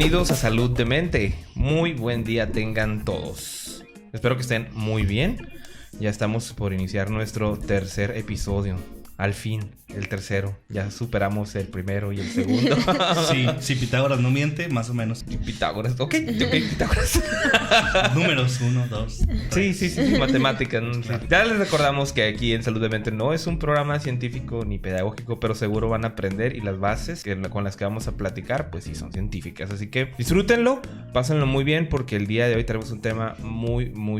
bienvenidos a Salud de Mente. Muy buen día tengan todos. Espero que estén muy bien. Ya estamos por iniciar nuestro tercer episodio. Al fin, el tercero. Ya superamos el primero y el segundo. Sí, si Pitágoras no miente, más o menos. Pitágoras, ok, Pitágoras. Números 1, 2, 3. Sí, matemáticas. ¿No? Sí. Ya les recordamos que aquí en Salud de Mente no es un programa científico ni pedagógico, pero seguro van a aprender y las bases con las que vamos a platicar, pues sí son científicas. Así que disfrútenlo, pásenlo muy bien porque el día de hoy tenemos un tema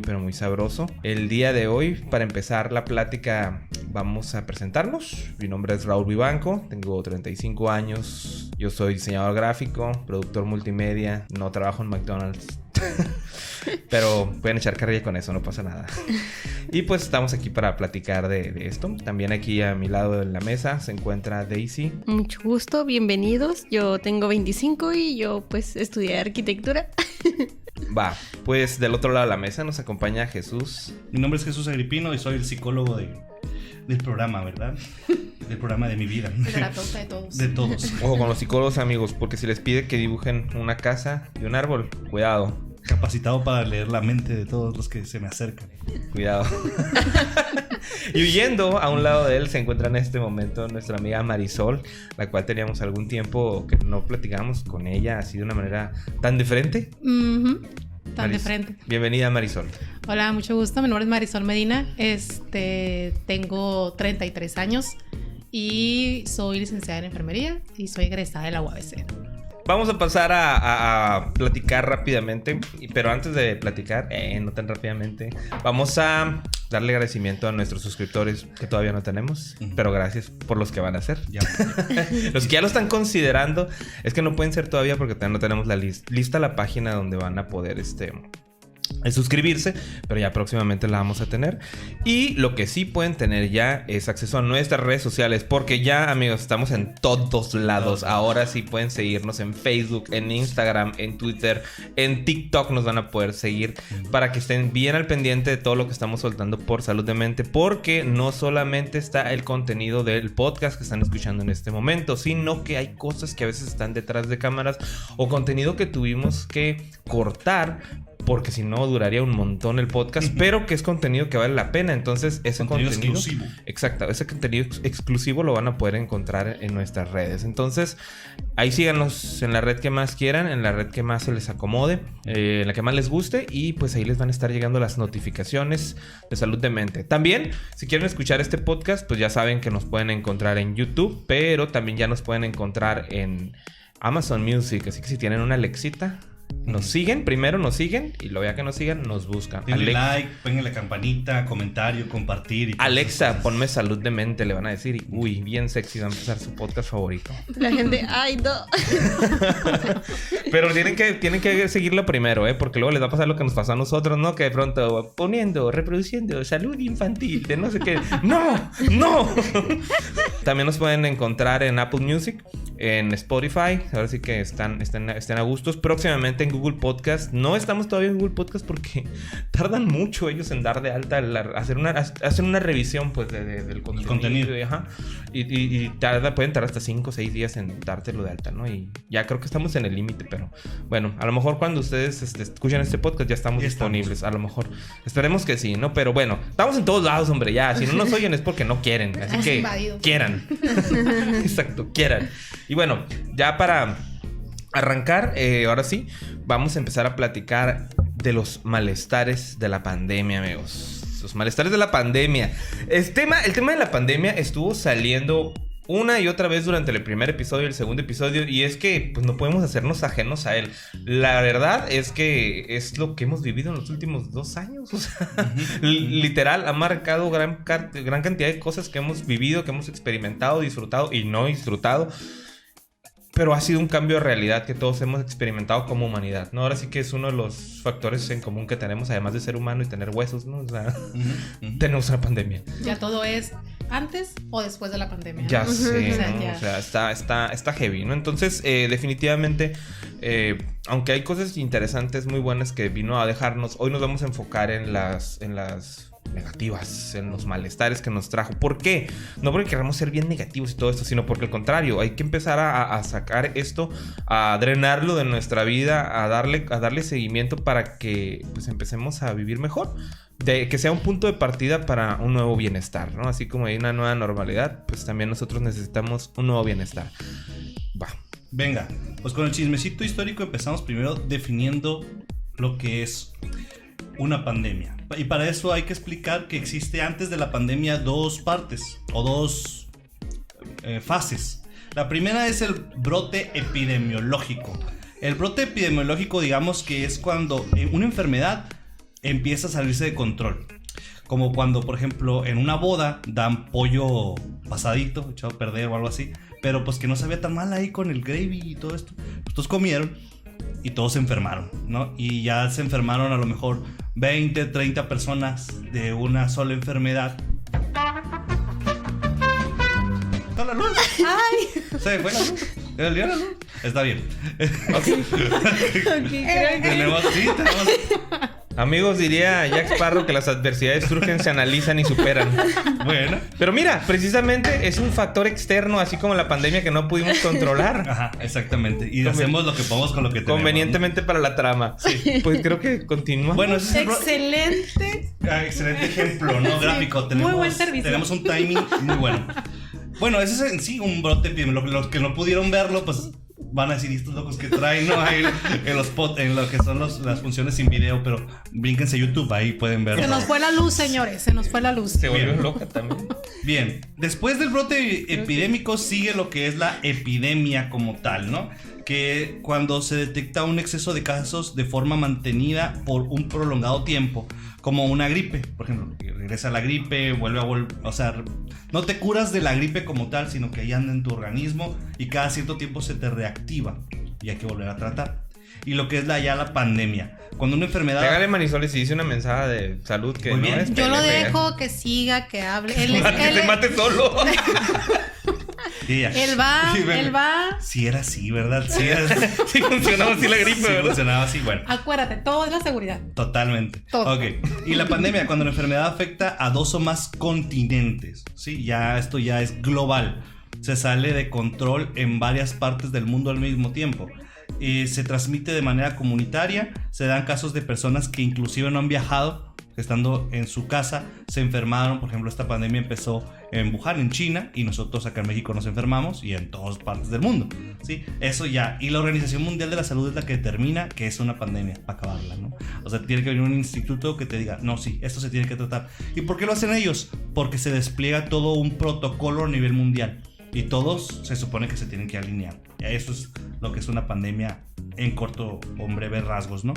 pero muy sabroso. El día de hoy, para empezar la plática, vamos a presentar. Mi nombre es Raúl Vivanco, tengo 35 años, yo soy diseñador gráfico, productor multimedia, no trabajo en McDonald's, pero pueden echar carrilla con eso, no pasa nada. Y pues estamos aquí para platicar de esto. También aquí a mi lado en la mesa se encuentra Daisy. Mucho gusto, bienvenidos, yo tengo 25 y yo pues estudié arquitectura. Va, pues del otro lado de la mesa nos acompaña Jesús. Mi nombre es Jesús Agripino y soy el psicólogo del programa, ¿verdad? Del programa de mi vida. El terapeuta de todos. De todos. Ojo con los psicólogos, amigos, porque si les pide que dibujen una casa y un árbol, cuidado. Capacitado para leer la mente de todos los que se me acercan. Cuidado. Y huyendo a un lado de él se encuentra en este momento nuestra amiga Marisol, la cual teníamos algún tiempo que no platicábamos con ella así de una manera tan diferente. Tan de frente. Bienvenida, Marisol. Hola, mucho gusto. Mi nombre es Marisol Medina. Tengo 33 años y soy licenciada en enfermería y soy egresada de la UABC. Vamos a pasar a platicar rápidamente, pero antes de platicar, no tan rápidamente, vamos a darle agradecimiento a nuestros suscriptores que todavía no tenemos, pero gracias por los que van a hacer. Ya. Los que ya lo están considerando, es que no pueden ser todavía porque todavía no tenemos la lista la página donde van a poder suscribirse, pero ya próximamente la vamos a tener. Y lo que sí pueden tener ya es acceso a nuestras redes sociales, porque ya, amigos, estamos en todos lados. Ahora sí pueden seguirnos en Facebook, en Instagram, en Twitter, en TikTok nos van a poder seguir para que estén bien al pendiente de todo lo que estamos soltando por Salud de Mente, porque no solamente está el contenido del podcast que están escuchando en este momento, sino que hay cosas que a veces están detrás de cámaras o contenido que tuvimos que cortar porque si no duraría un montón el podcast, pero que es contenido que vale la pena. Entonces ese contenido exclusivo. Exacto, ese contenido exclusivo lo van a poder encontrar en nuestras redes. Entonces ahí síganos en la red que más quieran, en la red que más se les acomode, en la que más les guste, y pues ahí les van a estar llegando las notificaciones de Salud de Mente. También, si quieren escuchar este podcast, pues ya saben que nos pueden encontrar en YouTube, pero también ya nos pueden encontrar en Amazon Music. Así que si tienen una Alexita, nos siguen, primero nos siguen y luego ya que nos sigan, nos buscan. Denle like, pongan la campanita, comentario, compartir. Y Alexa, ponme Salud de Mente, le van a decir. Y, uy, bien sexy, va a empezar su podcast favorito. La gente, ay no. Pero tienen que seguirlo primero, porque luego les va a pasar lo que nos pasó a nosotros, ¿no? Que de pronto reproduciendo salud infantil, de no sé qué. ¡No! También nos pueden encontrar en Apple Music, en Spotify. Ahora sí que estén a gustos. Próximamente en Google Podcast. No estamos todavía en Google Podcast porque tardan mucho ellos en dar de alta, hacer una revisión pues del contenido. Ajá. Y pueden tardar hasta 5 o 6 días en dártelo de alta, ¿no? Y ya creo que estamos en el límite, pero bueno, a lo mejor cuando ustedes escuchan este podcast ya estamos disponibles. A lo mejor, esperemos que sí, ¿no? Pero bueno, estamos en todos lados, hombre, ya. Si no nos oyen es porque no quieren. Así que invadidos. Quieran. Exacto, quieran. Y bueno, ya para arrancar, ahora sí, vamos a empezar a platicar de los malestares de la pandemia, amigos. Los malestares de la pandemia. El tema de la pandemia estuvo saliendo una y otra vez durante el primer episodio y el segundo episodio, y es que pues no podemos hacernos ajenos a él. La verdad es que es lo que hemos vivido en los últimos 2 años. O sea, literal ha marcado gran cantidad de cosas que hemos vivido, que hemos experimentado, disfrutado y no disfrutado. Pero ha sido un cambio de realidad que todos hemos experimentado como humanidad, ¿no? Ahora sí que es uno de los factores en común que tenemos, además de ser humano y tener huesos, ¿no? O sea, tenemos una pandemia. Ya todo es antes o después de la pandemia. Ya sé, O sea, ¿no? ya. O sea, está heavy, ¿no? Entonces, definitivamente, aunque hay cosas interesantes, muy buenas que vino a dejarnos, hoy nos vamos a enfocar en las negativas, en los malestares que nos trajo. ¿Por qué? No porque queramos ser bien negativos y todo esto, sino porque al contrario, hay que empezar a sacar esto, a drenarlo de nuestra vida, a darle seguimiento para que pues empecemos a vivir mejor. De que sea un punto de partida para un nuevo bienestar, ¿no? Así como hay una nueva normalidad, pues también nosotros necesitamos un nuevo bienestar. Va. Venga, pues con el chismecito histórico empezamos primero definiendo lo que es una pandemia. Y para eso hay que explicar que existe antes de la pandemia dos partes o dos fases. La primera es el brote epidemiológico. El brote epidemiológico, digamos que es cuando una enfermedad empieza a salirse de control. Como cuando, por ejemplo, en una boda dan pollo pasadito, echado a perder o algo así, pero pues que no sabía tan mal ahí con el gravy y todo esto. Pues todos comieron y todos se enfermaron, ¿no? Y ya se enfermaron a lo mejor 20, 30 personas de una sola enfermedad. ¿Está la luz? ¡Ay! ¿Se fue la luz? ¿El día la luz? Está bien. Tenemos. Amigos, diría Jack Sparrow que las adversidades surgen, se analizan y superan. Bueno. Pero mira, precisamente es un factor externo, así como la pandemia que no pudimos controlar. Ajá, exactamente. Y hacemos lo que podemos con lo que tenemos. Convenientemente, ¿no? Para la trama. Sí. Pues creo que continúa. Bueno, ese es Excelente. excelente ejemplo, ¿no? Gráfico. Muy buen servicio. Tenemos un timing muy bueno. Bueno, ese es en sí un brote epidemiológico. Los que no pudieron verlo, pues van a decir estos locos que traen, ¿no? Ahí en lo que son las funciones sin video, pero brínquense a YouTube, ahí pueden verlo. Se nos fue la luz, señores, se nos fue la luz. Se volvió loca también. Bien, después del brote epidémico sigue lo que es la epidemia como tal, ¿no? Que cuando se detecta un exceso de casos de forma mantenida por un prolongado tiempo, como una gripe, por ejemplo, regresa la gripe, vuelve a o sea, no te curas de la gripe como tal, sino que ahí anda en tu organismo y cada cierto tiempo se te reactiva y hay que volver a tratar. Y lo que es la pandemia, cuando una enfermedad... Pégale, Marisol, y si dice una mensaje de salud que muy no bien. es... Yo lo dejo que siga, que hable. Que te mate solo. Él va. Sí era así, ¿verdad? Sí, Sí funcionaba así la gripe, sí ¿verdad? funcionaba así, bueno. Acuérdate, todo es la seguridad. Totalmente. Todo. Ok. Y la pandemia, cuando la enfermedad afecta a 2 o más continentes, ¿sí? Esto ya es global. Se sale de control en varias partes del mundo al mismo tiempo. Se transmite de manera comunitaria. Se dan casos de personas que inclusive no han viajado, que estando en su casa se enfermaron. Por ejemplo, esta pandemia empezó en Wuhan, en China, y nosotros acá en México nos enfermamos, y en todas partes del mundo, ¿sí? Eso ya. Y la Organización Mundial de la Salud es la que determina que es una pandemia, para acabarla, ¿no? O sea, tiene que venir un instituto que te diga, no, sí, esto se tiene que tratar. ¿Y por qué lo hacen ellos? Porque se despliega todo un protocolo a nivel mundial. Y todos se supone que se tienen que alinear. Y eso es lo que es una pandemia en corto o en breves rasgos, ¿no?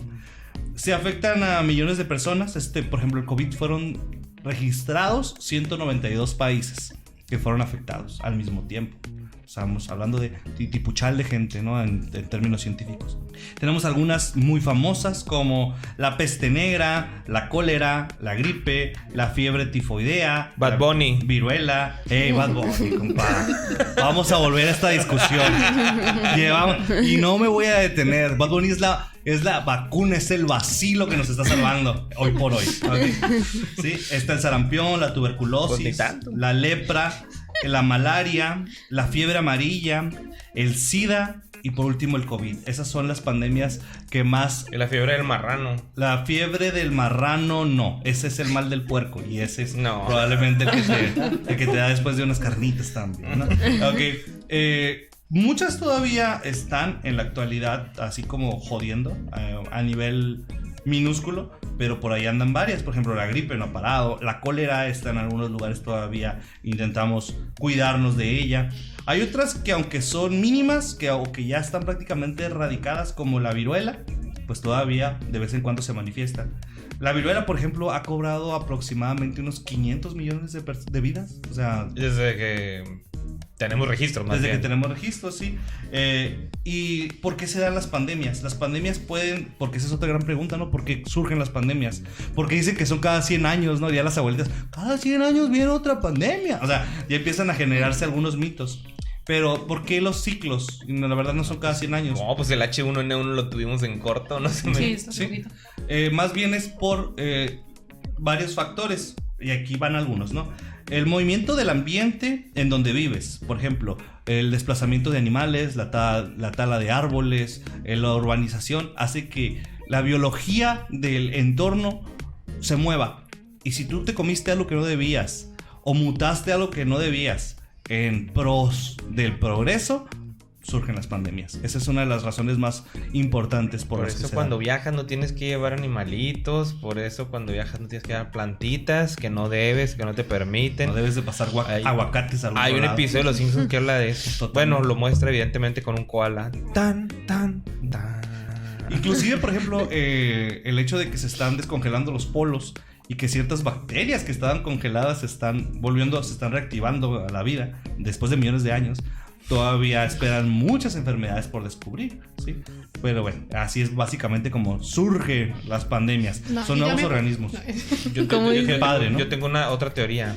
Se afectan a millones de personas. Por ejemplo, el COVID fueron registrados 192 países que fueron afectados al mismo tiempo. Estamos hablando de tipuchal de gente, ¿no? En términos científicos. Tenemos algunas muy famosas como la peste negra, la cólera, la gripe, la fiebre tifoidea, Bad Bunny, viruela. Bad Bunny, compadre. Vamos a volver a esta discusión. Y no me voy a detener. Bad Bunny es la vacuna, es el vacilo que nos está salvando hoy por hoy. ¿Okay? ¿Sí? Está el sarampión, la tuberculosis, la lepra, la malaria, la fiebre amarilla, el SIDA y por último el COVID. Esas son las pandemias que más... La fiebre del marrano. La fiebre del marrano no, ese es el mal del puerco y ese es no. Probablemente el que te da después de unas carnitas también, ¿no? Ok, muchas todavía están en la actualidad así como jodiendo a nivel minúsculo, pero por ahí andan varias. Por ejemplo, la gripe no ha parado, la cólera está en algunos lugares todavía, intentamos cuidarnos de ella. Hay otras que aunque son mínimas, o que ya están prácticamente erradicadas, como la viruela, pues todavía de vez en cuando se manifiestan. La viruela, por ejemplo, ha cobrado aproximadamente unos 500 millones de vidas. O sea, desde que tenemos registros, más desde bien. que tenemos registros, sí. ¿Y por qué se dan las pandemias? Las pandemias pueden, porque esa es otra gran pregunta, ¿no? ¿Por qué surgen las pandemias? Porque dicen que son cada 100 años, ¿no? Ya las abuelitas, cada 100 años viene otra pandemia. O sea, ya empiezan a generarse algunos mitos. Pero, ¿por qué los ciclos? No, la verdad no son cada 100 años. No, pues el H1N1 lo tuvimos en corto, no sé. Sí, está sí. poquito. Más bien es por varios factores, y aquí van algunos, ¿no? El movimiento del ambiente en donde vives, por ejemplo, el desplazamiento de animales, la tala de árboles, la urbanización, hace que la biología del entorno se mueva. Y si tú te comiste algo que no debías, o mutaste algo que no debías, en pros del progreso, surgen las pandemias. Esa es una de las razones más importantes por las que eso se cuando dan. viajas no tienes que llevar animalitos, por eso cuando viajas no tienes que llevar plantitas que no debes, que no te permiten. No debes de pasar aguacates al otro Hay un lado. episodio de Los Simpsons que habla de eso. Totalmente. Bueno, lo muestra evidentemente con un koala. Tan. Inclusive, por ejemplo, el hecho de que se están descongelando los polos y que ciertas bacterias que estaban congeladas se están reactivando a la vida después de millones de años. Todavía esperan muchas enfermedades por descubrir, ¿sí? Pero bueno, así es básicamente como surgen las pandemias. No, Son y ya nuevos me- organismos. ¿Cómo dice? Padre, ¿no? Yo tengo otra teoría.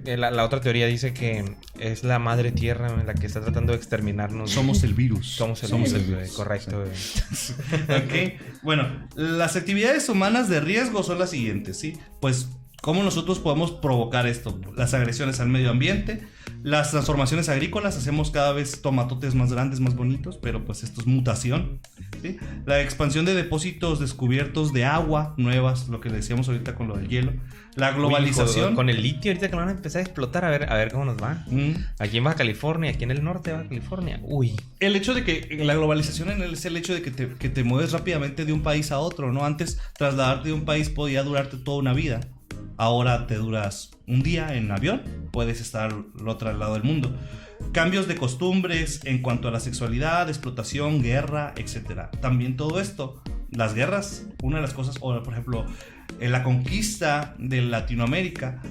La otra teoría dice que es la madre tierra la que está tratando de exterminarnos. Somos el virus. Somos el virus. güey, correcto, güey. Ok, bueno, las actividades humanas de riesgo son las siguientes, ¿sí? Pues, ¿cómo nosotros podemos provocar esto? Las agresiones al medio ambiente, las transformaciones agrícolas, hacemos cada vez tomatotes más grandes, más bonitos, pero pues esto es mutación, ¿sí? La expansión de depósitos descubiertos de agua nuevas, lo que decíamos ahorita con lo del hielo, la globalización. Uy, con el litio ahorita que lo van a empezar a explotar, a ver cómo nos va. Mm. Aquí en Baja California, aquí en el norte de Baja California. Uy. El hecho de que la globalización es el hecho de que te mueves rápidamente de un país a otro, ¿no? Antes trasladarte de un país podía durarte toda una vida. Ahora te duras un día en avión, puedes estar al otro lado del mundo. Cambios de costumbres en cuanto a la sexualidad, explotación, guerra, etc. También todo esto, las guerras, una de las cosas, o por ejemplo, la conquista de Latinoamérica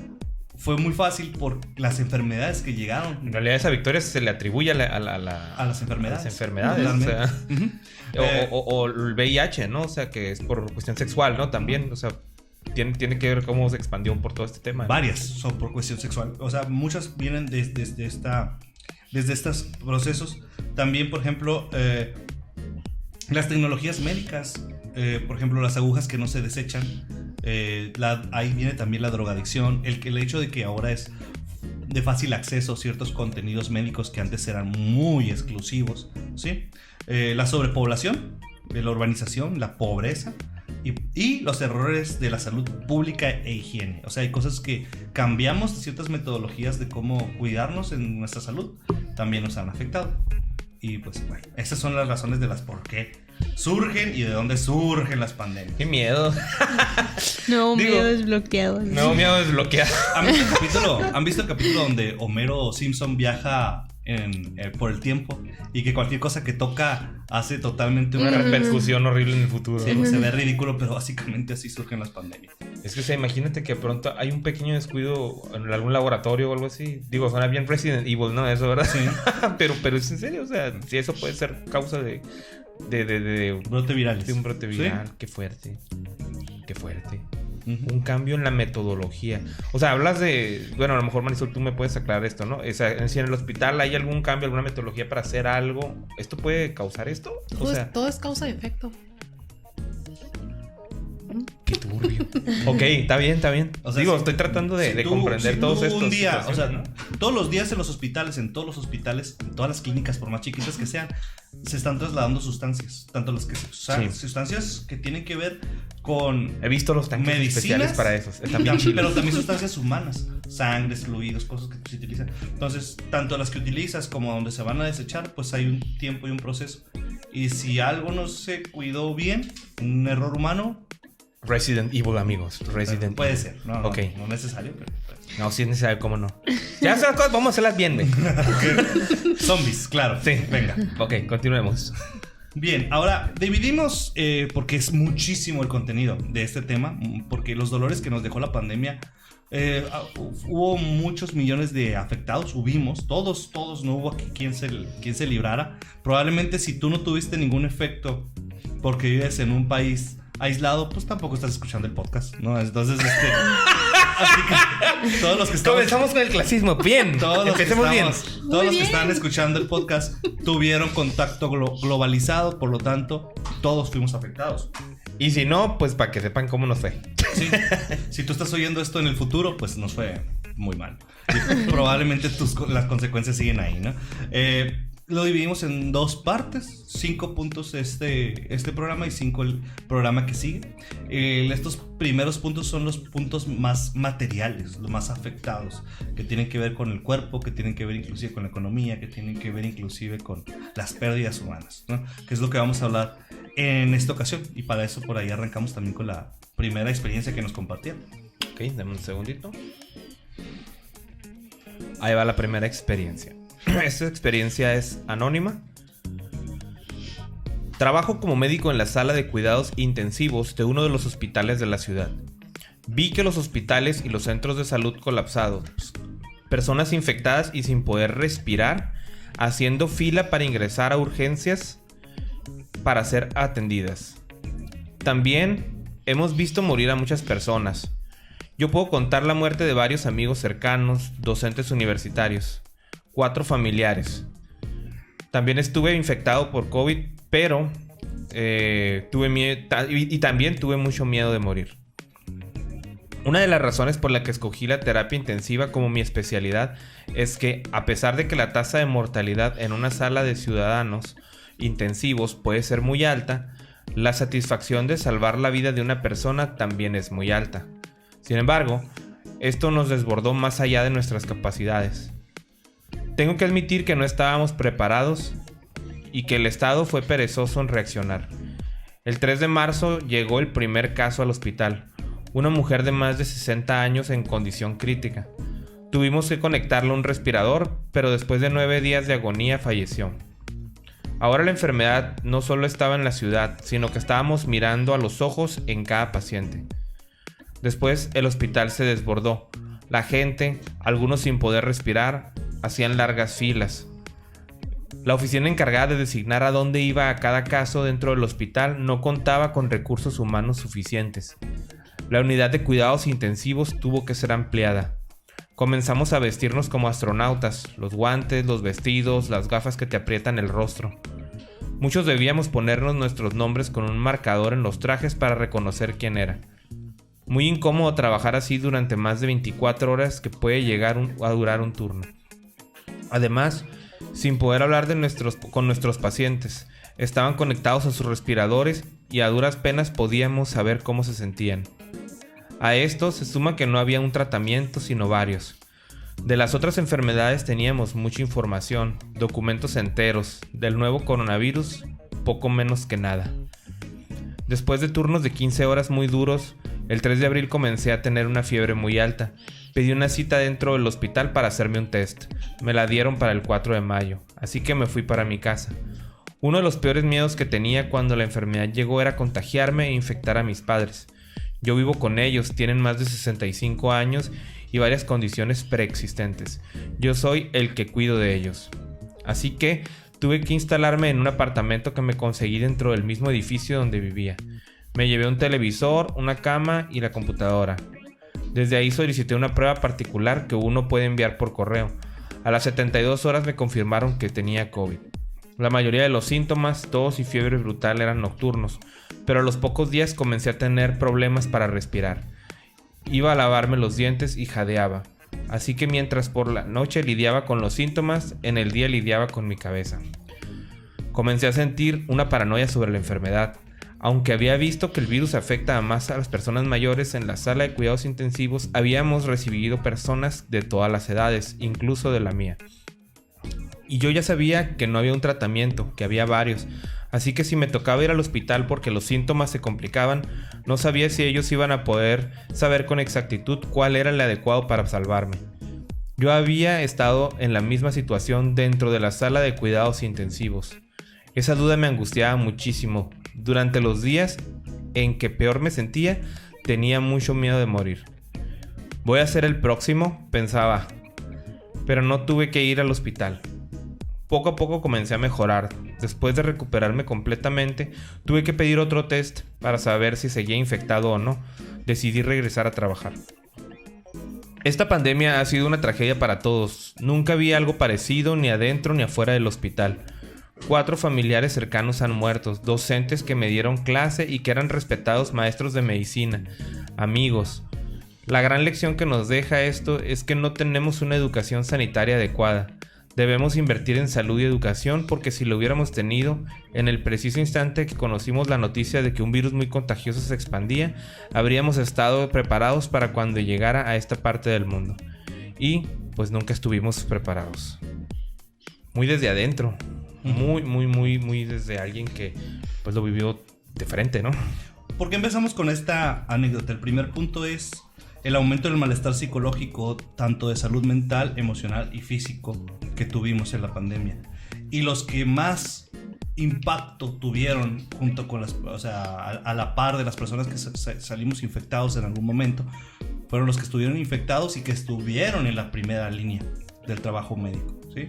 fue muy fácil por las enfermedades que llegaron. En realidad esa victoria se le atribuye a las enfermedades. A las enfermedades, o sea, Totalmente. o el VIH, ¿no? O sea, que es por cuestión sexual, ¿no? También, o sea, tiene que ver cómo se expandió por todo este tema. Varias son por cuestión sexual. O sea, muchas vienen desde estos procesos. También, por ejemplo, las tecnologías médicas. Por ejemplo, las agujas que no se desechan. Ahí viene también la drogadicción. El hecho de que ahora es de fácil acceso ciertos contenidos médicos que antes eran muy exclusivos, ¿sí? La sobrepoblación, la urbanización, la pobreza. Y los errores de la salud pública e higiene. O sea, hay cosas que cambiamos ciertas metodologías de cómo cuidarnos en nuestra salud. También nos han afectado. Y pues bueno, esas son las razones de las por qué surgen y de dónde surgen las pandemias. Qué miedo. No, Digo, miedo desbloqueado. No, miedo desbloqueado. ¿Han visto el capítulo donde Homero Simpson viaja por el tiempo y que cualquier cosa que toca hace totalmente Una repercusión horrible en el futuro. Sí, pues, se ve ridículo, pero básicamente así surgen las pandemias. Es que, o sea, imagínate que pronto hay un pequeño descuido en algún laboratorio o algo así. Digo, suena bien Resident Evil, ¿no? Eso, ¿verdad? Sí. pero es en serio, o sea, si eso puede ser causa de Brote viral. un brote viral. ¿Sí? Qué fuerte. Qué fuerte. Ujú. Un cambio en la metodología. O sea, hablas de... Bueno, a lo mejor, Marisol, tú me puedes aclarar esto, ¿no? O sea, si en el hospital hay algún cambio, alguna metodología para hacer algo, ¿esto puede causar esto? O Pues, sea, todo es causa y efecto. qué turbio. Ok, está bien. O sea, Digo, si- estoy tratando de si comprender si todos tú estos. un día, o sea, situaciones, ¿no? todos los días en los hospitales, en todas las clínicas, por más chiquitas que sean, se están trasladando sustancias. Tanto las que sustancias que tienen que ver con He visto los tanques medicinas especiales para esos. Están bien pero chilos. también sustancias humanas, sangres, fluidos, cosas que se utilizan. Entonces, tanto las que utilizas como donde se van a desechar, pues hay un tiempo y un proceso. Y si algo no se cuidó bien, un error humano, Resident Evil, amigos. Resident puede Evil. ser. No, Ok. no necesario, pero pues. No, sí es necesario, cómo no. Ya esas cosas vamos a hacerlas bien, güey. Zombies, claro. Sí. Venga. Ok, continuemos. Bien, ahora dividimos, porque es muchísimo el contenido de este tema, porque los dolores que nos dejó la pandemia, hubo muchos millones de afectados, todos, no hubo aquí quien se librara. Probablemente si tú no tuviste ningún efecto porque vives en un país aislado, pues tampoco estás escuchando el podcast, ¿no? Entonces, así que todos los que estamos... Comenzamos con el clasismo. Bien. Todos los que Empecemos bien. todos los que están escuchando el podcast tuvieron contacto globalizado, por lo tanto, todos fuimos afectados. Y si no, pues para que sepan cómo nos fue. Sí. Si tú estás oyendo esto en el futuro, pues nos fue muy mal. Y probablemente las consecuencias siguen ahí, ¿no? Lo dividimos en 2 partes, 5 puntos este programa y 5 el programa que sigue. Estos primeros puntos son los puntos más materiales, los más afectados, que tienen que ver con el cuerpo, que tienen que ver inclusive con la economía, que tienen que ver inclusive con las pérdidas humanas, ¿no? Que es lo que vamos a hablar en esta ocasión. Y para eso por ahí arrancamos también con la primera experiencia que nos compartieron. Ok, dame un segundito. Ahí va la primera experiencia. Esta experiencia es anónima. Trabajo como médico en la sala de cuidados intensivos de uno de los hospitales de la ciudad. Vi que los hospitales y los centros de salud colapsados, personas infectadas y sin poder respirar, haciendo fila para ingresar a urgencias para ser atendidas. También hemos visto morir a muchas personas. Yo puedo contar la muerte de varios amigos cercanos, docentes universitarios, 4 familiares. También estuve infectado por COVID, pero tuve miedo y también tuve mucho miedo de morir. Una de las razones por la que escogí la terapia intensiva como mi especialidad es que, a pesar de que la tasa de mortalidad en una sala de ciudadanos intensivos puede ser muy alta, la satisfacción de salvar la vida de una persona también es muy alta. Sin embargo, esto nos desbordó más allá de nuestras capacidades. Tengo que admitir que no estábamos preparados y que el Estado fue perezoso en reaccionar. El 3 de marzo llegó el primer caso al hospital, una mujer de más de 60 años en condición crítica. Tuvimos que conectarle a un respirador, pero después de 9 días de agonía falleció. Ahora la enfermedad no solo estaba en la ciudad, sino que estábamos mirando a los ojos en cada paciente. Después el hospital se desbordó. La gente, algunos sin poder respirar, hacían largas filas. La oficina encargada de designar a dónde iba a cada caso dentro del hospital no contaba con recursos humanos suficientes. La unidad de cuidados intensivos tuvo que ser ampliada. Comenzamos a vestirnos como astronautas, los guantes, los vestidos, las gafas que te aprietan el rostro. Muchos debíamos ponernos nuestros nombres con un marcador en los trajes para reconocer quién era. Muy incómodo trabajar así durante más de 24 horas que puede llegar a durar un turno. Además, sin poder hablar con nuestros pacientes, estaban conectados a sus respiradores y a duras penas podíamos saber cómo se sentían. A esto se suma que no había un tratamiento sino varios. De las otras enfermedades teníamos mucha información, documentos enteros. Del nuevo coronavirus, poco menos que nada. Después de turnos de 15 horas muy duros, el 3 de abril comencé a tener una fiebre muy alta. Pedí una cita dentro del hospital para hacerme un test. Me la dieron para el 4 de mayo, así que me fui para mi casa. Uno de los peores miedos que tenía cuando la enfermedad llegó era contagiarme e infectar a mis padres. Yo vivo con ellos, tienen más de 65 años y varias condiciones preexistentes. Yo soy el que cuido de ellos. Así que tuve que instalarme en un apartamento que me conseguí dentro del mismo edificio donde vivía. Me llevé un televisor, una cama y la computadora. Desde ahí solicité una prueba particular que uno puede enviar por correo. A las 72 horas me confirmaron que tenía COVID. La mayoría de los síntomas, tos y fiebre brutal eran nocturnos, pero a los pocos días comencé a tener problemas para respirar. Iba a lavarme los dientes y jadeaba. Así que mientras por la noche lidiaba con los síntomas, en el día lidiaba con mi cabeza. Comencé a sentir una paranoia sobre la enfermedad. Aunque había visto que el virus afecta más a las personas mayores, en la sala de cuidados intensivos habíamos recibido personas de todas las edades, incluso de la mía. Y yo ya sabía que no había un tratamiento, que había varios, así que si me tocaba ir al hospital porque los síntomas se complicaban, no sabía si ellos iban a poder saber con exactitud cuál era el adecuado para salvarme. Yo había estado en la misma situación dentro de la sala de cuidados intensivos. Esa duda me angustiaba muchísimo. Durante los días en que peor me sentía, tenía mucho miedo de morir. Voy a ser el próximo, pensaba, pero no tuve que ir al hospital. Poco a poco comencé a mejorar. Después de recuperarme completamente, tuve que pedir otro test para saber si seguía infectado o no. Decidí regresar a trabajar. Esta pandemia ha sido una tragedia para todos. Nunca vi algo parecido ni adentro ni afuera del hospital. 4 familiares cercanos han muerto, docentes que me dieron clase y que eran respetados maestros de medicina. amigos. La gran lección que nos deja esto es que no tenemos una educación sanitaria adecuada. Debemos invertir en salud y educación porque si lo hubiéramos tenido, en el preciso instante que conocimos la noticia de que un virus muy contagioso se expandía, habríamos estado preparados para cuando llegara a esta parte del mundo. Y pues nunca estuvimos preparados. Muy desde adentro. Muy desde alguien que pues lo vivió de frente, ¿no? ¿Por qué empezamos con esta anécdota? El primer punto es el aumento del malestar psicológico, tanto de salud mental, emocional y físico que tuvimos en la pandemia. Y los que más impacto tuvieron junto con a la par de las personas que salimos infectados en algún momento, fueron los que estuvieron infectados y que estuvieron en la primera línea del trabajo médico, ¿sí?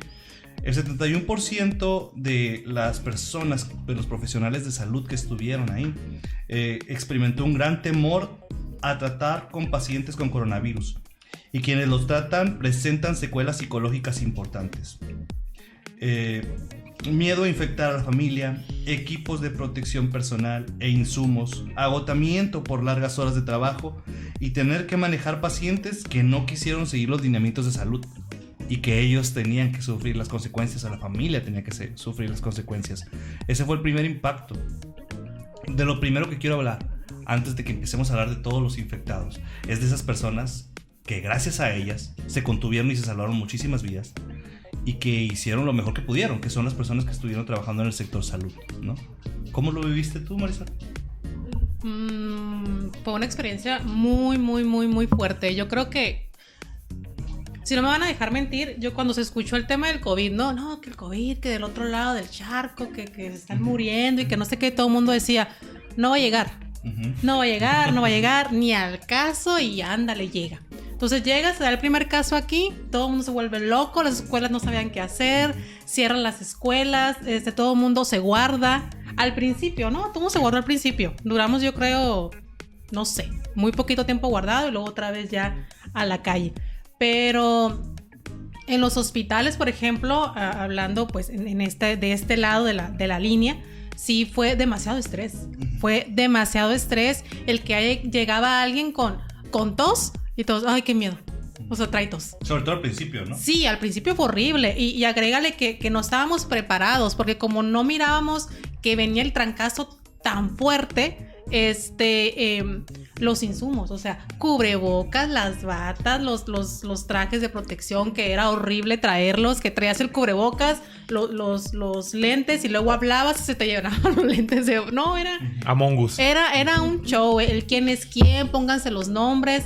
El 71% de las personas, de los profesionales de salud que estuvieron ahí, experimentó un gran temor a tratar con pacientes con coronavirus, y quienes los tratan presentan secuelas psicológicas importantes. Miedo a infectar a la familia, equipos de protección personal e insumos, agotamiento por largas horas de trabajo y tener que manejar pacientes que no quisieron seguir los lineamientos de salud y que ellos tenían que sufrir las consecuencias, a la familia tenía que sufrir las consecuencias. Ese fue el primer impacto. De lo primero que quiero hablar, antes de que empecemos a hablar de todos los infectados, es de esas personas que gracias a ellas se contuvieron y se salvaron muchísimas vidas y que hicieron lo mejor que pudieron, que son las personas que estuvieron trabajando en el sector salud, ¿no? ¿Cómo lo viviste tú, Marisol? Fue una experiencia muy fuerte. Yo creo que, si no me van a dejar mentir, yo cuando se escuchó el tema del COVID, no, que el COVID, que del otro lado del charco, que se están muriendo y que no sé qué, todo el mundo decía, no va a llegar, no va a llegar, ni al caso, y ándale, llega. Entonces llega, se da el primer caso aquí, todo el mundo se vuelve loco, las escuelas no sabían qué hacer, cierran las escuelas, todo el mundo se guarda. Al principio, ¿no? Todo el mundo se guardó al principio. Duramos, yo creo, no sé, muy poquito tiempo guardado y luego otra vez ya a la calle. Pero en los hospitales, por ejemplo, hablando pues de este lado de la línea, sí fue demasiado estrés. Fue demasiado estrés el que llegaba alguien con tos y todos, ay, qué miedo. O sea, trae tos. Sobre todo al principio, ¿no? Sí, al principio fue horrible. Y agrégale que no estábamos preparados, porque como no mirábamos que venía el trancazo tan fuerte, los insumos, o sea, cubrebocas, las batas, los trajes de protección, que era horrible traerlos, que traías el cubrebocas, los lentes y luego hablabas y se te llenaban los lentes de... No, era... Among Us. Era un show, el quién es quién, pónganse los nombres.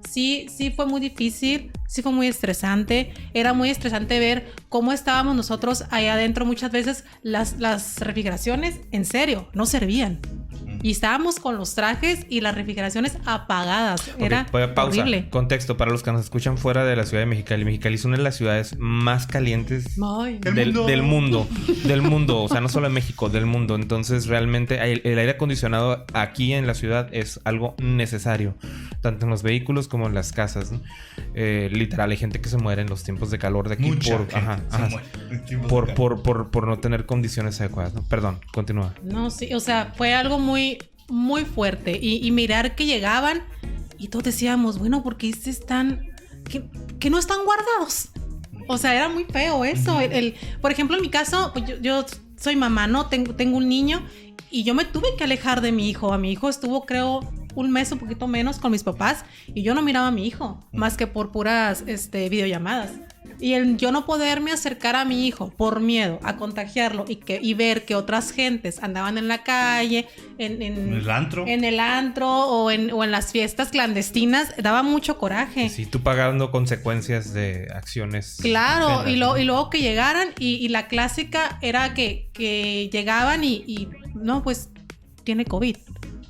Sí fue muy difícil, sí fue muy estresante. Era muy estresante ver cómo estábamos nosotros ahí adentro. Muchas veces las refrigeraciones, en serio, no servían. Y estábamos con los trajes y las refrigeraciones apagadas. Era pausa. Horrible. Contexto para los que nos escuchan fuera de la ciudad de Mexicali. Mexicali es una de las ciudades más calientes del mundo. Del mundo. O sea, no solo en México, del mundo. Entonces, realmente el aire acondicionado aquí en la ciudad es algo necesario. Tanto en los vehículos como en las casas, ¿no? Literal, hay gente que se muere en los tiempos de calor de aquí. Por no tener condiciones adecuadas, ¿no? Perdón, continúa. No, sí, o sea, fue algo muy fuerte. Y mirar que llegaban y todos decíamos, bueno, ¿por qué están que no están guardados? O sea, era muy feo eso. Por ejemplo, en mi caso, pues yo soy mamá, ¿no? Tengo un niño y yo me tuve que alejar de mi hijo. A mi hijo estuvo, creo, un mes, un poquito menos con mis papás, y yo no miraba a mi hijo más que por puras videollamadas. Y yo no poderme acercar a mi hijo por miedo a contagiarlo y ver que otras gentes andaban en la calle, en el antro, o en las fiestas clandestinas, daba mucho coraje. Sí, tú pagando consecuencias de acciones. Claro, y luego que llegaran y la clásica era que llegaban y no, pues tiene COVID.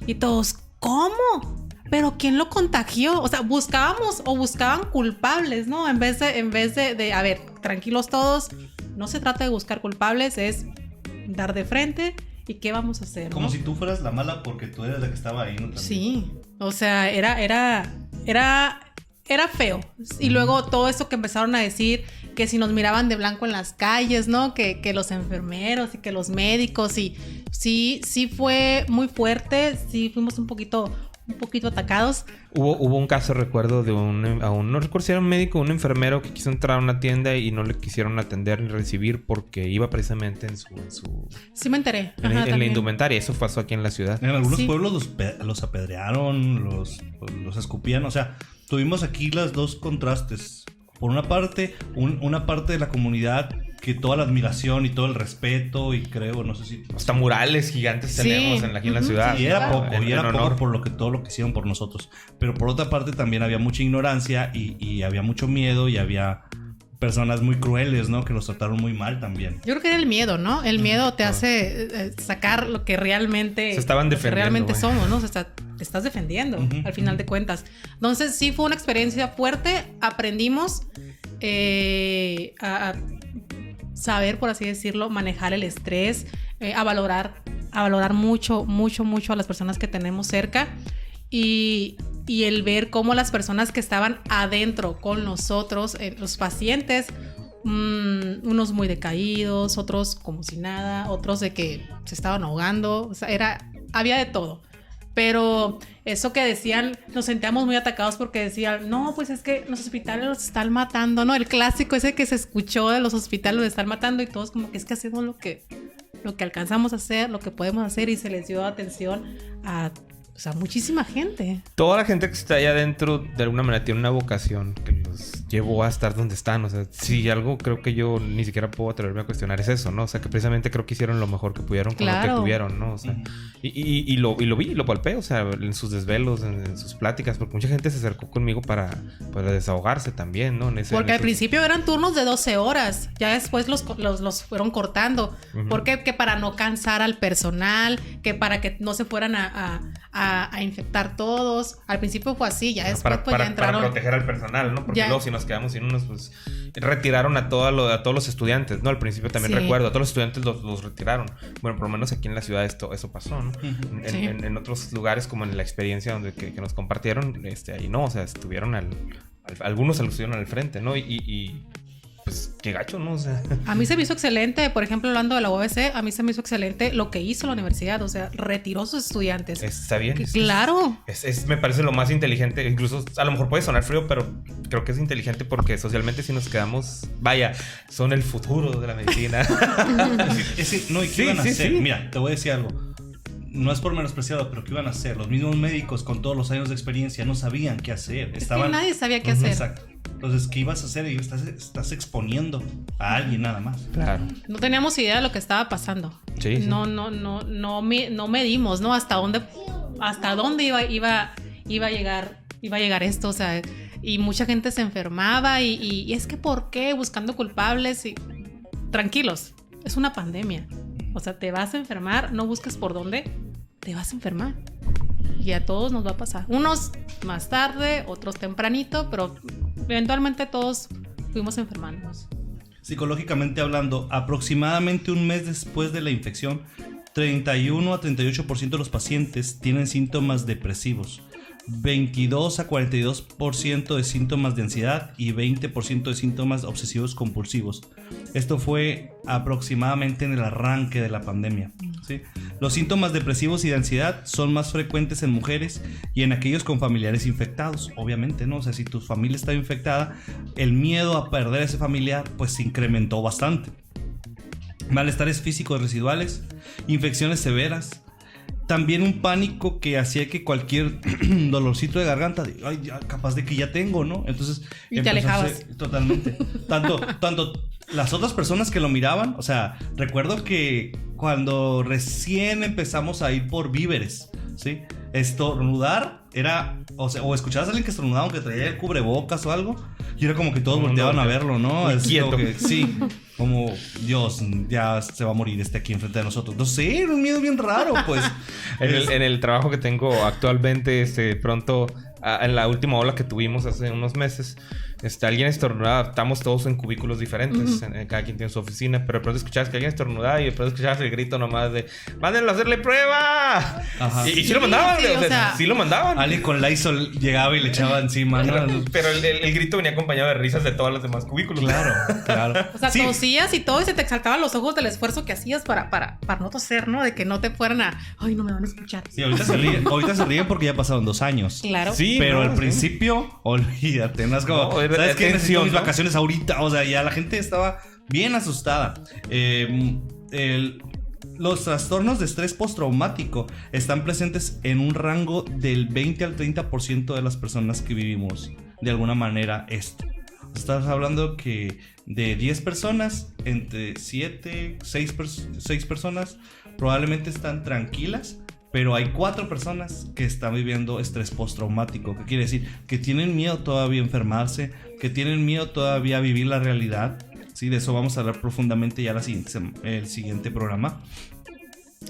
Y todos, ¿cómo? ¿Pero quién lo contagió? O sea, buscaban culpables, ¿no? En vez de, a ver, tranquilos todos, no se trata de buscar culpables, es dar de frente y qué vamos a hacer, ¿no? Como si tú fueras la mala porque tú eres la que estaba ahí, ¿no? También. Sí, o sea, era feo. Y luego todo eso que empezaron a decir, que si nos miraban de blanco en las calles, ¿no? Que los enfermeros y que los médicos, y sí fue muy fuerte, sí fuimos un poquito un poquito atacados. Hubo un caso, recuerdo, de no recuerdo si era un médico o un enfermero que quiso entrar a una tienda y no le quisieron atender ni recibir porque iba precisamente en su Sí me enteré. en la También. indumentaria. Eso pasó aquí en la ciudad. En algunos Sí. pueblos los apedrearon, los escupían. O sea, tuvimos aquí los dos contrastes. Por una parte, una parte de la comunidad que toda la admiración y todo el respeto y creo, no sé si... Hasta murales gigantes Sí. tenemos aquí en la Ujú. ciudad. Y era claro. poco, y En era honor. poco por todo lo que hicieron por nosotros. Pero por otra parte también había mucha ignorancia y había mucho miedo y había personas muy crueles, ¿no? Que los trataron muy mal también. Yo creo que era el miedo, ¿no? El miedo te hace sacar lo que realmente... Se estaban lo que defendiendo, realmente güey. somos, ¿no? Te estás defendiendo, Ujú, al final de cuentas. Entonces, sí fue una experiencia fuerte. Aprendimos a saber, por así decirlo, manejar el estrés, a valorar mucho a las personas que tenemos cerca y el ver cómo las personas que estaban adentro con nosotros, los pacientes, unos muy decaídos, otros como si nada, otros de que se estaban ahogando, o sea, había de todo. Pero eso que decían, nos sentíamos muy atacados porque decían, no, pues es que los hospitales los están matando, ¿no? El clásico ese que se escuchó de los hospitales los están matando y todos como que es que hacemos lo que alcanzamos a hacer, lo que podemos hacer y se les dio atención a muchísima gente. Toda la gente que está allá adentro de alguna manera tiene una vocación que los llevó a estar donde están. O sea, si algo creo que yo ni siquiera puedo atreverme a cuestionar es eso, ¿no? O sea, que precisamente creo que hicieron lo mejor que pudieron con lo que Claro. tuvieron, ¿no? O sea, y lo vi, lo palpé, o sea, en sus desvelos, en sus pláticas, porque mucha gente se acercó conmigo para desahogarse también, ¿no? Porque al principio eran turnos de 12 horas, ya después los fueron cortando. Ujú. ¿Por qué? Que para no cansar al personal, que para que no se fueran a infectar todos. Al principio fue así, ya después pues ya entraron. Para proteger al personal, ¿no? Porque Ya. luego si nos quedamos sin unos, pues retiraron a todos los estudiantes, ¿no? Al principio también Sí. recuerdo, a todos los estudiantes los retiraron. Bueno, por lo menos aquí en la ciudad eso pasó, ¿no? Sí. En otros lugares, como en la experiencia donde que nos compartieron, ahí no, o sea, estuvieron algunos estuvieron al frente, ¿no? Y pues qué gacho, ¿no? O sea, A mí se me hizo excelente, por ejemplo, hablando de la UABC, a mí se me hizo excelente lo que hizo la universidad, o sea, retiró a sus estudiantes. está bien. Claro. Me parece lo más inteligente. Incluso a lo mejor puede sonar frío, pero creo que es inteligente porque socialmente si nos quedamos, vaya, son el futuro de la medicina. No, ¿y qué Sí, iban a sí, hacer? sí. Mira, te voy a decir algo. No es por menospreciado, pero ¿qué iban a hacer? Los mismos médicos con todos los años de experiencia no sabían qué hacer. Es que nadie sabía qué hacer. Exacto. Entonces, ¿qué ibas a hacer? Y estás exponiendo a alguien nada más. Claro. No teníamos idea de lo que estaba pasando. Sí, sí. No medimos, ¿no? Hasta dónde iba a llegar esto, o sea, y mucha gente se enfermaba y es que ¿por qué? Buscando culpables y tranquilos, es una pandemia. O sea, te vas a enfermar, no busques por dónde, te vas a enfermar. Y a todos nos va a pasar. Unos más tarde, otros tempranito, pero eventualmente todos fuimos enfermándonos. Psicológicamente hablando, aproximadamente un mes después de la infección, 31 a 38% de los pacientes tienen síntomas depresivos, 22 a 42% de síntomas de ansiedad y 20% de síntomas obsesivos compulsivos. Esto fue aproximadamente en el arranque de la pandemia, ¿sí? Los síntomas depresivos y de ansiedad son más frecuentes en mujeres y en aquellos con familiares infectados, obviamente, ¿no? O sea, si tu familia está infectada, el miedo a perder a ese familiar pues se incrementó bastante. Malestares físicos residuales, infecciones severas, también un pánico que hacía que cualquier dolorcito de garganta, ay, ya, capaz de que ya tengo, ¿no? Entonces Y te empezó a alejabas. ser- totalmente. Tanto las otras personas que lo miraban, o sea, recuerdo que cuando recién empezamos a ir por víveres, ¿sí? Estornudar era, o sea, o escuchabas a alguien que estornudaba aunque traía el cubrebocas o algo, y era como que todos No, volteaban no, a verlo, ¿no? muy Es quieto. como que, sí, como Dios, ya se va a morir aquí enfrente de nosotros. No sé, era un miedo bien raro, pues. En el trabajo que tengo actualmente, pronto en la última ola que tuvimos hace unos meses, alguien estornudaba. Estamos todos en cubículos diferentes. Cada quien tiene su oficina. Pero de pronto escuchabas que alguien estornudaba y de pronto escuchabas el grito nomás de ¡mándenlo a hacerle prueba! Ajá. Y sí lo mandaban. Sí, o sea, sí lo mandaban. Alguien con Lysol llegaba y le echaba encima, ¿no? Pero el grito venía acompañado de risas de todos los demás cubículos. Claro. O sea, Sí. tosías y todo y se te exaltaban los ojos del esfuerzo que hacías para no toser, ¿no? De que no te fueran a... Ay, no me van a escuchar. Sí, ahorita se ríen porque ya pasaron 2 años. Claro. Sí, Pero no, al sí. principio, olvídate, no es como, No, es ¿sabes qué? Necesito tensión, mis ¿no? vacaciones ahorita. O sea, ya la gente estaba bien asustada. Los trastornos de estrés postraumático están presentes en un rango del 20 al 30% de las personas que vivimos de alguna manera esto. Estás hablando que de 10 personas, entre 6 personas probablemente están tranquilas, pero hay 4 personas que están viviendo estrés postraumático. ¿Qué quiere decir? Que tienen miedo todavía a enfermarse, que tienen miedo todavía a vivir la realidad. Sí, de eso vamos a hablar profundamente ya el siguiente programa.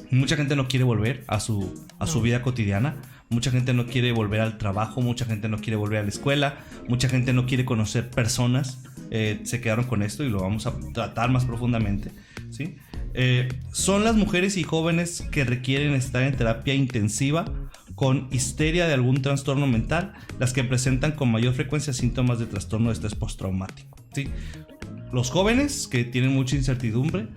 Mucha gente no quiere volver a su vida cotidiana. Mucha gente no quiere volver al trabajo. Mucha gente no quiere volver a la escuela. Mucha gente no quiere conocer personas. Se quedaron con esto y lo vamos a tratar más profundamente, ¿sí? Son las mujeres y jóvenes que requieren estar en terapia intensiva con histeria de algún trastorno mental las que presentan con mayor frecuencia síntomas de trastorno de estrés postraumático, ¿sí? Los jóvenes que tienen mucha incertidumbre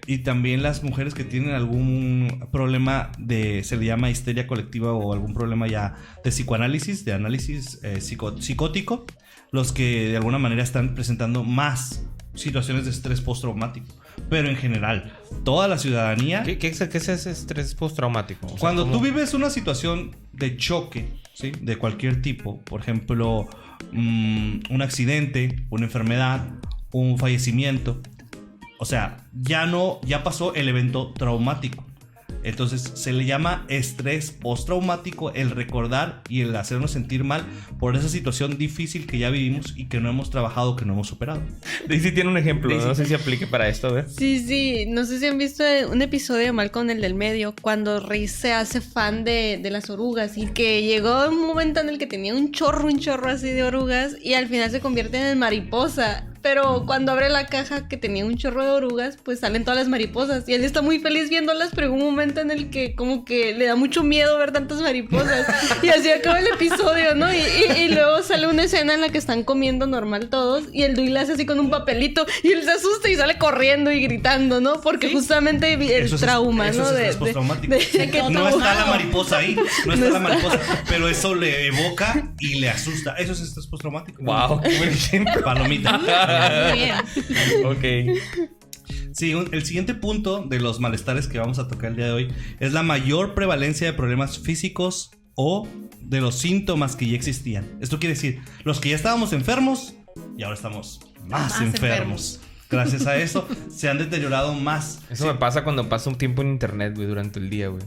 y también las mujeres que tienen algún problema se le llama histeria colectiva o algún problema ya de psicoanálisis, de análisis psicótico, los que de alguna manera están presentando más situaciones de estrés postraumático. Pero en general, toda la ciudadanía... ¿Qué es ese estrés postraumático? O sea, cuando ¿cómo? tú vives una situación de choque, ¿sí? De cualquier tipo, por ejemplo, un accidente, una enfermedad, un fallecimiento, o sea, ya pasó el evento traumático. Entonces se le llama estrés postraumático el recordar y el hacernos sentir mal por esa situación difícil que ya vivimos y que no hemos trabajado, que no hemos superado. Daisy tiene un ejemplo, Daisy. no sé si aplique para esto, a ver. Sí, no sé si han visto un episodio de Malcolm el del medio, cuando Riz se hace fan de las orugas y que llegó un momento en el que tenía un chorro así de orugas y al final se convierte en mariposa. Pero cuando abre la caja que tenía un chorro de orugas, pues salen todas las mariposas. Y él está muy feliz viéndolas, pero hubo un momento en el que como que le da mucho miedo ver tantas mariposas. Y así acaba el episodio, ¿no? Y luego sale una escena en la que están comiendo normal todos. Y el Dewey le hace así con un papelito. Y él se asusta y sale corriendo y gritando, ¿no? Porque justamente el trauma, eso ¿no? es estrés postraumático. de que No todo- está la mariposa ahí, no está la mariposa, pero eso le evoca y le asusta. Eso es estrés postraumático. Wow, qué buen ejemplo. Palomita. Muy bien. Ok. Sí, el siguiente punto de los malestares que vamos a tocar el día de hoy es la mayor prevalencia de problemas físicos o de los síntomas que ya existían. Esto quiere decir, los que ya estábamos enfermos y ahora estamos más enfermos. Gracias a eso se han deteriorado más. Eso me pasa cuando paso un tiempo en internet, güey, durante el día, güey.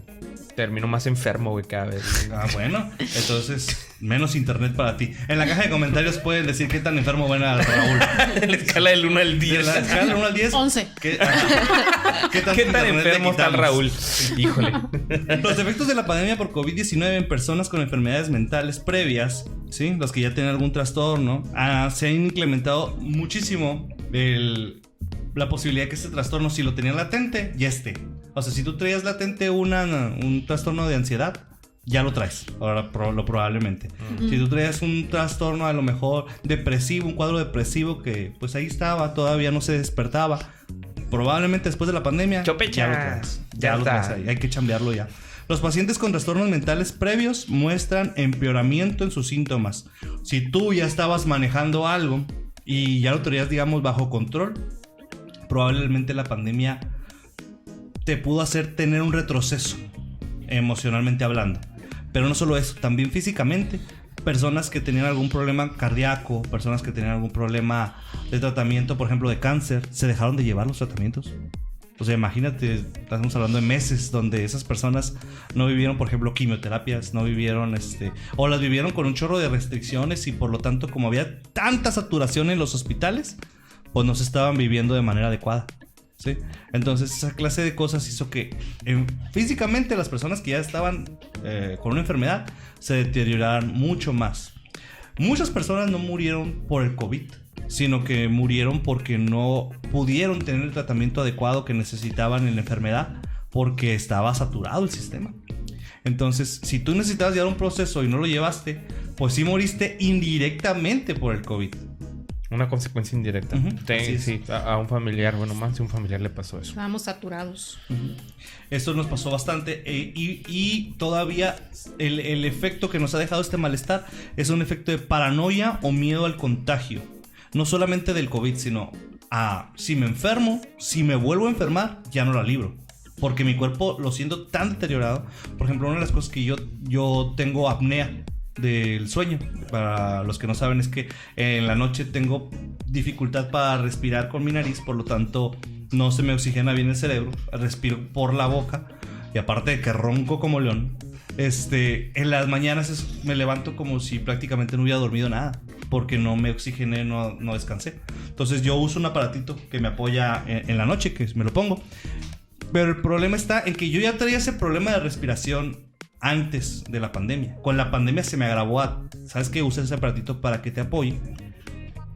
Termino más enfermo, güey, cada vez. Ah, bueno, entonces menos internet para ti. En la caja de comentarios pueden decir qué tan enfermo ven a Raúl. En la escala del 1 al 10. De la escala del 1 al 10. 11. ¿Qué ¿Qué tan internet le enfermo está el quitamos? Raúl? Híjole. Los efectos de la pandemia por COVID-19 en personas con enfermedades mentales previas, ¿sí? Los que ya tienen algún trastorno, se han incrementado muchísimo la posibilidad de que este trastorno, si lo tenían latente, ya esté. O sea, si tú traías latente un trastorno de ansiedad, ya lo traes, ahora probablemente. Si tú traías un trastorno a lo mejor depresivo, un cuadro depresivo que pues ahí estaba, todavía no se despertaba, probablemente después de la pandemia, Chopecha. ya lo traes. Ya Ya lo está. traes ahí, hay que chambearlo ya. Los pacientes con trastornos mentales previos muestran empeoramiento en sus síntomas. Si tú ya estabas manejando algo y ya lo tenías, digamos, bajo control, probablemente la pandemia te pudo hacer tener un retroceso emocionalmente hablando. Pero no solo eso, también físicamente. Personas que tenían algún problema cardíaco, personas que tenían algún problema de tratamiento, por ejemplo, de cáncer, se dejaron de llevar los tratamientos. O sea, imagínate, estamos hablando de meses donde esas personas no vivieron, por ejemplo, quimioterapias, no vivieron, o las vivieron con un chorro de restricciones y por lo tanto, como había tanta saturación en los hospitales, pues no se estaban viviendo de manera adecuada. ¿sí? Entonces esa clase de cosas hizo que físicamente las personas que ya estaban con una enfermedad se deterioraran mucho más. Muchas personas no murieron por el COVID, sino que murieron porque no pudieron tener el tratamiento adecuado que necesitaban en la enfermedad porque estaba saturado el sistema. Entonces, si tú necesitabas llevar un proceso y no lo llevaste, pues sí moriste indirectamente por el COVID. Una consecuencia indirecta. Sí, a un familiar, bueno, más de un familiar le pasó eso. Estábamos saturados. Esto nos pasó bastante y todavía el efecto que nos ha dejado este malestar es un efecto de paranoia o miedo al contagio. No solamente del COVID, sino si me enfermo, si me vuelvo a enfermar, ya no la libro. Porque mi cuerpo lo siento tan deteriorado. Por ejemplo, una de las cosas que yo tengo apnea del sueño. Para los que no saben, es que en la noche tengo dificultad para respirar con mi nariz, por lo tanto no se me oxigena bien el cerebro, respiro por la boca y aparte de que ronco como león, en las mañanas me levanto como si prácticamente no hubiera dormido nada, porque no me oxigené, no descansé. Entonces yo uso un aparatito que me apoya en la noche, que me lo pongo, pero el problema está en que yo ya traía ese problema de respiración antes de la pandemia. Con la pandemia se me agravó ¿sabes qué? Usas ese aparatito para que te apoye.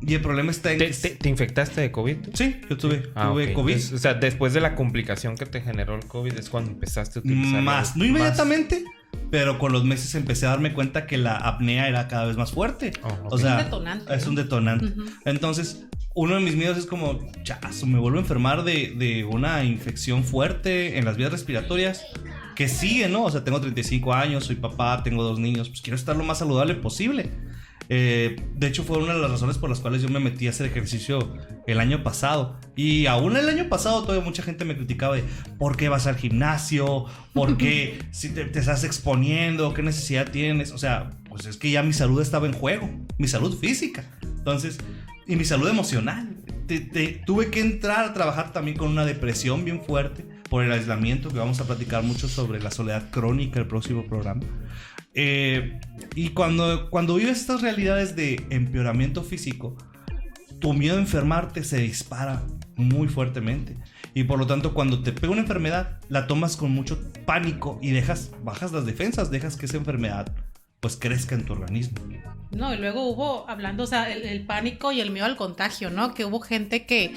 Y el problema está en ¿Te infectaste de COVID? Sí, yo tuve okay. COVID. O sea, después de la complicación que te generó el COVID es cuando empezaste a utilizarlo. No inmediatamente, pero con los meses empecé a darme cuenta que la apnea era cada vez más fuerte. Okay. O sea, es un detonante. Entonces, uno de mis miedos es como, chazo, me vuelvo a enfermar de una infección fuerte en las vías respiratorias. Que sigue, ¿no? O sea, tengo 35 años, soy papá, tengo 2 niños, pues quiero estar lo más saludable posible. De hecho, fue una de las razones por las cuales yo me metí a hacer ejercicio el año pasado. Y aún el año pasado todavía mucha gente me criticaba de ¿por qué vas al gimnasio? ¿Por qué si te estás exponiendo? ¿Qué necesidad tienes? O sea, pues es que ya mi salud estaba en juego, mi salud física. Entonces, y mi salud emocional. Tuve que entrar a trabajar también con una depresión bien fuerte por el aislamiento, que vamos a platicar mucho sobre la soledad crónica el próximo programa. Y cuando vives estas realidades de empeoramiento físico, tu miedo a enfermarte se dispara muy fuertemente. Y por lo tanto, cuando te pega una enfermedad, la tomas con mucho pánico y bajas las defensas, dejas que esa enfermedad pues crezca en tu organismo. No, y luego hubo, hablando, o sea, el pánico y el miedo al contagio, ¿no? Que hubo gente que,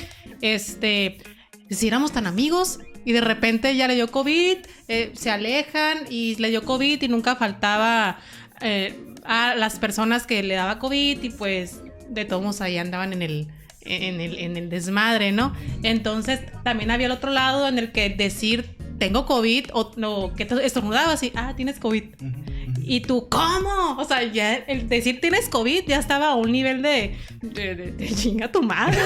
si éramos tan amigos y de repente ya le dio COVID, se alejan y le dio COVID y nunca faltaba a las personas que le daba COVID y pues de todos modos ahí andaban en el desmadre, ¿no? Entonces también había el otro lado en el que decir tengo COVID o no, que estornudabas y tienes COVID. Y tú, ¿cómo? O sea, ya el decir tienes COVID ya estaba a un nivel de chinga tu madre.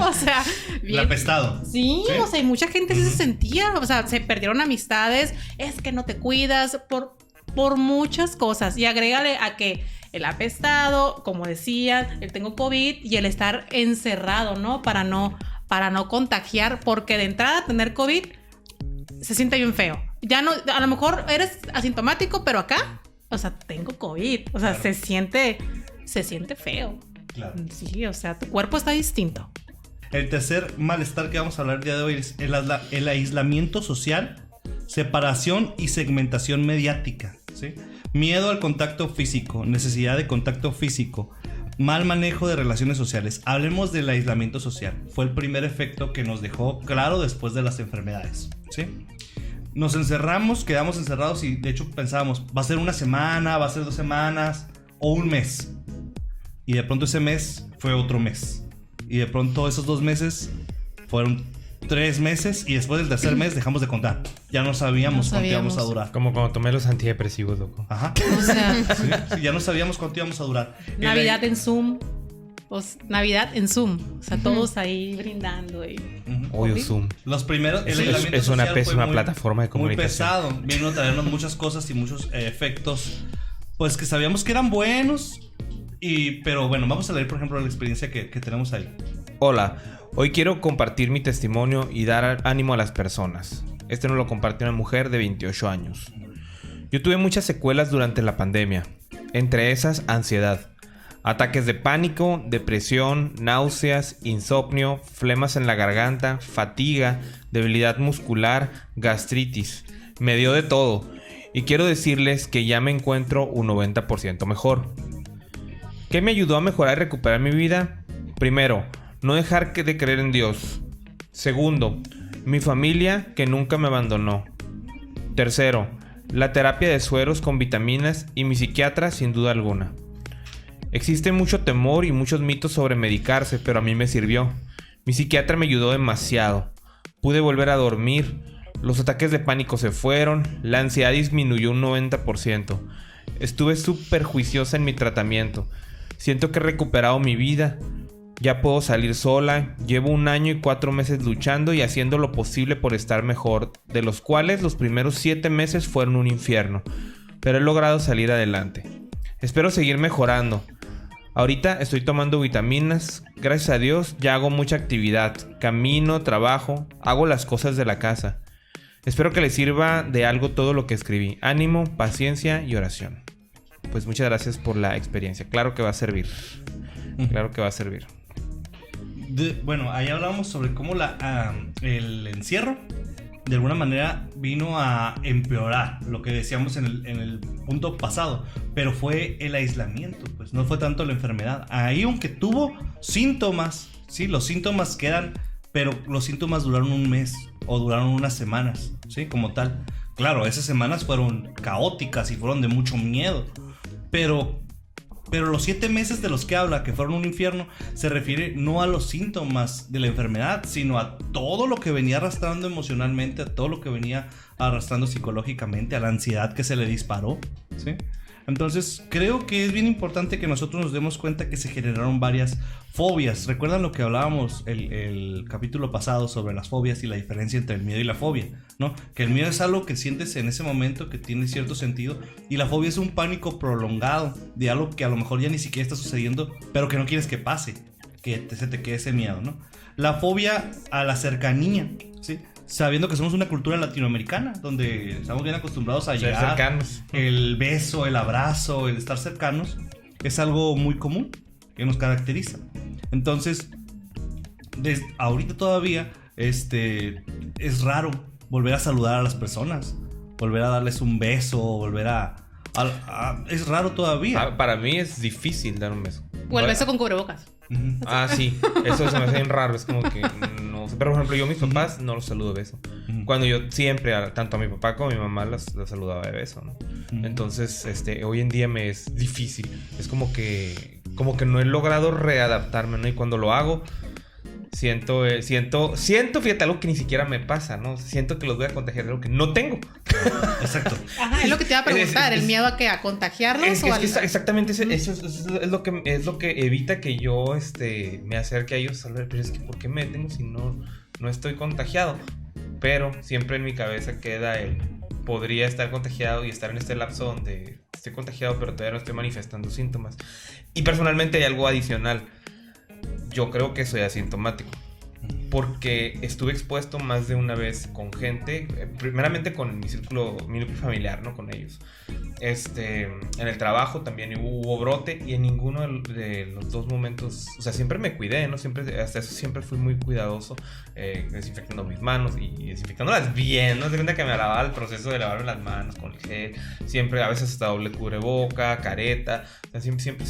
O sea, bien. El apestado. Sí, o sea, y mucha gente sí se sentía, o sea, se perdieron amistades, es que no te cuidas por muchas cosas. Y agrégale a que el apestado, como decía, el tengo COVID y el estar encerrado, ¿no? Para no contagiar, porque de entrada tener COVID se siente bien feo. Ya no, a lo mejor eres asintomático, pero acá, o sea, tengo COVID. O sea, claro. se siente feo. Claro. Sí, o sea, tu cuerpo está distinto. El tercer malestar que vamos a hablar el día de hoy es el aislamiento social, separación y segmentación mediática, ¿sí? Miedo al contacto físico, necesidad de contacto físico, mal manejo de relaciones sociales. Hablemos del aislamiento social. Fue el primer efecto que nos dejó claro después de las enfermedades, ¿sí? Nos encerramos, quedamos encerrados y de hecho pensábamos, va a ser una semana, va a ser 2 semanas o un mes. Y de pronto ese mes fue otro mes. Y de pronto esos 2 meses fueron 3 meses y después del tercer mes dejamos de contar. Ya no sabíamos cuánto íbamos a durar. Como cuando tomé los antidepresivos, loco. Ajá. O sea, sí, ya no sabíamos cuánto íbamos a durar. Navidad en Zoom. Pues, Navidad en Zoom. O sea, todos ahí brindando. Odio Zoom. Los primeros... Es una pésima plataforma de comunicación. Muy pesado. Vino a traernos muchas cosas y muchos efectos. Pues que sabíamos que eran buenos. Pero bueno, vamos a leer, por ejemplo, la experiencia que tenemos ahí. Hola. Hoy quiero compartir mi testimonio y dar ánimo a las personas. Este nos lo compartió una mujer de 28 años. Yo tuve muchas secuelas durante la pandemia. Entre esas, ansiedad. Ataques de pánico, depresión, náuseas, insomnio, flemas en la garganta, fatiga, debilidad muscular, gastritis. Me dio de todo. Y quiero decirles que ya me encuentro un 90% mejor. ¿Qué me ayudó a mejorar y recuperar mi vida? Primero, no dejar de creer en Dios. Segundo, mi familia que nunca me abandonó. Tercero, la terapia de sueros con vitaminas y mi psiquiatra sin duda alguna. Existe mucho temor y muchos mitos sobre medicarse, pero a mí me sirvió. Mi psiquiatra me ayudó demasiado. Pude volver a dormir. Los ataques de pánico se fueron. La ansiedad disminuyó un 90%. Estuve súper juiciosa en mi tratamiento. Siento que he recuperado mi vida. Ya puedo salir sola. Llevo 1 año y 4 meses luchando y haciendo lo posible por estar mejor, de los cuales los primeros 7 meses fueron un infierno. Pero he logrado salir adelante. Espero seguir mejorando. Ahorita estoy tomando vitaminas. Gracias a Dios ya hago mucha actividad. Camino, trabajo, hago las cosas de la casa. Espero que les sirva de algo todo lo que escribí. Ánimo, paciencia y oración. Pues muchas gracias por la experiencia. Claro que va a servir. Claro que va a servir. Bueno, ahí hablábamos sobre cómo el encierro de alguna manera vino a empeorar lo que decíamos en el punto pasado, pero fue el aislamiento, pues no fue tanto la enfermedad. Ahí, aunque tuvo síntomas, sí, los síntomas quedan, pero los síntomas duraron 1 mes o duraron unas semanas, sí, como tal. Claro, esas semanas fueron caóticas y fueron de mucho miedo, pero los 7 meses de los que habla, que fueron un infierno, se refiere no a los síntomas de la enfermedad, sino a todo lo que venía arrastrando emocionalmente, a todo lo que venía arrastrando psicológicamente, a la ansiedad que se le disparó, ¿sí? Entonces, creo que es bien importante que nosotros nos demos cuenta que se generaron varias fobias. ¿Recuerdan lo que hablábamos el capítulo pasado sobre las fobias y la diferencia entre el miedo y la fobia, ¿no? Que el miedo es algo que sientes en ese momento, que tiene cierto sentido, y la fobia es un pánico prolongado de algo que a lo mejor ya ni siquiera está sucediendo, pero que no quieres que pase, que se te quede ese miedo, ¿no? La fobia a la cercanía, ¿sí? Sabiendo que somos una cultura latinoamericana donde estamos bien acostumbrados a llegar cercanos. El beso, el abrazo, el estar cercanos es algo muy común que nos caracteriza. Entonces, desde ahorita todavía es raro volver a saludar a las personas, volver a darles un beso, volver es raro todavía. Para mí es difícil dar un beso. O el beso con cubrebocas. Ah, sí, eso se me hace bien raro. Es como que no sé. Pero por ejemplo, yo a mis papás no los saludo de beso. Cuando yo siempre, tanto a mi papá como a mi mamá las saludaba de beso, ¿no? Entonces, hoy en día me es difícil. Es como que no he logrado readaptarme, ¿no? Y cuando lo hago, siento, fíjate, algo que ni siquiera me pasa, ¿no? Siento que los voy a contagiar de algo que no tengo. Exacto. Ajá, es lo que te iba a preguntar, ¿el miedo a qué? ¿A contagiarlos? Exactamente, eso es lo que evita que yo me acerque a ellos. Pero es que ¿por qué me detengo si no estoy contagiado? Pero siempre en mi cabeza queda podría estar contagiado y estar en este lapso donde estoy contagiado pero todavía no estoy manifestando síntomas. Y personalmente hay algo adicional. Yo creo que soy asintomático porque estuve expuesto más de una vez con gente, primeramente con mi núcleo familiar, ¿no? Con ellos. En el trabajo también hubo brote y en ninguno de los dos momentos, o sea, siempre me cuidé, ¿no? Hasta eso siempre fui muy cuidadoso, desinfectando mis manos y desinfectándolas bien, ¿no? Se cuenta que me lavaba el proceso de lavarme las manos con el gel, siempre, a veces hasta doble cubreboca, careta, o sea, siempre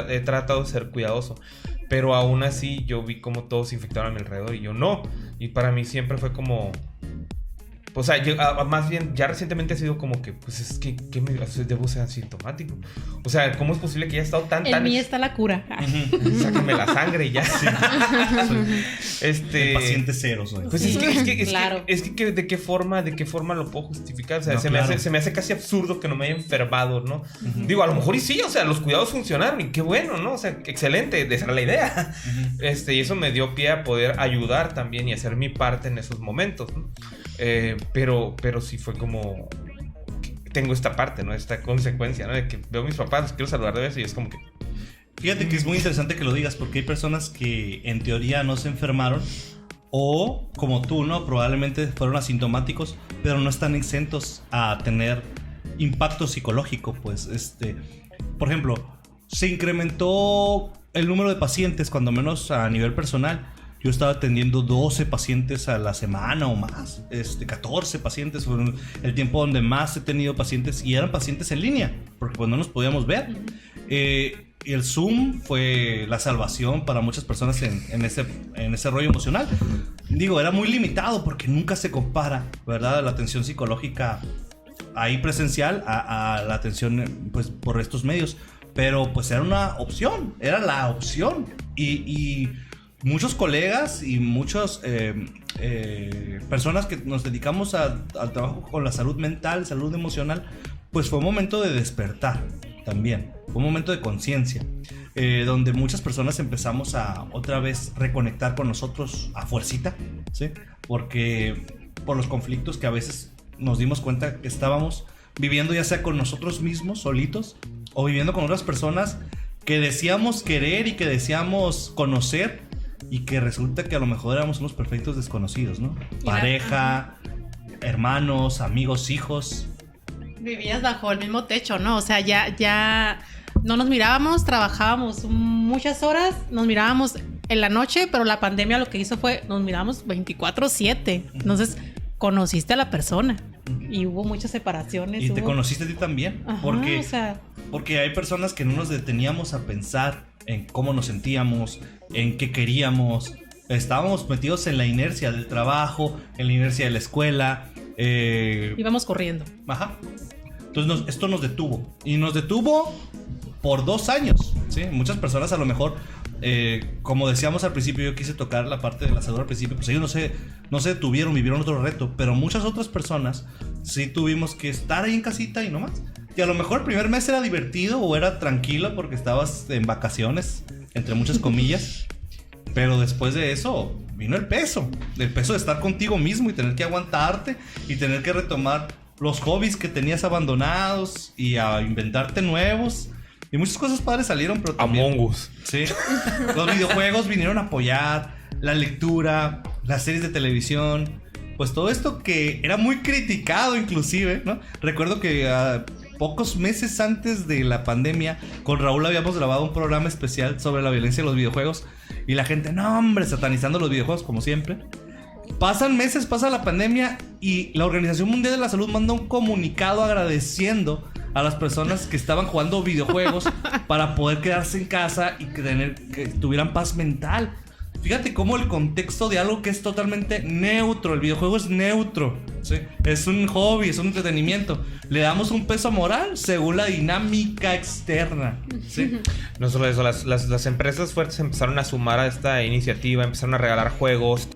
he tratado de ser cuidadoso. Pero aún así yo vi como todos se infectaron a mi alrededor y yo no. Y para mí siempre fue como... O sea, yo, más bien, ya recientemente ha sido como que, pues es que debo ser asintomático. O sea, ¿cómo es posible que haya estado tan... En mí está la cura. Sáquenme la sangre y ya. Sí. El paciente cero soy. Pues Claro. es que ¿de qué forma lo puedo justificar? O sea, No, se me hace casi absurdo que no me haya enfermado, ¿no? Digo, a lo mejor y sí, o sea, los cuidados funcionaron y qué bueno, ¿no? O sea, excelente, esa era la idea. Y eso me dio pie a poder ayudar también y hacer mi parte en esos momentos, ¿no? Pero sí fue como... Tengo esta parte, ¿no? Esta consecuencia, ¿no? De que veo a mis papás, los quiero saludar de eso y es como que... Fíjate que es muy interesante que lo digas porque hay personas que en teoría no se enfermaron o, como tú, ¿no? Probablemente fueron asintomáticos, pero no están exentos a tener impacto psicológico, pues, por ejemplo, se incrementó el número de pacientes, cuando menos a nivel personal. Yo estaba atendiendo 12 pacientes a la semana o más. 14 pacientes fueron el tiempo donde más he tenido pacientes, y eran pacientes en línea, porque pues no nos podíamos ver. El Zoom fue la salvación para muchas personas en ese rollo emocional. Digo, era muy limitado porque nunca se compara, ¿verdad?, la atención psicológica ahí presencial a la atención pues por estos medios. Pero pues era una opción, era la opción. Y muchos colegas y muchas personas que nos dedicamos al trabajo con la salud mental, salud emocional, pues fue un momento de despertar también, fue un momento de conciencia, donde muchas personas empezamos a otra vez reconectar con nosotros a fuercita, ¿sí? Porque por los conflictos que a veces nos dimos cuenta que estábamos viviendo, ya sea con nosotros mismos solitos o viviendo con otras personas que decíamos querer y que decíamos conocer, y que resulta que a lo mejor éramos unos perfectos desconocidos, ¿no? Pareja, hermanos, amigos, hijos. Vivías bajo el mismo techo, ¿no? O sea, ya no nos mirábamos, trabajábamos muchas horas, nos mirábamos en la noche, pero la pandemia lo que hizo fue, nos mirábamos 24/7. Entonces, conociste a la persona y hubo muchas separaciones. Y te conociste a ti también. Ajá, porque, o sea, porque hay personas que no nos deteníamos a pensar en cómo nos sentíamos, en qué queríamos. Estábamos metidos en la inercia del trabajo, en la inercia de la escuela. íbamos corriendo. Ajá. Entonces esto nos detuvo. Y nos detuvo por 2 años, ¿sí? Muchas personas a lo mejor, como decíamos al principio, yo quise tocar la parte de la salud al principio, pues ellos no se detuvieron, vivieron otro reto. Pero muchas otras personas sí tuvimos que estar ahí en casita y no más. Y a lo mejor el primer mes era divertido o era tranquilo porque estabas en vacaciones, entre muchas comillas. Pero después de eso vino el peso de estar contigo mismo y tener que aguantarte y tener que retomar los hobbies que tenías abandonados y a inventarte nuevos. Y muchas cosas padres salieron, pero también... Among Us. Sí. Los videojuegos vinieron a apoyar, la lectura, las series de televisión, pues todo esto que era muy criticado inclusive, ¿no? Recuerdo que pocos meses antes de la pandemia, con Raúl habíamos grabado un programa especial sobre la violencia de los videojuegos, y la gente, no hombre, satanizando los videojuegos como siempre. Pasan meses, pasa la pandemia, y la Organización Mundial de la Salud manda un comunicado agradeciendo a las personas que estaban jugando videojuegos para poder quedarse en casa y que tuvieran paz mental. Fíjate cómo el contexto de algo que es totalmente neutro, el videojuego es neutro, ¿sí? Es un hobby, es un entretenimiento. Le damos un peso moral según la dinámica externa, ¿sí? No solo eso, las empresas fuertes empezaron a sumar a esta iniciativa, empezaron a regalar juegos.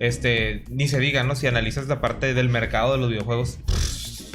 Ni se diga, ¿no? Si analizas la parte del mercado de los videojuegos,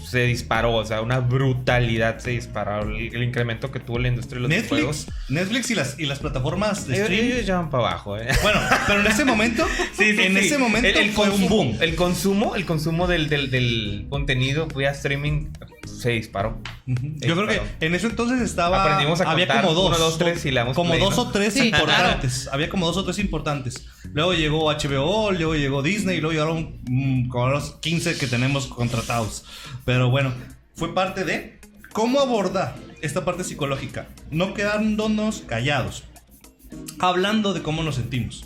se disparó, o sea, una brutalidad se disparó el incremento que tuvo la industria de los videojuegos. Netflix y las plataformas de streaming. Ellos ya van para abajo, Bueno, pero en ese momento, ese momento fue un boom. El consumo del contenido vía streaming se disparó. Yo creo que en ese entonces aprendimos a contar, había como 2, 1, 2, 3 y le damos como play, 2 ¿no? o 3 importantes. Claro. Había como 2 o 3 importantes. Luego llegó HBO, luego llegó Disney, y luego llegaron como los 15 que tenemos contratados. Pero bueno, fue parte de cómo abordar esta parte psicológica, no quedándonos callados, hablando de cómo nos sentimos.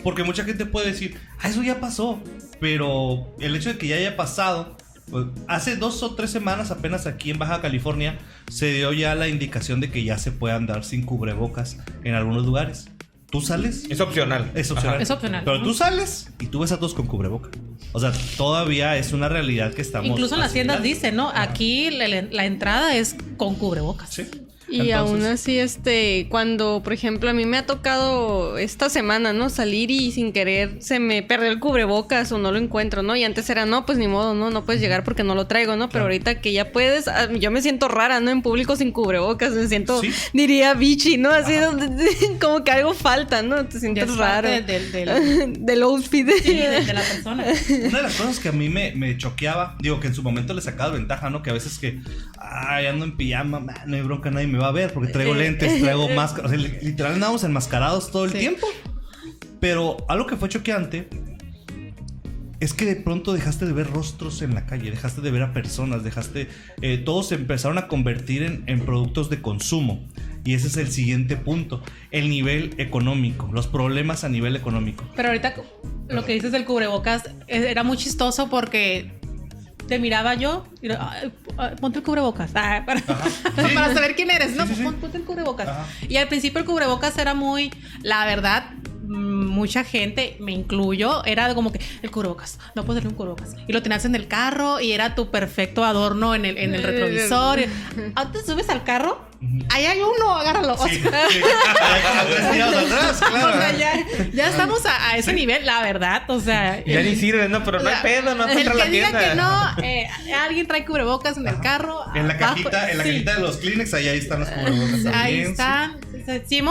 Porque mucha gente puede decir, eso ya pasó. Pero el hecho de que ya haya pasado, pues, hace 2 o 3 semanas apenas aquí en Baja California se dio ya la indicación de que ya se puede andar sin cubrebocas en algunos lugares. ¿Tú sales? Es opcional. Es opcional. Ajá. Es opcional. Pero tú sales y tú ves a todos con cubreboca. O sea, todavía es una realidad que estamos... Incluso en las tiendas dice, ¿no? Ajá. Aquí la entrada es con cubrebocas. Sí. Y aún así, cuando, por ejemplo, a mí me ha tocado esta semana, ¿no? Salir y sin querer se me perdió el cubrebocas o no lo encuentro, ¿no? Y antes era, no, pues ni modo, ¿no? No puedes llegar porque no lo traigo, ¿no? Pero ahorita que ya puedes, yo me siento rara, ¿no? En público sin cubrebocas, me siento, diría, bichi, ¿no? Así como que algo falta, ¿no? Te sientes raro. Del outfit. Sí, de la persona. Una de las cosas que a mí me choqueaba, digo, que en su momento le sacaba ventaja, ¿no? Que a veces que, ando en pijama, no hay bronca, nadie me va a ver porque traigo lentes, traigo máscara. O sea, literal andábamos enmascarados todo el tiempo. Pero algo que fue choqueante es que de pronto dejaste de ver rostros en la calle, dejaste de ver a personas, todos se empezaron a convertir en productos de consumo. Y ese es el siguiente punto, el nivel económico, los problemas a nivel económico. Pero ahorita lo que dices del cubrebocas era muy chistoso porque te miraba yo y ponte el cubrebocas para saber quién eres. No, ponte el cubrebocas. Ajá. Y al principio el cubrebocas era muy, la verdad, mucha gente, me incluyo, era como que el cubrebocas, no puedes tener un cubrebocas. Y lo tenías en el carro y era tu perfecto adorno en el retrovisor. Antes subes al carro, ahí hay uno, agárralo. Sí, atrás, claro. O sea, ya estamos a ese nivel, la verdad. O sea, ya ni sirve, no, pero no hay pedo, no el entra la que diga tienda. que no, alguien trae cubrebocas en el carro. En la cajita de los Kleenex, ahí están los cubrebocas también. Ahí están. Sí,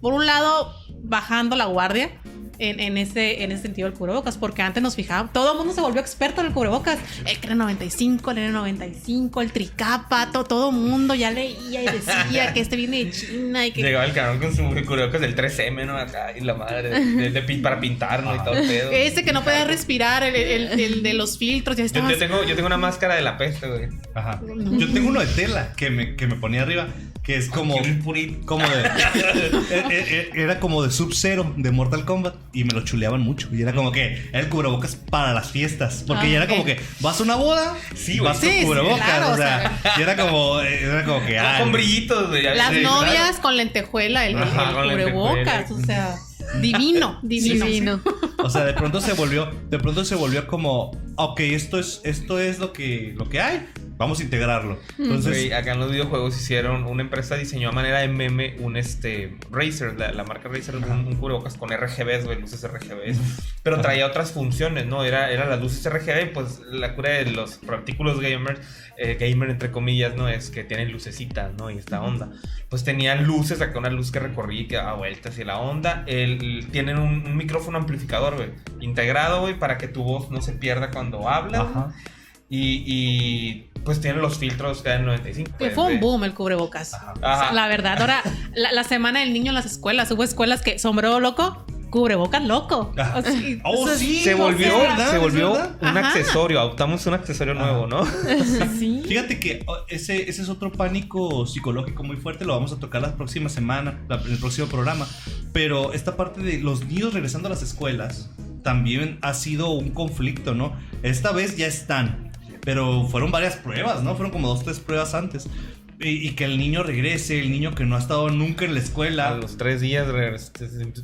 por un lado, bajando la guardia en ese sentido del cubrebocas, porque antes nos fijábamos, todo el mundo se volvió experto en el cubrebocas, el N95, el N95, el tricapa, todo el mundo ya leía y decía que este viene de China y que... Llegaba el cabrón con su cubrebocas del 3M, ¿no? Acá, y la madre, para pintar, ¿no? Y todo el pedo. Ese que no podía respirar, el de los filtros, ya estaba... Yo tengo una máscara de la peste, güey. Ajá. Yo tengo uno de tela que me ponía arriba, que es como era como de Sub-Zero de Mortal Kombat y me lo chuleaban mucho y era como que era el cubrebocas para las fiestas porque ya era como que vas a una boda, vas con cubrebocas, claro, o sea, y era como que con brillitos, güey. Las novias con lentejuela, el cubrebocas, o sea, divino. O sea, de pronto se volvió como, ok, esto es lo que hay. Vamos a integrarlo. Entonces, güey, acá en los videojuegos hicieron, una empresa diseñó a manera de meme un Razer, la marca Razer, un cubrebocas con RGBs, güey, luces RGBs, pero traía otras funciones, ¿no? Era las luces RGB, pues la cura de los artículos gamer entre comillas, ¿no? Es que tienen lucecitas, ¿no? Y esta onda. Pues tenían luces, acá una luz que recorría y que daba vueltas y la onda. Tienen un micrófono amplificador, güey, integrado, güey, para que tu voz no se pierda cuando hablas. Ajá. Y pues tiene los filtros KN95. Que fue un boom el cubrebocas. Ajá. La verdad, ahora la semana del niño en las escuelas, hubo escuelas que sombrero loco, cubrebocas loco. Sí. Se volvió ¿verdad? un accesorio. Adoptamos un accesorio nuevo, ¿no? Sí. Fíjate que ese es otro pánico psicológico muy fuerte. Lo vamos a tocar la próxima semana, en el próximo programa. Pero esta parte de los niños regresando a las escuelas también ha sido un conflicto, ¿no? Esta vez ya están. Pero fueron varias pruebas, ¿no? Fueron como 2-3 pruebas antes. Y que el niño regrese, el niño que no ha estado nunca en la escuela. A los 3 días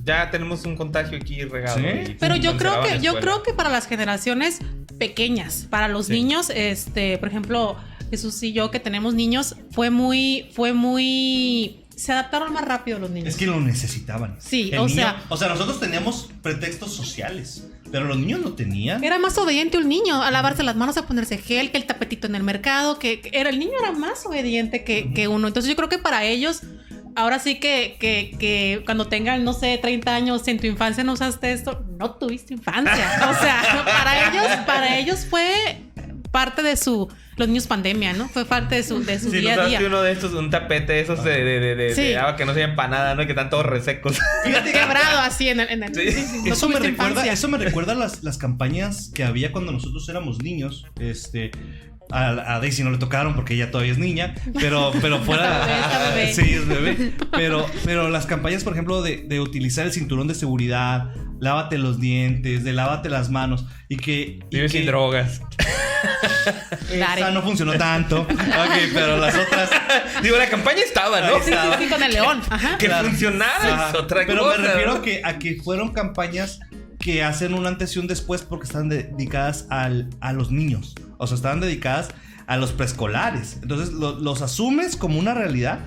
ya tenemos un contagio aquí regado. ¿Sí? Pero yo creo que para las generaciones pequeñas, para los niños, por ejemplo, Jesús y yo que tenemos niños, fue muy se adaptaron más rápido los niños. Es que lo necesitaban. Sí, o sea, nosotros teníamos pretextos sociales, pero los niños no tenían. Era más obediente un niño a lavarse las manos, a ponerse gel, que el tapetito en el mercado, el niño era más obediente que uno. Entonces yo creo que para ellos, ahora sí que cuando tengan, no sé, 30 años, en tu infancia no usaste esto, no tuviste infancia. O sea, para ellos fue parte de los niños pandemia, ¿no? Fue parte de su día a día. Uno de estos, un tapete esos de agua que no sirven para nada, ¿no? Que están todos resecos. Quebrado así en el sí. No eso me recuerda las campañas que había cuando nosotros éramos niños. A Daisy no le tocaron porque ella todavía es niña, pero fuera bebé. Sí, es bebé. Pero las campañas, por ejemplo, de utilizar el cinturón de seguridad, lávate los dientes, de lávate las manos Vive sin drogas. Esa no funcionó tanto. Ok, pero las otras. Digo, la campaña estaba, ¿no? Sí, con el león. Ajá. Que funcionara es otra pero cosa. Me refiero a que fueron campañas que hacen un antes y un después porque están dedicadas a los niños. O sea, estaban dedicadas a los preescolares. Entonces los asumes como una realidad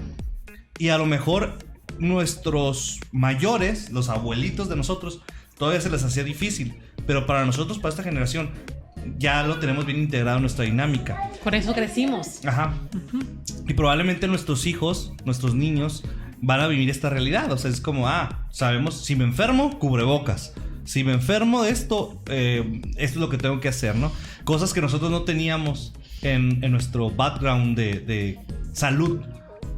y a lo mejor nuestros mayores, los abuelitos de nosotros, todavía se les hacía difícil. Pero para nosotros, para esta generación, ya lo tenemos bien integrado en nuestra dinámica. Por eso crecimos. Ajá. Y probablemente nuestros hijos, nuestros niños, van a vivir esta realidad. O sea, es como, sabemos, si me enfermo, cubrebocas. Si me enfermo de esto, esto es lo que tengo que hacer, ¿no? Cosas que nosotros no teníamos en nuestro background de salud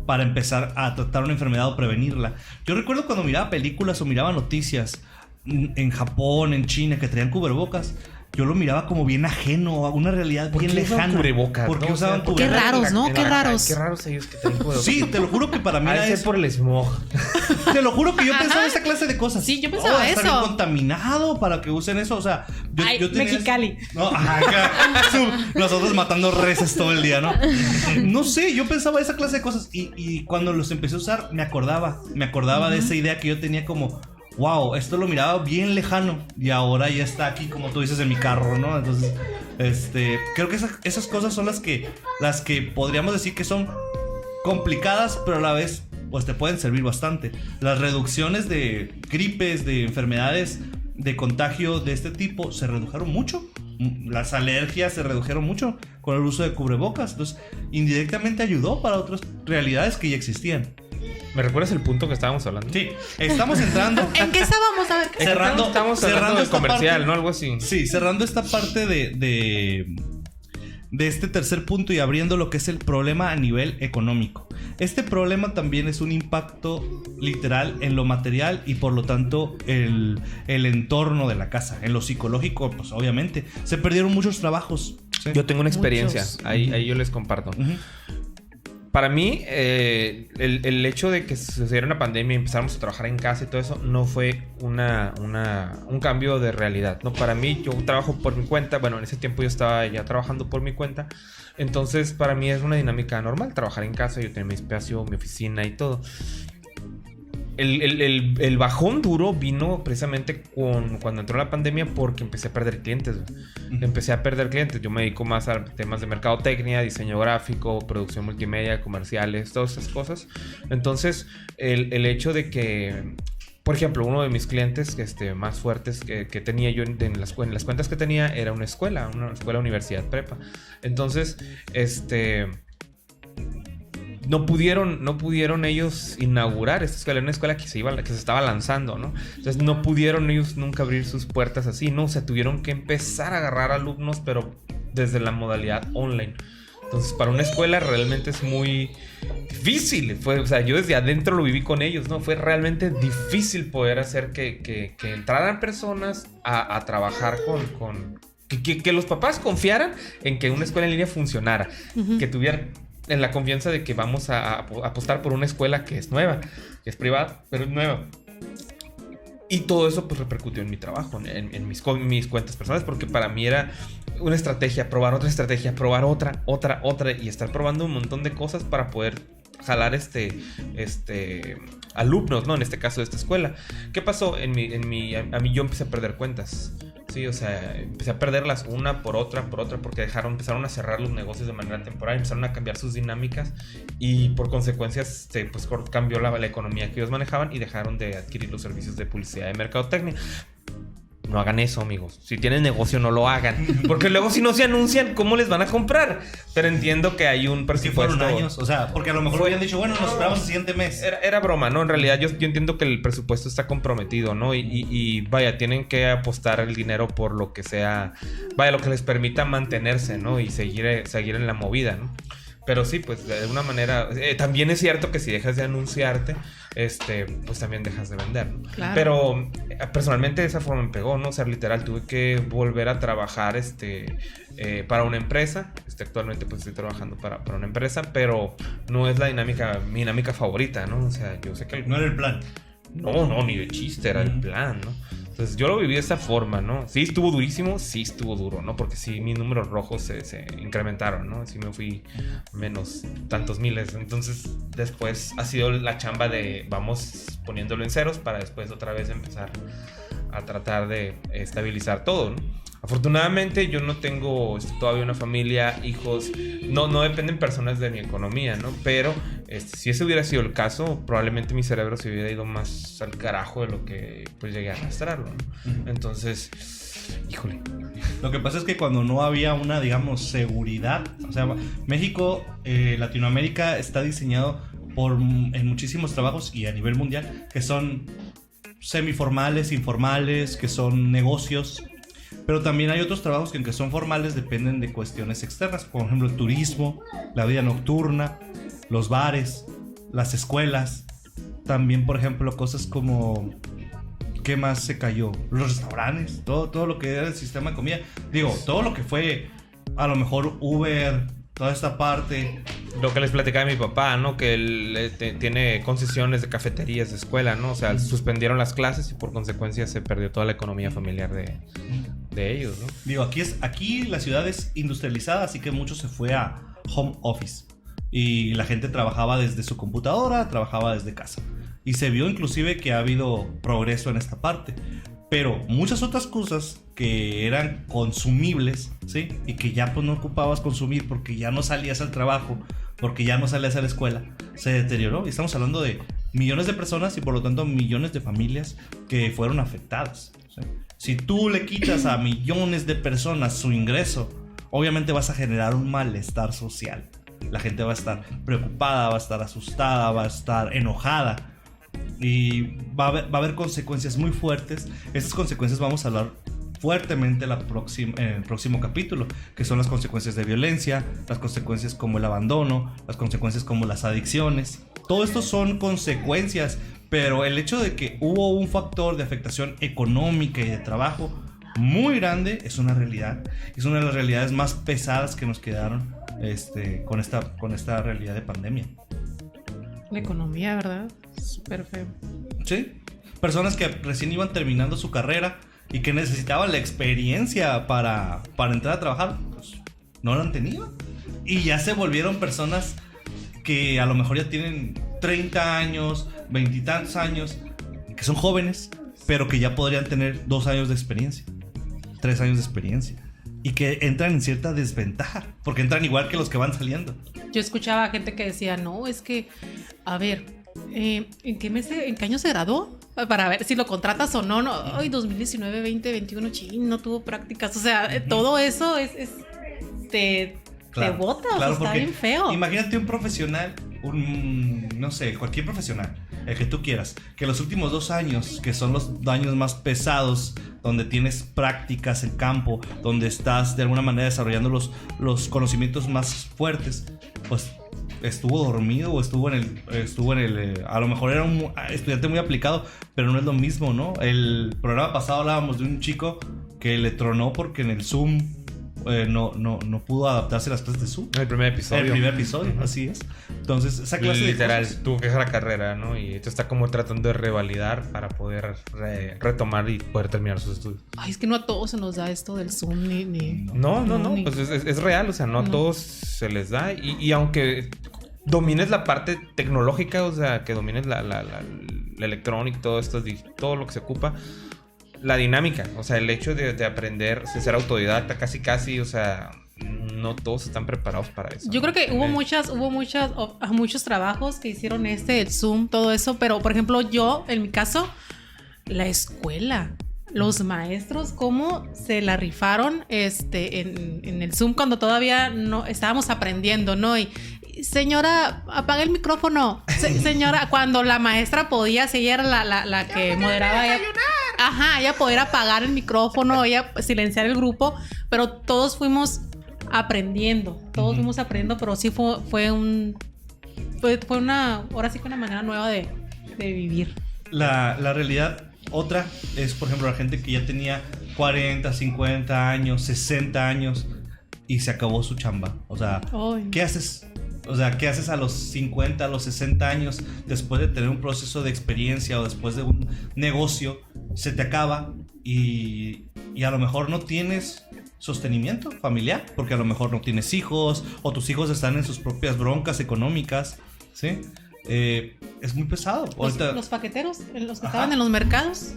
para empezar a tratar una enfermedad o prevenirla. Yo recuerdo cuando miraba películas o miraba noticias en Japón, en China, que traían cubrebocas. yo lo miraba como bien ajeno, a una realidad bien lejana. Cubrebocas, ¿Por qué ¿no? usaban O sea, Qué cubrebocas? raros, ¿no? Qué raros. Qué raros ellos que tienen cubrebocas. Sí, te lo juro que para mí Ha de era ser eso. por el smog. Te lo juro que yo pensaba esa clase de cosas. Sí, yo pensaba Está eso. bien contaminado para que usen eso. O sea, Ay, yo tenía Mexicali. No, nosotros matando reses todo el día, ¿no? No sé, yo pensaba esa clase de cosas. Y cuando los empecé a usar, me acordaba de esa idea que yo tenía como, wow, esto lo miraba bien lejano. Y ahora ya está aquí, como tú dices, en mi carro, ¿no? Entonces, creo que esas cosas son las que podríamos decir que son complicadas, pero a la vez pues te pueden servir bastante. Las reducciones de gripes, de enfermedades de contagio de este tipo se redujeron mucho. Las alergias se redujeron mucho con el uso de cubrebocas. Entonces, indirectamente ayudó para otras realidades que ya existían. ¿Me recuerdas el punto que estábamos hablando? Sí, estamos entrando. ¿En qué estábamos? A ver. Estamos hablando de esta comercial, parte, ¿no? Algo así. Sí, cerrando esta parte de este tercer punto y abriendo lo que es el problema a nivel económico. Este problema también es un impacto literal en lo material y por lo tanto el entorno de la casa. En lo psicológico, pues obviamente se perdieron muchos trabajos. ¿Sí? Yo tengo una experiencia, Muchos. ahí yo les comparto. Ujú. Para mí, el hecho de que sucediera una pandemia y empezáramos a trabajar en casa y todo eso no fue un cambio de realidad, ¿no? Para mí, yo trabajo por mi cuenta. Bueno, en ese tiempo yo estaba ya trabajando por mi cuenta. Entonces, para mí es una dinámica normal trabajar en casa. Yo tenía mi espacio, mi oficina y todo. El bajón duro vino precisamente cuando entró la pandemia porque empecé a perder clientes. Empecé a perder clientes. Yo me dedico más a temas de mercadotecnia, diseño gráfico, producción multimedia, comerciales, todas esas cosas. Entonces, el hecho de que, por ejemplo, uno de mis clientes más fuertes que tenía yo en las cuentas que tenía era una escuela universidad prepa. Entonces, no pudieron ellos inaugurar esta escuela. Era una escuela que se estaba lanzando, ¿no? Entonces no pudieron ellos nunca abrir sus puertas así, ¿no? O sea, tuvieron que empezar a agarrar alumnos, pero desde la modalidad online. Entonces, para una escuela realmente es muy difícil. O sea, yo desde adentro lo viví con ellos, ¿no? Fue realmente difícil poder hacer que entraran personas a trabajar con que los papás confiaran en que una escuela en línea funcionara. Uh-huh. Que tuvieran en la confianza de que vamos a apostar por una escuela que es nueva, que es privada, pero es nueva. Y todo eso pues repercutió en mi trabajo, en mis cuentas personales, porque para mí era una estrategia, probar otra estrategia, probar otra, y estar probando un montón de cosas para poder jalar alumnos, ¿no? En este caso de esta escuela. ¿Qué pasó? A mí yo empecé a perder cuentas. Sí, o sea, empecé a perderlas una por otra, porque empezaron a cerrar los negocios de manera temporal, empezaron a cambiar sus dinámicas y por consecuencias pues cambió la economía que ellos manejaban y dejaron de adquirir los servicios de publicidad y mercadotecnia. No hagan eso, amigos. Si tienen negocio, no lo hagan. Porque luego si no se anuncian, ¿cómo les van a comprar? Pero entiendo que hay un presupuesto. Si fueron años, o sea, porque a lo mejor habían dicho, bueno, nos esperamos el siguiente mes. Era broma, ¿no? En realidad yo entiendo que el presupuesto está comprometido, ¿no? Y vaya, tienen que apostar el dinero por lo que sea, vaya, lo que les permita mantenerse, ¿no? Y seguir en la movida, ¿no? Pero sí, pues de alguna manera también es cierto que si dejas de anunciarte, pues también dejas de vender, ¿no? Claro. Pero personalmente de esa forma me pegó, ¿no? O sea, literal, tuve que volver a trabajar para una empresa. Actualmente pues estoy trabajando para una empresa, pero no es mi dinámica favorita, ¿no? O sea, yo sé que... No era el plan. No, ni de chiste, era el plan, ¿no? Entonces yo lo viví de esa forma, ¿no? Sí estuvo durísimo, sí estuvo duro, ¿no? Porque sí mis números rojos se incrementaron, ¿no? Sí me fui menos tantos miles. Entonces después ha sido la chamba de vamos poniéndolo en ceros para después otra vez empezar a tratar de estabilizar todo, ¿no? Afortunadamente yo no tengo todavía una familia, hijos, no dependen personas de mi economía, ¿no? Pero si ese hubiera sido el caso, probablemente mi cerebro se hubiera ido más al carajo de lo que pues llegué a arrastrarlo, ¿no? Entonces, híjole. Lo que pasa es que cuando no había una, digamos, seguridad, o sea, México, Latinoamérica está diseñado en muchísimos trabajos y a nivel mundial que son semiformales, informales, que son negocios. Pero también hay otros trabajos que aunque son formales dependen de cuestiones externas, por ejemplo el turismo, la vida nocturna, los bares, las escuelas, también por ejemplo cosas como ¿Qué más se cayó? Los restaurantes, todo lo que era el sistema de comida. Digo, todo lo que fue a lo mejor Uber, toda esta parte. Lo que les platicaba mi papá, ¿no? Que él tiene concesiones de cafeterías de escuela, ¿no? O sea, suspendieron las clases y por consecuencia se perdió toda la economía familiar de ellos, ¿no? Digo, aquí la ciudad es industrializada, así que mucho se fue a home office. Y la gente trabajaba desde su computadora, trabajaba desde casa. Y se vio inclusive que ha habido progreso en esta parte. Pero muchas otras cosas que eran consumibles, ¿sí? Y que ya pues no ocupabas consumir porque ya no salías al trabajo, porque ya no salías a la escuela, se deterioró. Y estamos hablando de millones de personas y por lo tanto millones de familias que fueron afectadas, ¿sí? Si tú le quitas a millones de personas su ingreso, obviamente vas a generar un malestar social. La gente va a estar preocupada, va a estar asustada, va a estar enojada. Y va a haber consecuencias muy fuertes. Estas consecuencias vamos a hablar fuertemente en el próximo capítulo, que son las consecuencias de violencia, las consecuencias como el abandono, las consecuencias como las adicciones. Todo esto son consecuencias, pero el hecho de que hubo un factor de afectación económica y de trabajo muy grande es una realidad. Es una de las realidades más pesadas que nos quedaron con esta realidad de pandemia. La economía, ¿verdad? Súper feo. Sí, personas que recién iban terminando su carrera y que necesitaban la experiencia para entrar a trabajar, pues no la han tenido. Y ya se volvieron personas que a lo mejor ya tienen 30 años, 20 y tantos años, que son jóvenes, pero que ya podrían tener 2 años de experiencia, 3 años de experiencia. Y que entran en cierta desventaja, porque entran igual que los que van saliendo. Yo escuchaba gente que decía, no, es que, a ver, ¿en qué año se graduó? Para ver si lo contratas o no. Ay, 2019, 20, 21, no tuvo prácticas. O sea, todo eso te bota, claro, o sea, está bien feo. Imagínate un profesional, no sé, cualquier profesional, el que tú quieras, que los últimos 2 años, que son los años más pesados, donde tienes prácticas en campo, donde estás de alguna manera desarrollando los conocimientos más fuertes, pues estuvo dormido o estuvo en el a lo mejor era un estudiante muy aplicado, pero no es lo mismo, ¿no? El programa pasado hablábamos de un chico que le tronó porque en el Zoom no pudo adaptarse a las clases de Zoom. El primer episodio. Así es. Entonces, esa clase literal, de cosas, tuvo que dejar la carrera, ¿no? Y esto está como tratando de revalidar para poder retomar y poder terminar sus estudios. Ay, es que no a todos se nos da esto del Zoom ni... No, pues es real, o sea, no a todos se les da. Y aunque domines la parte tecnológica, o sea, que domines la electrónica, todo esto, todo lo que se ocupa, la dinámica, o sea, el hecho de aprender, de ser autodidacta casi, o sea, no todos están preparados para eso. Yo creo que hubo muchos trabajos que hicieron el Zoom, todo eso, pero por ejemplo yo, en mi caso, la escuela, los maestros, cómo se la rifaron en el Zoom cuando todavía no estábamos aprendiendo, ¿no? Y señora, apaga el micrófono. Señora, cuando la maestra podía, si ella era la que moderaba. Ella podía apagar el micrófono, ella silenciar el grupo, pero todos fuimos aprendiendo, pero sí fue una, ahora sí que una manera nueva de vivir. La realidad otra es, por ejemplo, la gente que ya tenía 40, 50 años, 60 años y se acabó su chamba. O sea, ¿qué haces? O sea, ¿qué haces a los 50, a los 60 años después de tener un proceso de experiencia o después de un negocio? Se te acaba y a lo mejor no tienes sostenimiento familiar porque a lo mejor no tienes hijos o tus hijos están en sus propias broncas económicas, ¿sí? Es muy pesado. Los paqueteros, los que estaban en los mercados,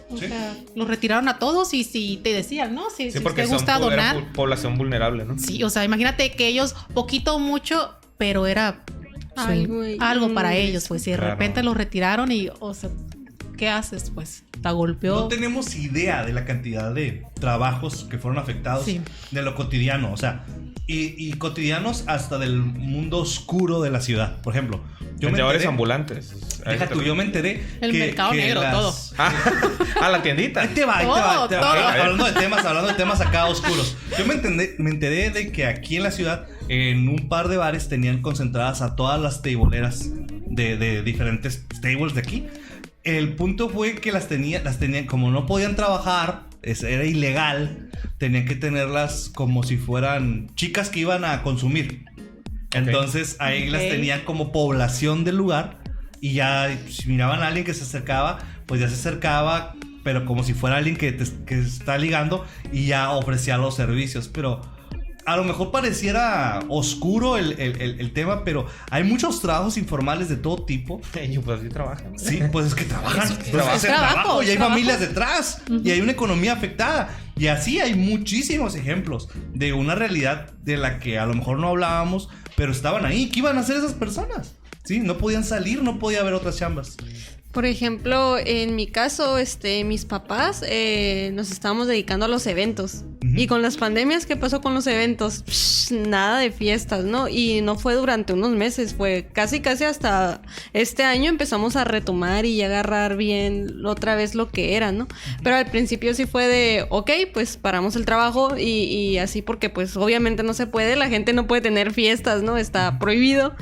o sea, los retiraron a todos y si te decían, ¿no? Si te gusta donar. Era población vulnerable, ¿no? Sí, o sea, imagínate que ellos, poquito o mucho, pero era algo para ellos, pues, y de repente los retiraron y, o sea, ¿qué haces? Pues, te golpeó. No tenemos idea de la cantidad de trabajos que fueron afectados, de lo cotidiano, o sea, y cotidianos hasta del mundo oscuro de la ciudad. Por ejemplo, vendedores ambulantes. Deja tú, yo me enteré el mercado negro, todo. La tiendita. Ahí te va. Hablando de temas acá oscuros. Yo me enteré de que aquí en la ciudad, en un par de bares, tenían concentradas a todas las tableeras de diferentes tables de aquí. el punto fue que las tenían, como no podían trabajar, era ilegal, tenían que tenerlas como si fueran chicas que iban a consumir. Entonces ahí las tenían como población del lugar y ya si miraban a alguien que se acercaba, pues ya se acercaba, pero como si fuera alguien que está ligando y ya ofrecía los servicios. Pero a lo mejor pareciera oscuro el tema, pero hay muchos trabajos informales de todo tipo. Ellos pues sí trabajan. Sí, pues es que trabajan. Es trabajo, y hay trabajo. familias detrás. Y hay una economía afectada. Y así hay muchísimos ejemplos de una realidad de la que a lo mejor no hablábamos, pero estaban ahí. ¿Qué iban a hacer esas personas? Sí, no podían salir, no podía haber otras chambas. Por ejemplo, en mi caso, mis papás nos estábamos dedicando a los eventos. Y con las pandemias, ¿qué pasó con los eventos? Nada de fiestas, ¿no? Y no fue durante unos meses, fue casi hasta este año empezamos a retomar y agarrar bien otra vez lo que era, ¿no? Pero al principio sí fue de, ok, pues paramos el trabajo y así porque pues obviamente no se puede, la gente no puede tener fiestas, ¿no? Está prohibido.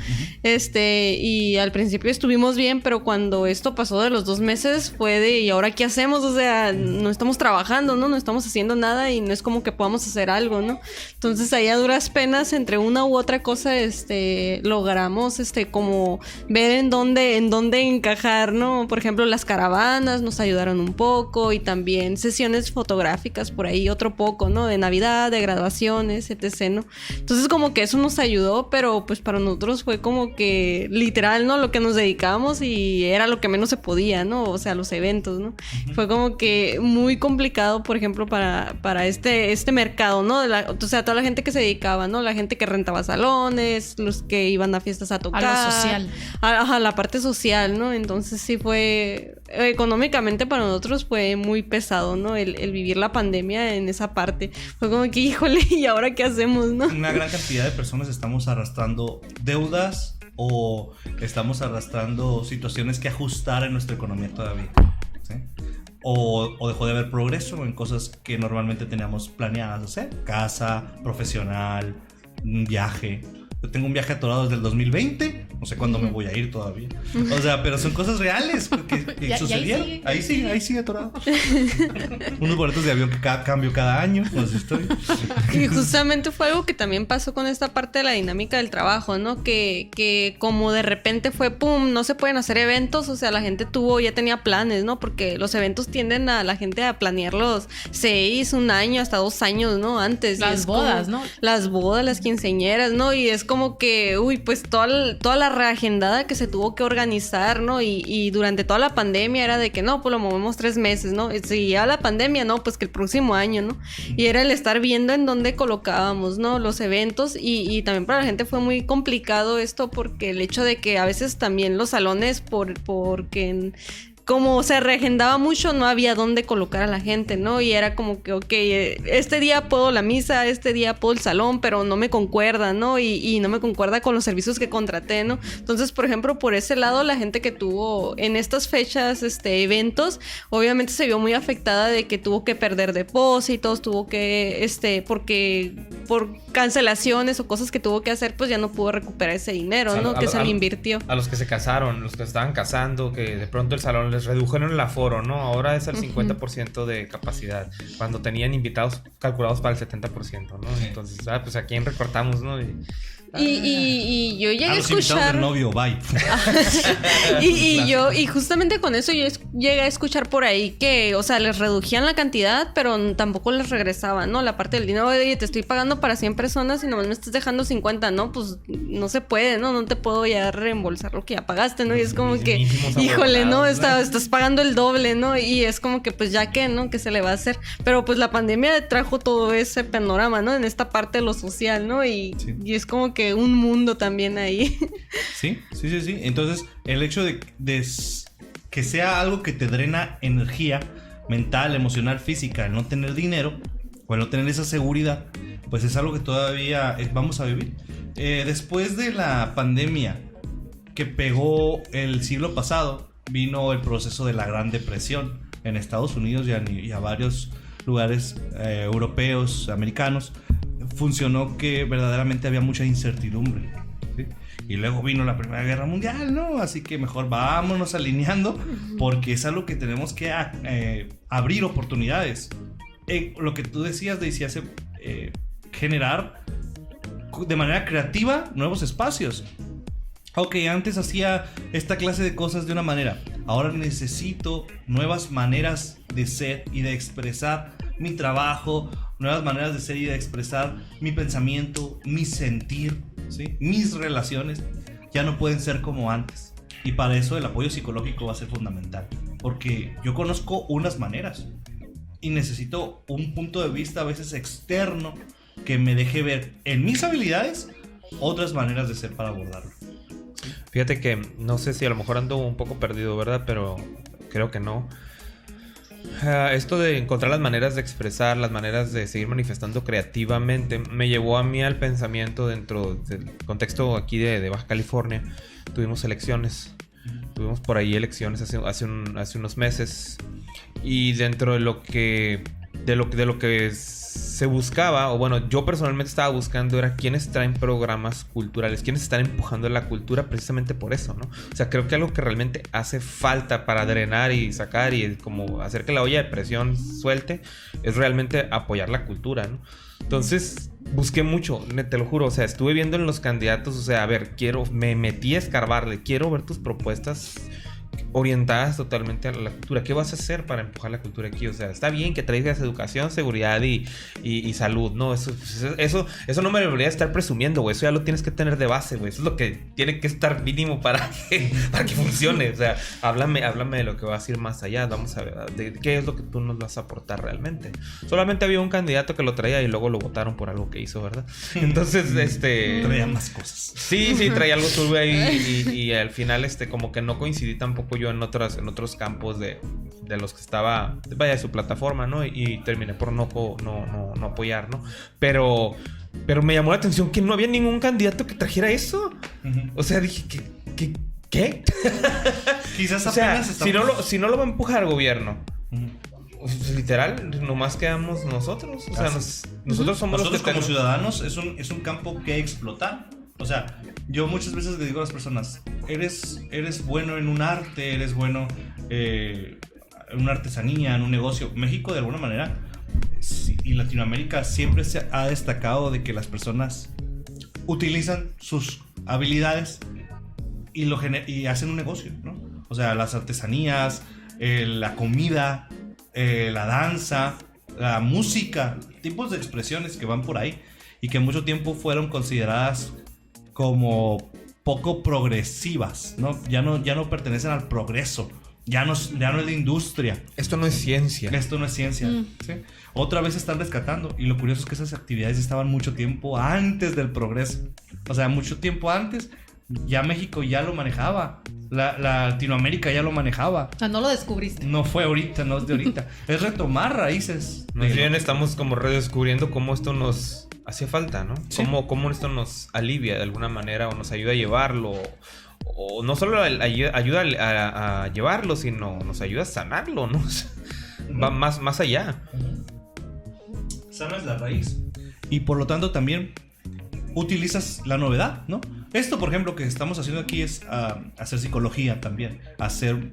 Y al principio estuvimos bien, pero cuando esto pasó de los 2 meses fue de, ¿y ahora qué hacemos? O sea, no estamos trabajando, ¿no? No estamos haciendo nada y no es como que podamos hacer algo, ¿no? Entonces ahí a duras penas entre una u otra cosa logramos como ver en dónde encajar, ¿no? Por ejemplo, las caravanas nos ayudaron un poco y también sesiones fotográficas por ahí otro poco, ¿no? De Navidad, de graduaciones, etc., ¿no? Entonces como que eso nos ayudó, pero pues para nosotros fue como que literal, ¿no? Lo que nos dedicábamos y era lo que menos se podía, ¿no? O sea, los eventos, ¿no? Fue como que muy complicado, por ejemplo, para este mercado, ¿no? O sea, toda la gente que se dedicaba, ¿no? La gente que rentaba salones, los que iban a fiestas a tocar. A lo social. Ajá, la parte social, ¿no? Entonces sí fue... Económicamente para nosotros fue muy pesado, ¿no? El vivir la pandemia en esa parte. Fue como que, híjole, ¿y ahora qué hacemos, no? Una gran cantidad de personas estamos arrastrando deudas o estamos arrastrando situaciones que ajustar en nuestra economía todavía, ¿sí? O dejó de haber progreso en cosas que normalmente teníamos planeadas hacer. Casa, profesional, un viaje. Yo tengo un viaje atorado desde el 2020. No sé cuándo me voy a ir todavía. O sea, pero son cosas reales que sucedieron. Ahí sigue atorado. Unos boletos de avión que cambio cada año. Pues estoy. Y justamente fue algo que también pasó con esta parte de la dinámica del trabajo, ¿no? Que como de repente fue pum, no se pueden hacer eventos. O sea, la gente ya tenía planes, ¿no? Porque los eventos tienden a la gente a planearlos 6, 1 año, hasta 2 años, ¿no? Antes. Las bodas, ¿no? Las bodas, las quinceañeras, ¿no? Y es como que, pues toda la reagendada que se tuvo que organizar, ¿no? Y durante toda la pandemia era de que no, pues lo movemos 3 meses, ¿no? Si ya la pandemia, no, pues que el próximo año, ¿no? Y era el estar viendo en dónde colocábamos, ¿no? Los eventos y también para la gente fue muy complicado esto porque el hecho de que a veces también los salones porque como se reagendaba mucho, no había dónde colocar a la gente, ¿no? Y era como que, ok, este día puedo la misa, este día puedo el salón, pero no me concuerda, ¿no? Y no me concuerda con los servicios que contraté, ¿no? Entonces, por ejemplo, por ese lado, la gente que tuvo en estas fechas, eventos, obviamente se vio muy afectada de que tuvo que perder depósitos, tuvo que, porque por cancelaciones o cosas que tuvo que hacer, pues ya no pudo recuperar ese dinero, ¿no? Que se le invirtió. A los que se casaron, los que se estaban casando, que de pronto el salón les redujeron el aforo, ¿no? Ahora es el 50% de capacidad, cuando tenían invitados calculados para el 70%, ¿no? Entonces, pues a quién recortamos, ¿no? Y yo llegué a los invitados escuchar... del novio, bye. y justamente con eso yo llegué a escuchar por ahí que, o sea, les redujían la cantidad, pero tampoco les regresaban, ¿no? La parte del dinero, oye, te estoy pagando para 100 personas y nomás me estás dejando 50, ¿no? Pues no se puede, ¿no? No te puedo ya reembolsar lo que ya pagaste, ¿no? Y es como que, híjole, ¿no? Estás pagando el doble, ¿no? Y es como que, pues ya que, ¿no? ¿Qué se le va a hacer? Pero pues la pandemia trajo todo ese panorama, ¿no? En esta parte de lo social, ¿no? Y es como que un mundo también ahí. Sí. Entonces, el hecho de que sea algo que te drena energía mental, emocional, física, el no tener dinero o el no tener esa seguridad, pues es algo que todavía vamos a vivir. Después de la pandemia que pegó el siglo pasado, vino el proceso de la Gran Depresión en Estados Unidos y a varios lugares europeos, americanos. Funcionó que verdaderamente había mucha incertidumbre, ¿sí? y luego vino la Primera Guerra Mundial, ¿no? Así que mejor vámonos alineando, porque es algo que tenemos que abrir oportunidades. Lo que tú decías, Daisy, hace generar de manera creativa nuevos espacios. Ok, antes hacía esta clase de cosas de una manera, ahora necesito nuevas maneras de ser y de expresar mi trabajo, nuevas maneras de ser y de expresar mi pensamiento, mi sentir, ¿sí? Mis relaciones ya no pueden ser como antes. Y para eso el apoyo psicológico va a ser fundamental, porque yo conozco unas maneras y necesito un punto de vista a veces externo que me deje ver en mis habilidades otras maneras de ser para abordarlo. Fíjate que no sé si a lo mejor ando un poco perdido, ¿verdad? Pero creo que no. Esto de encontrar las maneras de expresar, las maneras de seguir manifestando creativamente, me llevó a mí al pensamiento dentro del contexto aquí de Baja California. Tuvimos elecciones. Tuvimos por ahí elecciones hace unos meses. Y dentro de lo que se buscaba, o bueno, yo personalmente estaba buscando, era quienes traen programas culturales, quienes están empujando la cultura precisamente por eso, ¿no? O sea, creo que algo que realmente hace falta para drenar y sacar y como hacer que la olla de presión suelte es realmente apoyar la cultura, ¿no? Entonces busqué mucho, te lo juro, o sea, estuve viendo en los candidatos, o sea, a ver, me metí a escarbarle, quiero ver tus propuestas orientadas totalmente a la cultura. ¿Qué vas a hacer para empujar la cultura aquí? O sea, está bien que traigas educación, seguridad y salud, ¿no? Eso no me debería estar presumiendo, güey. Eso ya lo tienes que tener de base, güey. Eso es lo que tiene que estar mínimo para que funcione. O sea, háblame de lo que vas a ir más allá. Vamos a ver de qué es lo que tú nos vas a aportar realmente. Solamente había un candidato que lo traía y luego lo votaron por algo que hizo, ¿verdad? Entonces, traía más cosas. Sí, traía algo turbio ahí y al final, como que no coincidí tampoco yo en otros campos de los que estaba, vaya, de su plataforma, ¿no? Y terminé por no apoyar, ¿no? Pero me llamó la atención que no había ningún candidato que trajera eso. Uh-huh. O sea, dije, ¿qué? Quizás o sea, apenas estamos... si no lo va a empujar el gobierno, uh-huh, literal, nomás quedamos nosotros. O sea, nosotros somos los que como ciudadanos, es un campo que explotar. O sea, yo muchas veces le digo a las personas, eres bueno en un arte, eres bueno en una artesanía, en un negocio. México, de alguna manera, y Latinoamérica siempre se ha destacado de que las personas utilizan sus habilidades y hacen un negocio, ¿no? O sea, las artesanías, la comida, la danza, la música, tipos de expresiones que van por ahí y que mucho tiempo fueron consideradas como poco progresivas, ¿no? Ya no pertenecen al progreso, ya no es de industria. Esto no es ciencia. ¿Sí? Otra vez se están rescatando y lo curioso es que esas actividades estaban mucho tiempo antes del progreso. O sea, mucho tiempo antes ya México ya lo manejaba, la Latinoamérica ya lo manejaba. O sea, no lo descubriste. No fue ahorita, no es de ahorita. Es retomar raíces. Más bien estamos como redescubriendo cómo esto nos hacía falta, ¿no? Sí. Cómo esto nos alivia de alguna manera o nos ayuda a llevarlo, o no solo ayuda a llevarlo, sino nos ayuda a sanarlo, ¿no? Va más allá. Sanas la raíz y por lo tanto también utilizas la novedad, ¿no? Esto, por ejemplo, que estamos haciendo aquí es hacer psicología también, hacer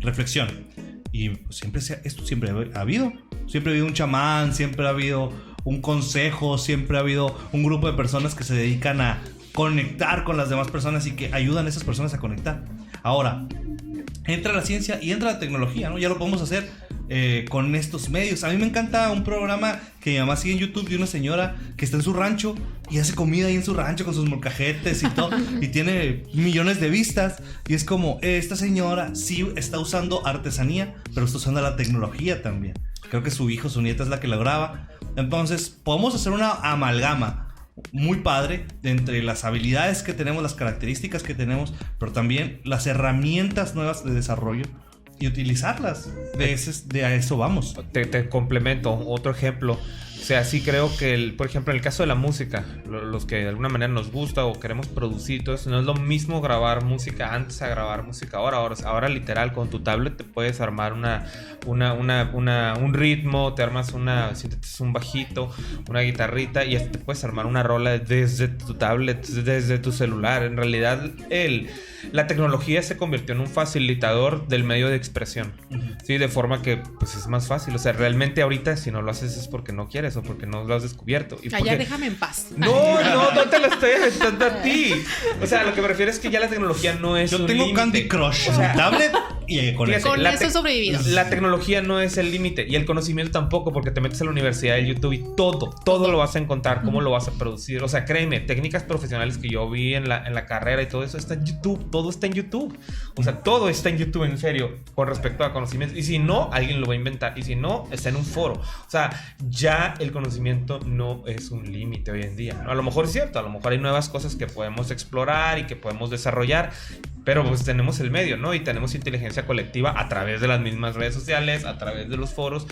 reflexión. Y pues, esto siempre ha habido. Siempre ha habido un chamán, siempre ha habido un consejo, siempre ha habido un grupo de personas que se dedican a conectar con las demás personas y que ayudan a esas personas a conectar. Ahora, entra la ciencia y entra la tecnología, ¿no? Ya lo podemos hacer con estos medios. A mí me encanta un programa que mi mamá sigue en YouTube de una señora que está en su rancho y hace comida ahí en su rancho con sus molcajetes y todo y tiene millones de vistas y es como, esta señora sí está usando artesanía, pero está usando la tecnología también. Creo que su hijo, su nieta es la que la graba. Entonces podemos hacer una amalgama muy padre de entre las habilidades que tenemos, las características que tenemos, pero también las herramientas nuevas de desarrollo y utilizarlas. De a eso vamos. Te complemento otro ejemplo. sea, sí creo que, por ejemplo, en el caso de la música, los que de alguna manera nos gusta o queremos producir todo eso, no es lo mismo grabar música antes a grabar música ahora. Ahora literal, con tu tablet te puedes armar un ritmo, te armas un bajito, una guitarrita y hasta te puedes armar una rola desde tu tablet, desde tu celular. En realidad, la tecnología se convirtió en un facilitador del medio de expresión, ¿sí? De forma que pues es más fácil. O sea, realmente ahorita si no lo haces es porque no quieres o porque no lo has descubierto. Y ya déjame en paz. No te lo estoy aventando a ti. O sea, lo que me refiero es que ya la tecnología no es un límite. Yo tengo Candy Crush, o sea, mi tablet y con fíjate, eso. Con eso he sobrevivido. La tecnología no es el límite y el conocimiento tampoco, porque te metes a la universidad de YouTube y todo lo vas a encontrar, cómo lo vas a producir. O sea, créeme, técnicas profesionales que yo vi en la carrera y todo eso está en YouTube. Todo está en YouTube. O sea, todo está en YouTube, en serio, con respecto a conocimiento. Y si no, alguien lo va a inventar. Y si no, está en un foro. O sea, ya el conocimiento no es un límite hoy en día, ¿no? A lo mejor es cierto, a lo mejor hay nuevas cosas que podemos explorar y que podemos desarrollar, pero pues tenemos el medio, ¿no? Y tenemos inteligencia colectiva a través de las mismas redes sociales, a través de los foros.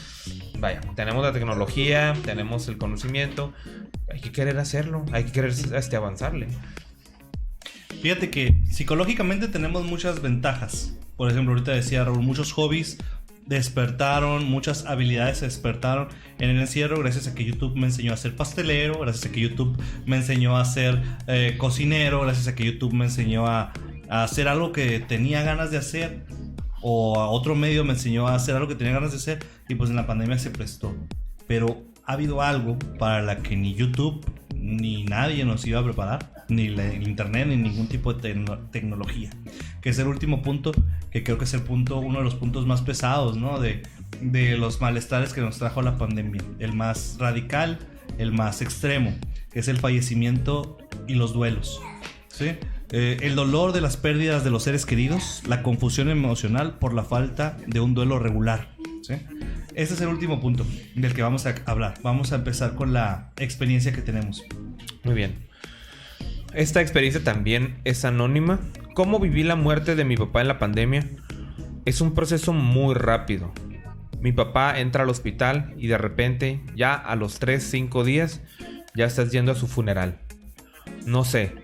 Vaya, tenemos la tecnología, tenemos el conocimiento. Hay que querer hacerlo, hay que querer avanzarle. Fíjate que psicológicamente tenemos muchas ventajas. Por ejemplo, ahorita decía Raúl, muchos hobbies despertaron, muchas habilidades se despertaron en el encierro gracias a que YouTube me enseñó a ser pastelero, gracias a que YouTube me enseñó a ser cocinero, gracias a que YouTube me enseñó a hacer algo que tenía ganas de hacer, o a otro medio me enseñó a hacer algo que tenía ganas de hacer, y pues en la pandemia se prestó. Pero ha habido algo para la que ni YouTube ni nadie nos iba a preparar, ni el internet, ni ningún tipo de tecnología, que es el último punto, que creo que es uno de los puntos más pesados, ¿no? de los malestares que nos trajo la pandemia, el más radical, el más extremo, que es el fallecimiento y los duelos, ¿sí? El dolor de las pérdidas de los seres queridos, la confusión emocional por la falta de un duelo regular, ¿sí? Ese es el último punto del que vamos a hablar. Vamos a empezar con la experiencia que tenemos. Muy bien. Esta experiencia también es anónima. ¿Cómo viví la muerte de mi papá en la pandemia? Es un proceso muy rápido. Mi papá entra al hospital y de repente, ya a los 3-5 días, ya estás yendo a su funeral. No sé,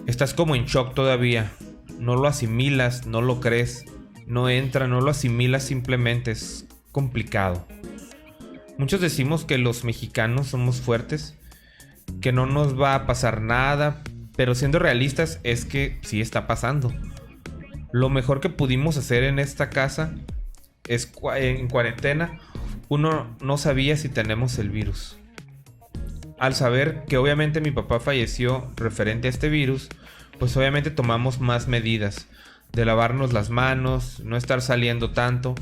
estás como en shock todavía. No lo asimilas, no lo crees, no entra, no lo asimilas simplemente. Es complicado. Muchos decimos que los mexicanos somos fuertes, que no nos va a pasar nada, pero siendo realistas es que sí está pasando. Lo mejor que pudimos hacer en esta casa es en cuarentena. Uno no sabía si tenemos el virus. Al saber que obviamente mi papá falleció referente a este virus, pues obviamente tomamos más medidas de lavarnos las manos, no estar saliendo tanto.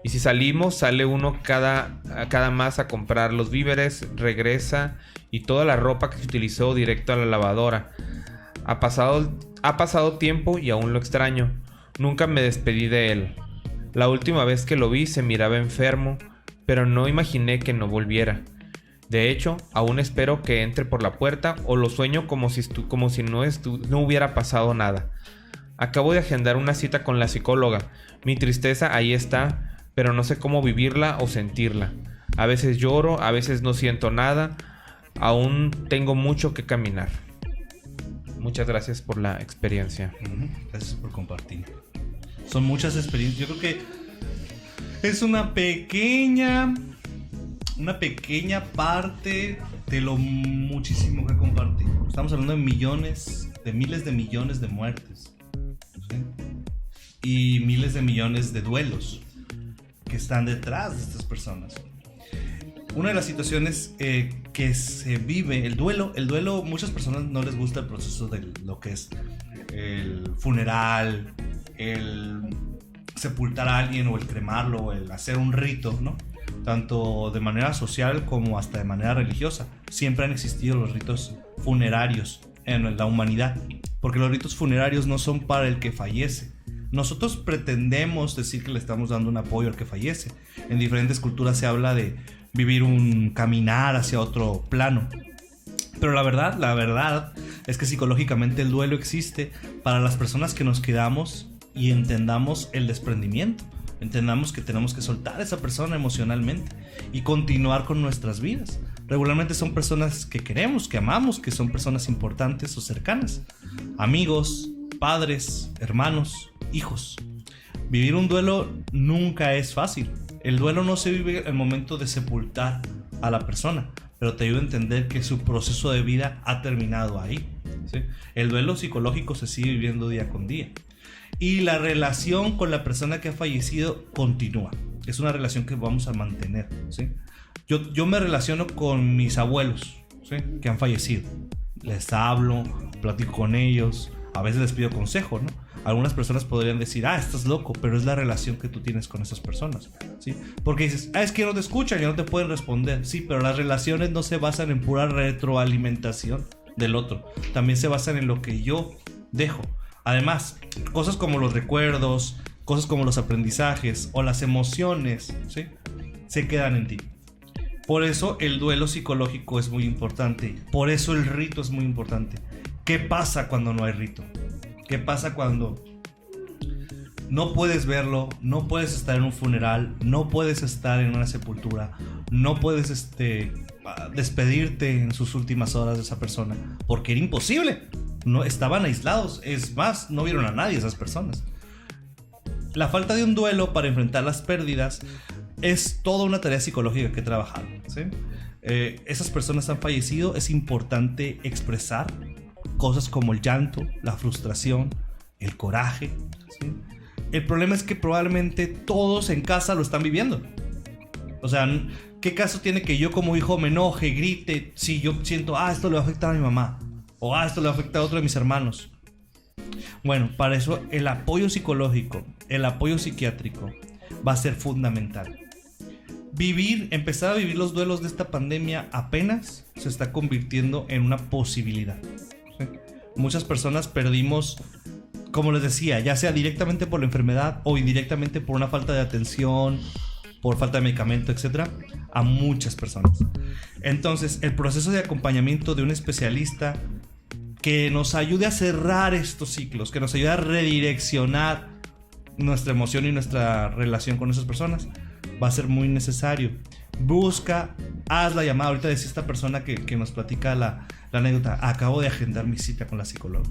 Y si salimos, sale uno cada más a comprar los víveres, regresa y toda la ropa que se utilizó directo a la lavadora. Ha pasado tiempo y aún lo extraño. Nunca me despedí de él. La última vez que lo vi se miraba enfermo, pero no imaginé que no volviera. De hecho, aún espero que entre por la puerta o lo sueño como si no hubiera pasado nada. Acabo de agendar una cita con la psicóloga. Mi tristeza ahí está, pero no sé cómo vivirla o sentirla. A veces lloro, a veces no siento nada. Aún tengo mucho que caminar. Muchas gracias por la experiencia. Gracias por compartir. Son muchas experiencias. Yo creo que es una pequeña parte de lo muchísimo que compartir. Estamos hablando de miles de millones de muertes, ¿sí? Y miles de millones de duelos que están detrás de estas personas. Una de las situaciones que se vive, el duelo, muchas personas no les gusta el proceso de lo que es el funeral, el sepultar a alguien o el cremarlo, o el hacer un rito, ¿no? Tanto de manera social como hasta de manera religiosa. Siempre han existido los ritos funerarios en la humanidad, porque los ritos funerarios no son para el que fallece. Nosotros pretendemos decir que le estamos dando un apoyo al que fallece. En diferentes culturas se habla de vivir un caminar hacia otro plano. Pero la verdad es que psicológicamente el duelo existe para las personas que nos quedamos y entendamos el desprendimiento. Entendamos que tenemos que soltar a esa persona emocionalmente y continuar con nuestras vidas. regularmente son personas que queremos, que amamos, que son personas importantes o cercanas. Amigos, padres, hermanos, hijos. Vivir un duelo nunca es fácil. El duelo no se vive al momento de sepultar a la persona, pero te ayuda a entender que su proceso de vida ha terminado ahí, ¿sí? El duelo psicológico se sigue viviendo día con día. Y la relación con la persona que ha fallecido continúa. Es una relación que vamos a mantener, ¿sí? Yo me relaciono con mis abuelos, ¿sí? Que han fallecido. Les hablo, platico con ellos, a veces les pido consejo, ¿no? Algunas personas podrían decir, estás loco, pero es la relación que tú tienes con esas personas, ¿sí? Porque dices, es que no te escuchan y no te pueden responder. Sí, pero las relaciones no se basan en pura retroalimentación del otro. También se basan en lo que yo dejo. Además, cosas como los recuerdos, cosas como los aprendizajes o las emociones, ¿sí? Se quedan en ti. Por eso el duelo psicológico es muy importante. Por eso el rito es muy importante. ¿Qué pasa cuando no hay rito? ¿Qué pasa cuando no puedes verlo, no puedes estar en un funeral, no puedes estar en una sepultura, no puedes despedirte en sus últimas horas de esa persona? Porque era imposible. No, estaban aislados. Es más, no vieron a nadie esas personas. La falta de un duelo para enfrentar las pérdidas es toda una tarea psicológica que trabajar, ¿sí? Esas personas han fallecido. Es importante expresar cosas como el llanto, la frustración, el coraje, ¿sí? El problema es que probablemente todos en casa lo están viviendo. O sea, ¿qué caso tiene que yo como hijo me enoje, grite, si yo siento, esto le va a afectar a mi mamá, o esto le va a afectar a otro de mis hermanos? Bueno, para eso el apoyo psicológico, el apoyo psiquiátrico va a ser fundamental. Empezar a vivir los duelos de esta pandemia apenas se está convirtiendo en una posibilidad, ¿sí? Muchas personas perdimos, como les decía, ya sea directamente por la enfermedad o indirectamente por una falta de atención, por falta de medicamento, etc., a muchas personas. Entonces, el proceso de acompañamiento de un especialista que nos ayude a cerrar estos ciclos, que nos ayude a redireccionar nuestra emoción y nuestra relación con esas personas, va a ser muy necesario. Haz la llamada. Ahorita decía esta persona que nos platica la anécdota, acabo de agendar mi cita con la psicóloga,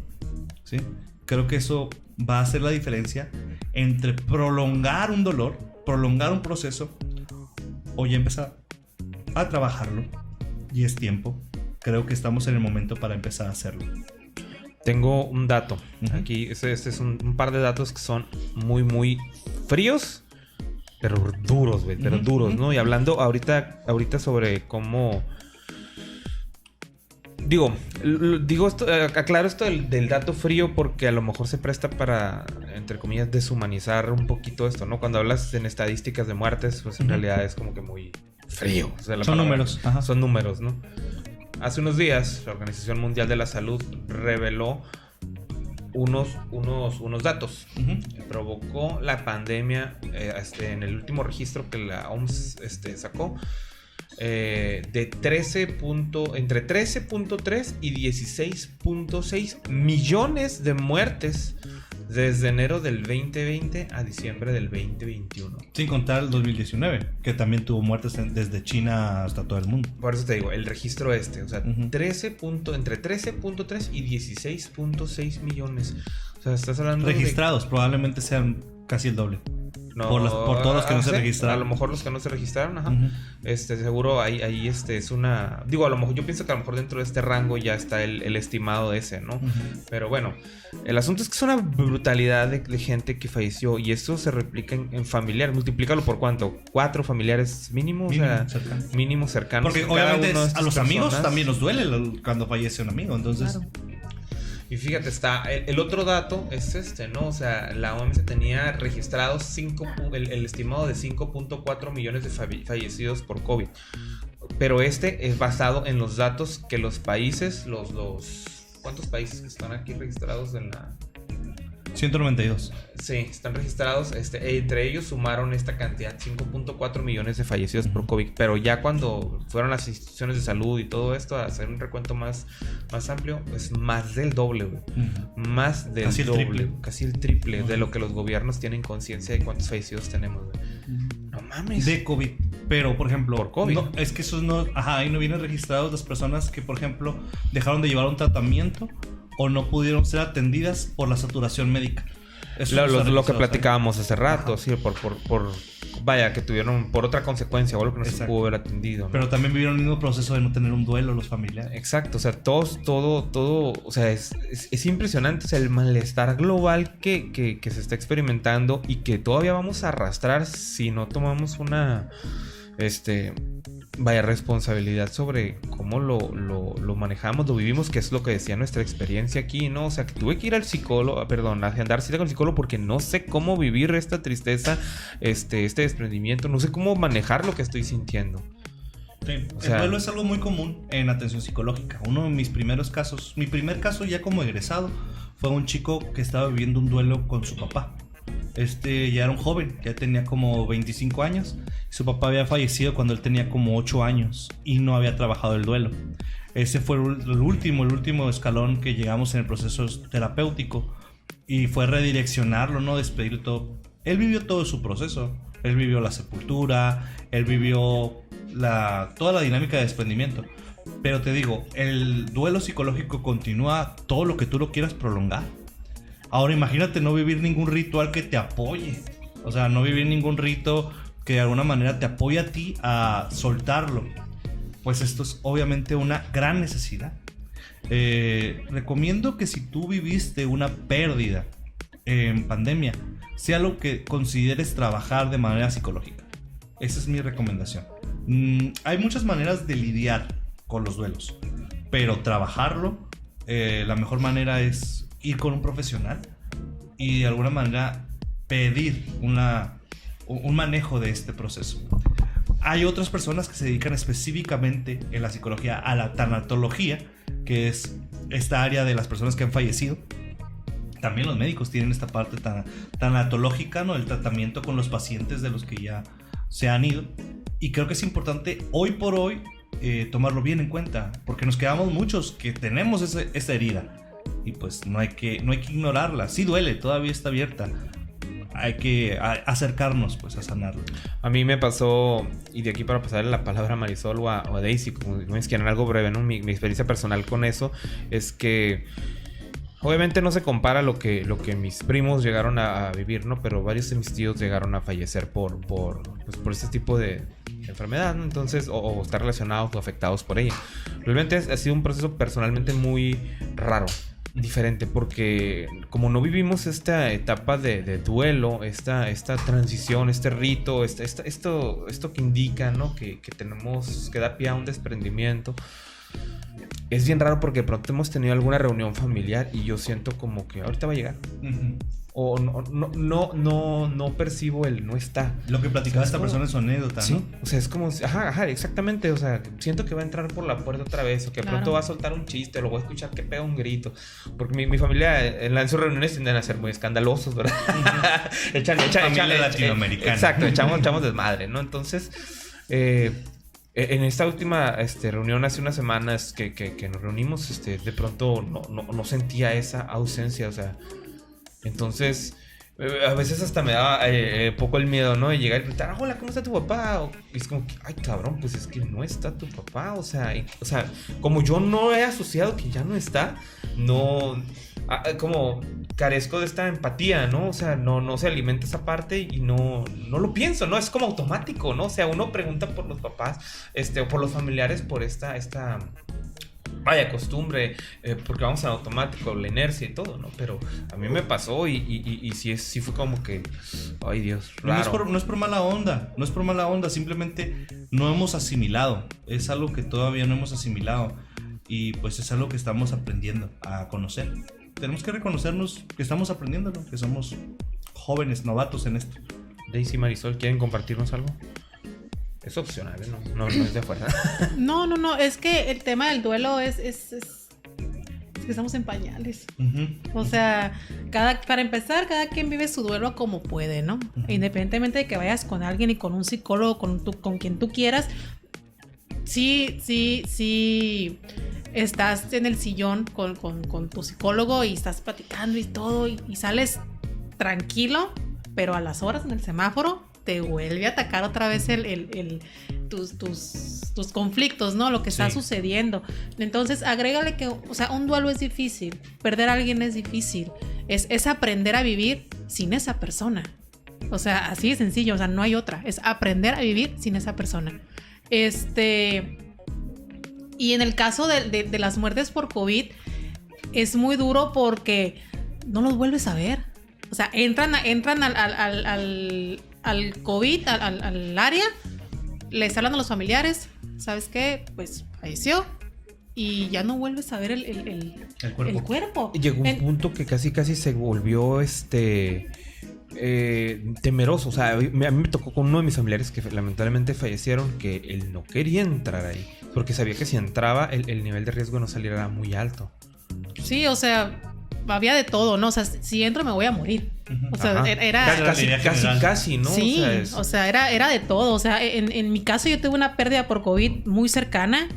¿sí? Creo que eso va a hacer la diferencia entre prolongar un dolor, prolongar un proceso, o ya empezar a trabajarlo. Y es tiempo. Creo que estamos en el momento para empezar a hacerlo. Tengo un dato. Aquí, este es un par de datos que son muy, muy fríos, pero duros, güey. Pero duros, ¿no? Y hablando ahorita sobre cómo... Digo esto, aclaro esto del dato frío porque a lo mejor se presta para, entre comillas, deshumanizar un poquito esto, ¿no? Cuando hablas en estadísticas de muertes, pues en realidad es como que muy frío. O sea, son números. Ajá. Son números, ¿no? Hace unos días, la Organización Mundial de la Salud reveló unos datos. Provocó la pandemia en el último registro que la OMS sacó. Entre 13.3 y 16.6 millones de muertes desde enero del 2020 a diciembre del 2021. Sin contar el 2019, que también tuvo muertes desde China hasta todo el mundo. Por eso te digo, el registro o sea, entre 13.3 y 16.6 millones. O sea, estás hablando registrados, probablemente sean casi el doble. No, por todos los que no se registraron. A lo mejor los que no se registraron, ajá. Seguro ahí es una... Digo, a lo mejor yo pienso que a lo mejor dentro de este rango ya está el estimado ese, ¿no? Pero bueno, el asunto es que es una brutalidad de gente que falleció y eso se replica en familiares. Multiplícalo por ¿cuánto? 4 familiares mínimo, mínimo cercanos. Porque obviamente a los amigos también nos duele cuando fallece un amigo, entonces... Claro. Y fíjate, está el otro dato es ¿no? O sea, la OMS tenía registrados el estimado de 5.4 millones de fallecidos por COVID. Pero este es basado en los datos que los países, ¿cuántos países están aquí registrados en la...? 192. Sí, están registrados. Entre ellos sumaron esta cantidad, 5.4 millones de fallecidos por COVID. Pero ya cuando fueron las instituciones de salud y todo esto a hacer un recuento más amplio, es más del doble, güey. Más del doble. Casi el triple de lo que los gobiernos tienen conciencia de cuántos fallecidos tenemos, güey. No mames. De COVID. Pero, por ejemplo, por COVID. No, es que esos no, ahí no vienen registrados las personas que, por ejemplo, dejaron de llevar un tratamiento o no pudieron ser atendidas por la saturación médica. Eso no está Lo que registrado, platicábamos hace rato, Ajá. sí, vaya, que tuvieron por otra consecuencia o algo que no se Exacto. pudo haber atendido, ¿no? Pero también vivieron el mismo proceso de no tener un duelo los familiares. Exacto, o sea, todo, o sea, es impresionante, o sea, el malestar global que se está experimentando y que todavía vamos a arrastrar si no tomamos una, responsabilidad sobre cómo lo manejamos, lo vivimos, que es lo que decía nuestra experiencia aquí, ¿no? O sea, que tuve que ir al psicólogo, agendar cita con el psicólogo porque no sé cómo vivir esta tristeza, este desprendimiento, no sé cómo manejar lo que estoy sintiendo. Sí. O sea, el duelo es algo muy común en atención psicológica. Uno de mis primeros casos, mi primer caso ya como egresado, fue un chico que estaba viviendo un duelo con su papá. Ya era un joven, ya tenía como 25 años. Su papá había fallecido cuando él tenía como 8 años y no había trabajado el duelo. Ese fue el último escalón que llegamos en el proceso terapéutico y fue redireccionarlo, ¿no? Despedir todo. Él vivió todo su proceso. Él vivió la sepultura, él vivió toda la dinámica de desprendimiento. Pero te digo, el duelo psicológico continúa todo lo que tú lo quieras prolongar. Ahora imagínate no vivir ningún ritual que te apoye. O sea, no vivir ningún rito que de alguna manera te apoye a ti a soltarlo. Pues esto es obviamente una gran necesidad. Recomiendo que si tú viviste una pérdida en pandemia, sea lo que consideres trabajar de manera psicológica. Esa es mi recomendación. Hay muchas maneras de lidiar con los duelos, pero trabajarlo, la mejor manera es ir con un profesional y de alguna manera pedir un manejo de este proceso. Hay otras personas que se dedican específicamente en la psicología a la tanatología, que es esta área de las personas que han fallecido. También los médicos tienen esta parte tanatológica, ¿no? El tratamiento con los pacientes de los que ya se han ido. Y creo que es importante hoy por hoy tomarlo bien en cuenta, porque nos quedamos muchos que tenemos esa herida. Y pues no hay que ignorarla. Sí duele, todavía está abierta. Hay que acercarnos pues a sanarla. A mí me pasó, y de aquí para pasarle la palabra a Marisol o a Daisy, como me quieran algo breve, ¿no? Mi experiencia personal con eso es que obviamente no se compara lo que mis primos llegaron a vivir, ¿no? Pero varios de mis tíos llegaron a fallecer por este tipo de enfermedad, ¿no? Entonces, o estar relacionados o afectados por ella. Realmente ha sido un proceso personalmente muy raro, diferente, porque como no vivimos esta etapa de duelo, esta transición, este rito, esto que indica, ¿no? Que tenemos, que da pie a un desprendimiento. Es bien raro porque de pronto hemos tenido alguna reunión familiar y yo siento como que ahorita va a llegar. Uh-huh. O no percibo el no está. Lo que platicaba esta como, persona en su anécdota, sí, ¿no? O sea, es como, ajá, exactamente. O sea, siento que va a entrar por la puerta otra vez, o que de pronto va a soltar un chiste, o lo voy a escuchar que pega un grito. Porque mi familia en sus reuniones tienden a ser muy escandalosos, ¿verdad? Uh-huh. Familia latinoamericana. Exacto, echamos desmadre, ¿no? Entonces, en esta última reunión hace unas semanas que nos reunimos, de pronto no sentía esa ausencia, o sea. Entonces, a veces hasta me daba poco el miedo, ¿no? De llegar y preguntar, hola, ¿cómo está tu papá? Y es como que, ay, cabrón, pues es que no está tu papá. O sea, como yo no he asociado que ya no está, como carezco de esta empatía, ¿no? O sea, no se alimenta esa parte y no lo pienso, ¿no? Es como automático, ¿no? O sea, uno pregunta por los papás, o por los familiares por esta vaya costumbre, porque vamos en automático, la inercia y todo, ¿no? Pero a mí me pasó y sí fue como que, ay Dios, raro. No es por mala onda, simplemente no hemos asimilado, es algo que todavía no hemos asimilado y pues es algo que estamos aprendiendo a conocer. Tenemos que reconocernos que estamos aprendiéndolo, que somos jóvenes, novatos en esto. Daisy, Marisol, ¿quieren compartirnos algo? Es opcional, no es de fuerza. No, es que el tema del duelo es que estamos en pañales. Uh-huh. O sea, para empezar, cada quien vive su duelo como puede, ¿no? Uh-huh. Independientemente de que vayas con alguien y con un psicólogo, con quien tú quieras, sí estás en el sillón con tu psicólogo y estás platicando y todo y sales tranquilo, pero a las horas en el semáforo te vuelve a atacar otra vez tus conflictos, ¿no? Lo que está sucediendo. Entonces, agrégale que, o sea, un duelo es difícil, perder a alguien es difícil, es aprender a vivir sin esa persona. O sea, así de sencillo, o sea, no hay otra, es aprender a vivir sin esa persona. Y en el caso de las muertes por COVID, es muy duro porque no los vuelves a ver. O sea, entran al COVID, al área, les hablan a los familiares, ¿sabes qué? Pues falleció y ya no vuelves a ver el cuerpo. Llegó un punto que casi se volvió temeroso. O sea, a mí me tocó con uno de mis familiares que lamentablemente fallecieron, que él no quería entrar ahí porque sabía que si entraba el nivel de riesgo de no salir era muy alto. Sí, o sea, había de todo, ¿no? O sea, si entro me voy a morir. O sea, era casi, ¿no? Sí, o sea, era de todo. O sea, en mi caso yo tuve una pérdida por COVID muy cercana.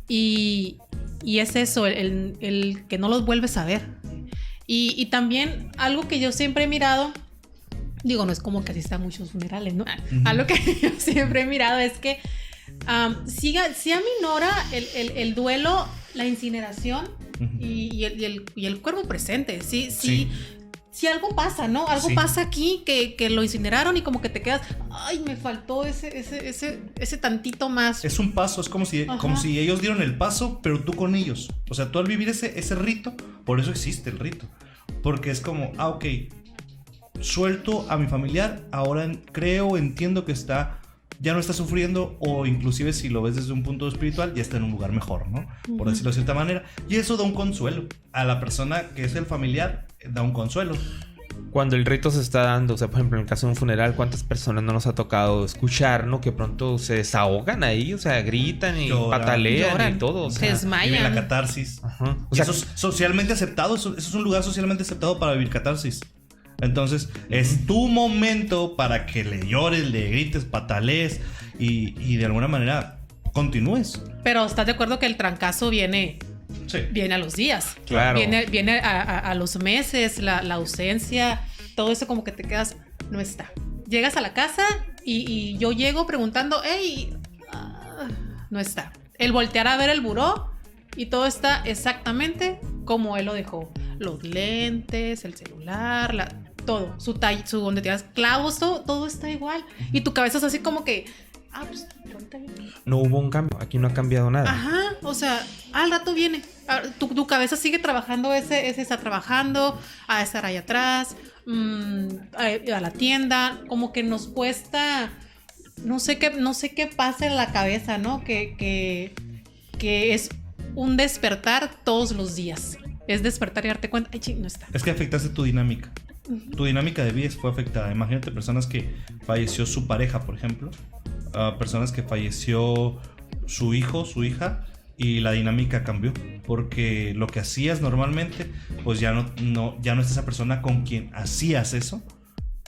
Y es eso, el que no los vuelves a ver. Y también algo que yo siempre he mirado, digo, no es como que asista a muchos funerales, ¿no? Algo que yo siempre he mirado es que si aminora el duelo, la incineración y el cuerpo presente. Si algo pasa, ¿no? Algo pasa aquí que lo incineraron y como que te quedas, ay, me faltó ese tantito más. Es un paso, es como si ellos dieron el paso, pero tú con ellos. O sea, tú al vivir ese rito, por eso existe el rito. Porque es como, ok, suelto a mi familiar, ahora entiendo que ya no está sufriendo, o inclusive si lo ves desde un punto espiritual, ya está en un lugar mejor, ¿no? Por decirlo de cierta manera. Y eso da un consuelo. A la persona que es el familiar, da un consuelo. Cuando el rito se está dando, o sea, por ejemplo, en el caso de un funeral, ¿cuántas personas no nos ha tocado escuchar, ¿no? Que pronto se desahogan ahí, o sea, gritan y patalean y todo. O sea, se desmayan. Viven la catarsis. Ajá. O sea, eso es socialmente aceptado, eso es un lugar socialmente aceptado para vivir catarsis. Entonces, es tu momento para que le llores, le grites, patalees y de alguna manera continúes. Pero ¿estás de acuerdo que el trancazo viene a los días? Claro. Viene a los meses, la ausencia, todo eso como que te quedas, no está. Llegas a la casa y yo llego preguntando, hey, no está. El voltear a ver el buró y todo está exactamente como él lo dejó. Los lentes, el celular, todo, su donde tienes clavos, todo está igual. Y tu cabeza es así como que, pues ahorita viene. No hubo un cambio, aquí no ha cambiado nada. Ajá, o sea, al rato viene. Tu cabeza sigue trabajando, ese está trabajando, a estar ahí atrás, a la tienda, como que nos cuesta, no sé qué pasa en la cabeza, ¿no? Que es un despertar todos los días. Es despertar y darte cuenta, ay, ching, no está. Es que afectaste tu dinámica. Tu dinámica de vida fue afectada. Imagínate personas que falleció su pareja, por ejemplo. Personas que falleció su hijo, su hija, y la dinámica cambió. Porque lo que hacías normalmente, pues ya no es esa persona con quien hacías eso.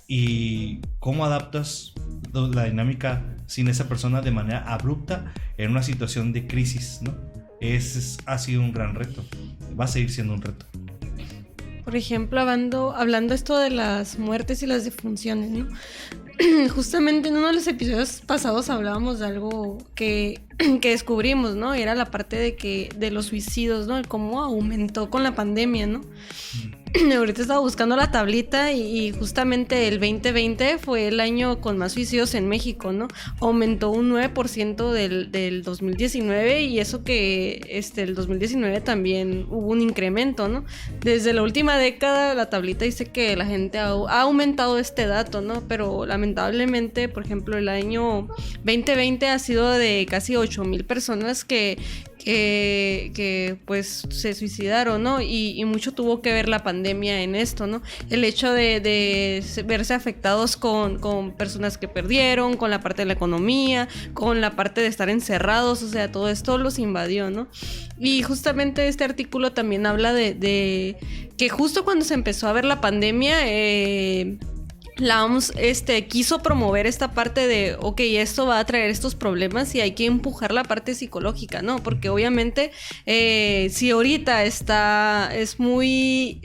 Y cómo adaptas la dinámica sin esa persona de manera abrupta en una situación de crisis, ¿no? Ha sido un gran reto. Va a seguir siendo un reto. Por ejemplo, hablando esto de las muertes y las defunciones, ¿no? Justamente en uno de los episodios pasados hablábamos de algo que descubrimos, ¿no? Era la parte de los suicidios, ¿no? Cómo aumentó con la pandemia, ¿no? Ahorita estaba buscando la tablita y justamente el 2020 fue el año con más suicidios en México, ¿no? Aumentó un 9% del 2019 y eso que el 2019 también hubo un incremento, ¿no? Desde la última década la tablita dice que la gente ha aumentado este dato, ¿no? Pero lamentablemente, por ejemplo, el año 2020 ha sido de casi 8,000 personas que pues se suicidaron, ¿no? Y mucho tuvo que ver la pandemia en esto, ¿no? El hecho de verse afectados con personas que perdieron, con la parte de la economía, con la parte de estar encerrados, o sea, todo esto los invadió, ¿no? Y justamente este artículo también habla de que justo cuando se empezó a ver la pandemia, la OMS quiso promover esta parte de, ok, esto va a traer estos problemas y hay que empujar la parte psicológica, ¿no? Porque obviamente si ahorita es muy,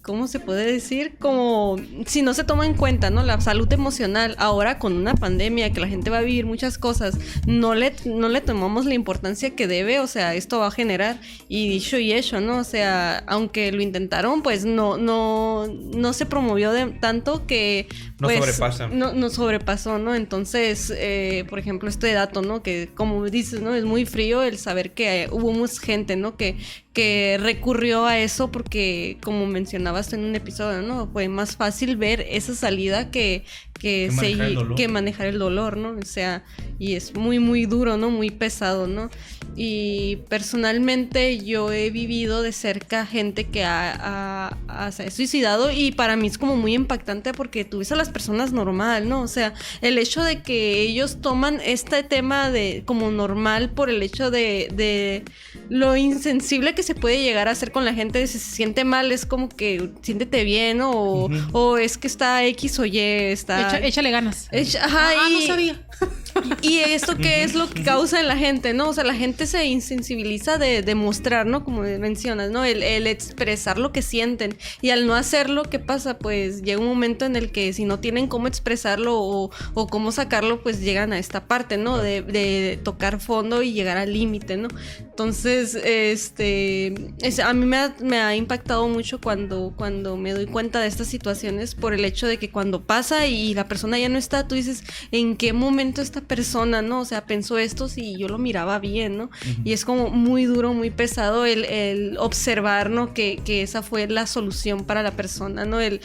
¿cómo se puede decir? Como si no se toma en cuenta, ¿no? La salud emocional. Ahora con una pandemia que la gente va a vivir muchas cosas, no le tomamos la importancia que debe, o sea, esto va a generar. Y dicho y hecho, ¿no? O sea, aunque lo intentaron, pues no se promovió tanto que pues, no sobrepasó, ¿no? Entonces, por ejemplo, este dato, ¿no? Que como dices, ¿no? Es muy frío el saber que hubo mucha gente, ¿no? Que recurrió a eso porque, como mencionabas en un episodio, ¿no? Fue más fácil ver esa salida que manejar el dolor, ¿no? O sea, y es muy, muy duro, ¿no? Muy pesado, ¿no? Y personalmente yo he vivido de cerca gente que se ha suicidado y para mí es como muy impactante porque tú ves a las personas normal, ¿no? O sea, el hecho de que ellos toman este tema como normal por el hecho de lo insensible que se puede llegar a hacer con la gente, si se siente mal es como que siéntete bien, ¿no? O es que está X o Y, está... Échale ganas. No sabía. Y esto qué es lo que causa en la gente, ¿no? O sea, la gente se insensibiliza de mostrar, ¿no? Como mencionas, ¿no? El expresar lo que sienten. Y al no hacerlo, ¿qué pasa? Pues llega un momento en el que si no tienen cómo expresarlo o cómo sacarlo, pues llegan a esta parte, ¿no? De tocar fondo y llegar al límite, ¿no? Entonces, a mí me ha impactado mucho cuando me doy cuenta de estas situaciones por el hecho de que cuando pasa y la persona ya no está, tú dices, ¿en qué momento esta persona, no? O sea, pensó esto si yo lo miraba bien, ¿no? Uh-huh. Y es como muy duro, muy pesado el observar, ¿no? Que esa fue la solución para la persona, ¿no? El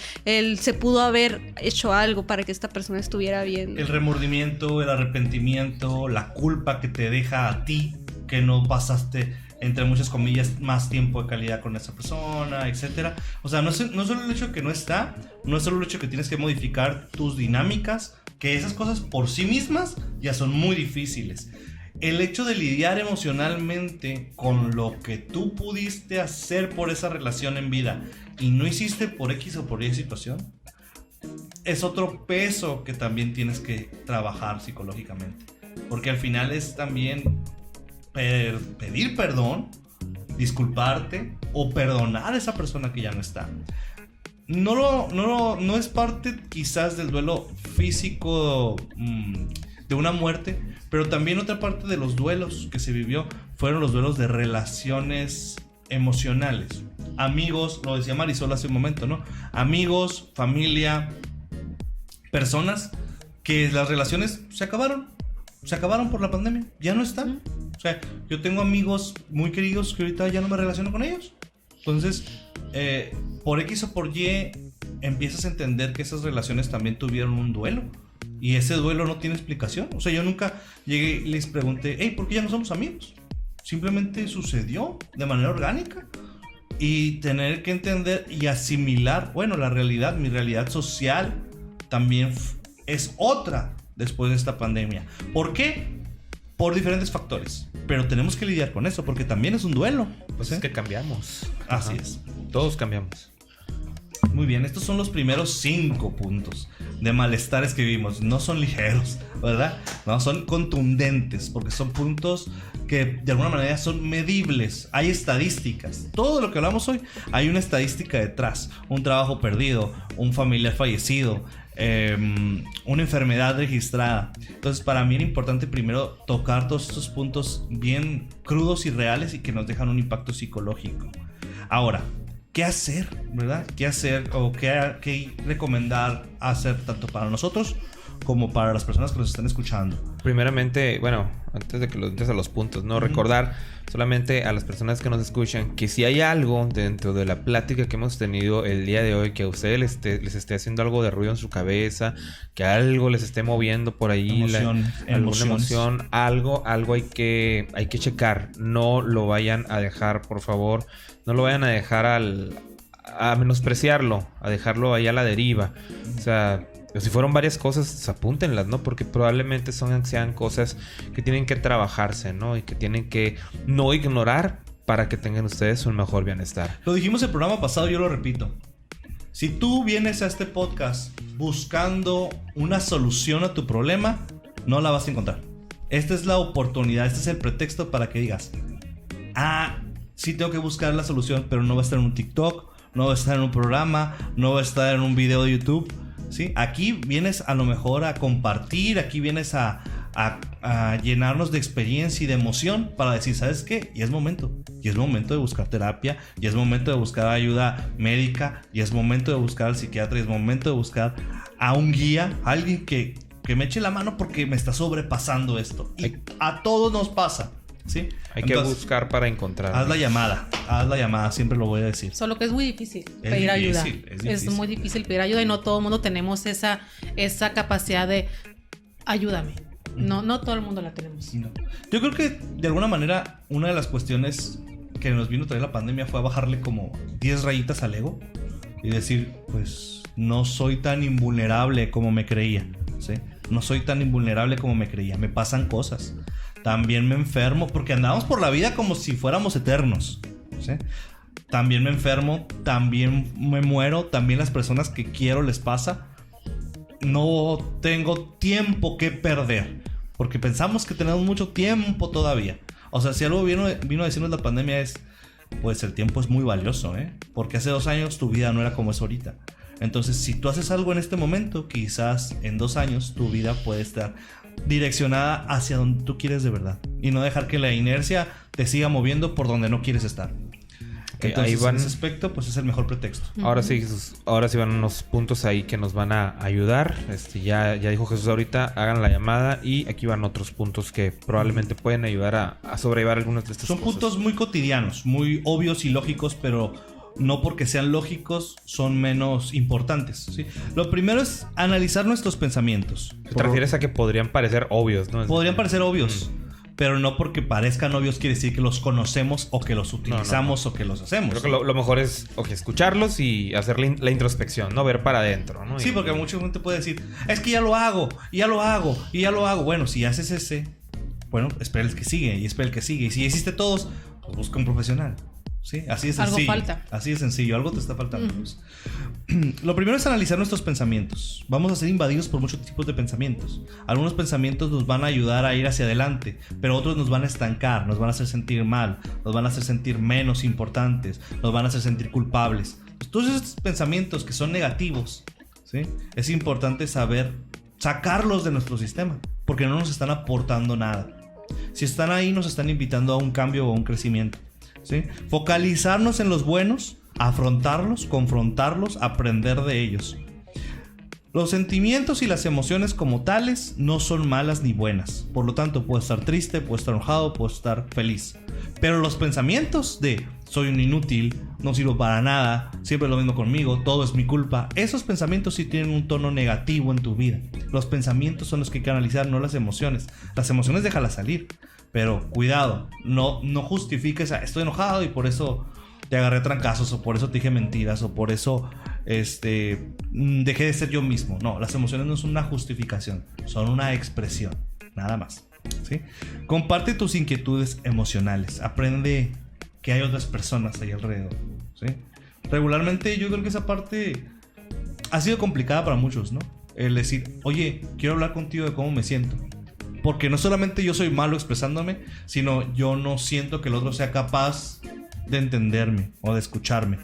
se pudo haber hecho algo para que esta persona estuviera bien, ¿no? El remordimiento, el arrepentimiento, la culpa que te deja a ti, que no pasaste, entre muchas comillas, más tiempo de calidad con esa persona, etcétera. O sea, no solo el hecho de que no está, no es solo el hecho de que tienes que modificar tus dinámicas, que esas cosas por sí mismas ya son muy difíciles. El hecho de lidiar emocionalmente con lo que tú pudiste hacer por esa relación en vida y no hiciste por X o por Y situación, es otro peso que también tienes que trabajar psicológicamente. Porque al final es también pedir perdón, disculparte o perdonar a esa persona que ya no está. No es parte quizás del duelo físico de una muerte, pero también otra parte de los duelos que se vivió fueron los duelos de relaciones emocionales. Amigos, lo decía Marisol hace un momento, ¿no? Amigos, familia, personas que las relaciones se acabaron por la pandemia, ya no están. O sea, yo tengo amigos muy queridos que ahorita ya no me relaciono con ellos. Entonces, por X o por Y, empiezas a entender que esas relaciones también tuvieron un duelo. Y ese duelo no tiene explicación. O sea, yo nunca llegué y les pregunté, hey, ¿por qué ya no somos amigos? Simplemente sucedió de manera orgánica. Y tener que entender y asimilar, bueno, la realidad, mi realidad social también es otra después de esta pandemia. ¿Por qué? Por diferentes factores. Pero tenemos que lidiar con eso porque también es un duelo. Pues es que cambiamos. Así es. Todos cambiamos. Muy bien, estos son los primeros 5 puntos de malestares que vivimos. No son ligeros, ¿verdad? No, son contundentes porque son puntos que de alguna manera son medibles. Hay estadísticas. Todo lo que hablamos hoy, hay una estadística detrás. Un trabajo perdido, un familiar fallecido, una enfermedad registrada. Entonces para mí era importante primero tocar todos estos puntos bien crudos y reales y que nos dejan un impacto psicológico. Ahora, ¿qué hacer? ¿Verdad? ¿Qué hacer o qué recomendar hacer tanto para nosotros como para las personas que nos están escuchando? Primeramente, bueno, antes de que lo entres a los puntos, ¿no? Recordar solamente a las personas que nos escuchan que si hay algo dentro de la plática que hemos tenido el día de hoy que a ustedes les esté haciendo algo de ruido en su cabeza, que algo les esté moviendo por ahí, alguna emoción, algo hay que checar. No lo vayan a dejar, por favor, no lo vayan a dejar a menospreciarlo, a dejarlo ahí a la deriva. O sea, si fueron varias cosas, apúntenlas, ¿no? Porque probablemente sean cosas que tienen que trabajarse, ¿no? Y que tienen que no ignorar para que tengan ustedes un mejor bienestar. Lo dijimos el programa pasado, yo lo repito. Si tú vienes a este podcast buscando una solución a tu problema, no la vas a encontrar. Esta es la oportunidad, este es el pretexto para que digas, sí tengo que buscar la solución, pero no va a estar en un TikTok, no va a estar en un programa, no va a estar en un video de YouTube, ¿sí? Aquí vienes a lo mejor a compartir, aquí vienes a llenarnos de experiencia y de emoción para decir, ¿sabes qué? Y es momento de buscar terapia, y es momento de buscar ayuda médica, y es momento de buscar al psiquiatra, y es momento de buscar a un guía, a alguien que me eche la mano porque me está sobrepasando esto. Y a todos nos pasa, ¿sí? Hay que buscar para encontrar. Haz la llamada, siempre lo voy a decir. Solo que es muy difícil Es pedir difícil, ayuda. es Es difícil. muy difícil pedir ayuda y no todo el mundo tenemos esa capacidad de ayúdame. No todo el mundo la tenemos. No. Yo creo que de alguna manera una de las cuestiones que nos vino a traer la pandemia fue a bajarle como 10 rayitas al ego y decir, pues no soy tan invulnerable como me creía, ¿sí? No soy tan invulnerable como me creía, me pasan cosas. También me enfermo porque andamos por la vida como si fuéramos eternos, ¿sí? También me enfermo, también me muero, también las personas que quiero les pasa. No tengo tiempo que perder, porque pensamos que tenemos mucho tiempo todavía. O sea, si algo vino a decirnos la pandemia es, pues el tiempo es muy valioso, ¿eh? Porque hace 2 años tu vida no era como es ahorita. Entonces, si tú haces algo en este momento, quizás en 2 años tu vida puede estar direccionada hacia donde tú quieres de verdad. Y no dejar que la inercia te siga moviendo por donde no quieres estar. Entonces, ahí van. en ese aspecto, pues es el mejor pretexto. Ahora sí van unos puntos ahí que nos van a ayudar. Ya dijo Jesús ahorita, hagan la llamada y aquí van otros puntos que probablemente pueden ayudar a sobrellevar algunas de estas Son cosas. puntos muy cotidianos, muy obvios y lógicos, pero no porque sean lógicos son menos importantes, ¿sí? Lo primero es analizar nuestros pensamientos. ¿Te refieres a que podrían parecer obvios, no? Podrían parecer obvios, pero no porque parezcan obvios quiere decir que los conocemos o que los utilizamos o que los hacemos. Creo que lo mejor es escucharlos y hacer la introspección, ¿no? Ver para adentro, ¿no? Sí, porque mucha gente puede decir, es que ya lo hago, y ya lo hago, y ya lo hago. Bueno, si haces ese, bueno, espera el que sigue, y espera el que sigue. Y si hiciste todos, pues busca un profesional. Sí, así de sencillo. Algo falta. Así de sencillo, algo te está faltando. Lo primero es analizar nuestros pensamientos. Vamos a ser invadidos por muchos tipos de pensamientos. Algunos pensamientos nos van a ayudar a ir hacia adelante, pero otros nos van a estancar, nos van a hacer sentir mal, nos van a hacer sentir menos importantes, nos van a hacer sentir culpables. Todos esos pensamientos que son negativos, ¿sí? Es importante saber sacarlos de nuestro sistema, porque no nos están aportando nada. Si están ahí, nos están invitando a un cambio o a un crecimiento, ¿sí? Focalizarnos en los buenos, afrontarlos, confrontarlos, aprender de ellos. Los sentimientos y las emociones como tales no son malas ni buenas. Por lo tanto, puedo estar triste, puedo estar enojado, puedo estar feliz. Pero los pensamientos de soy un inútil, no sirvo para nada, siempre es lo mismo conmigo, todo es mi culpa, esos pensamientos sí tienen un tono negativo en tu vida. Los pensamientos son los que hay que analizar, no las emociones. Las emociones déjalas salir. Pero cuidado, no justifiques estoy enojado y por eso te agarré trancazos, o por eso te dije mentiras, o por eso dejé de ser yo mismo. No, las emociones no son una justificación, son una expresión, nada más, ¿sí? Comparte tus inquietudes emocionales, aprende que hay otras personas ahí alrededor, ¿sí? Regularmente yo creo que esa parte ha sido complicada para muchos, ¿no? El decir, oye, quiero hablar contigo de cómo me siento. Porque no solamente yo soy malo expresándome, sino yo no siento que el otro sea capaz de entenderme o de escucharme.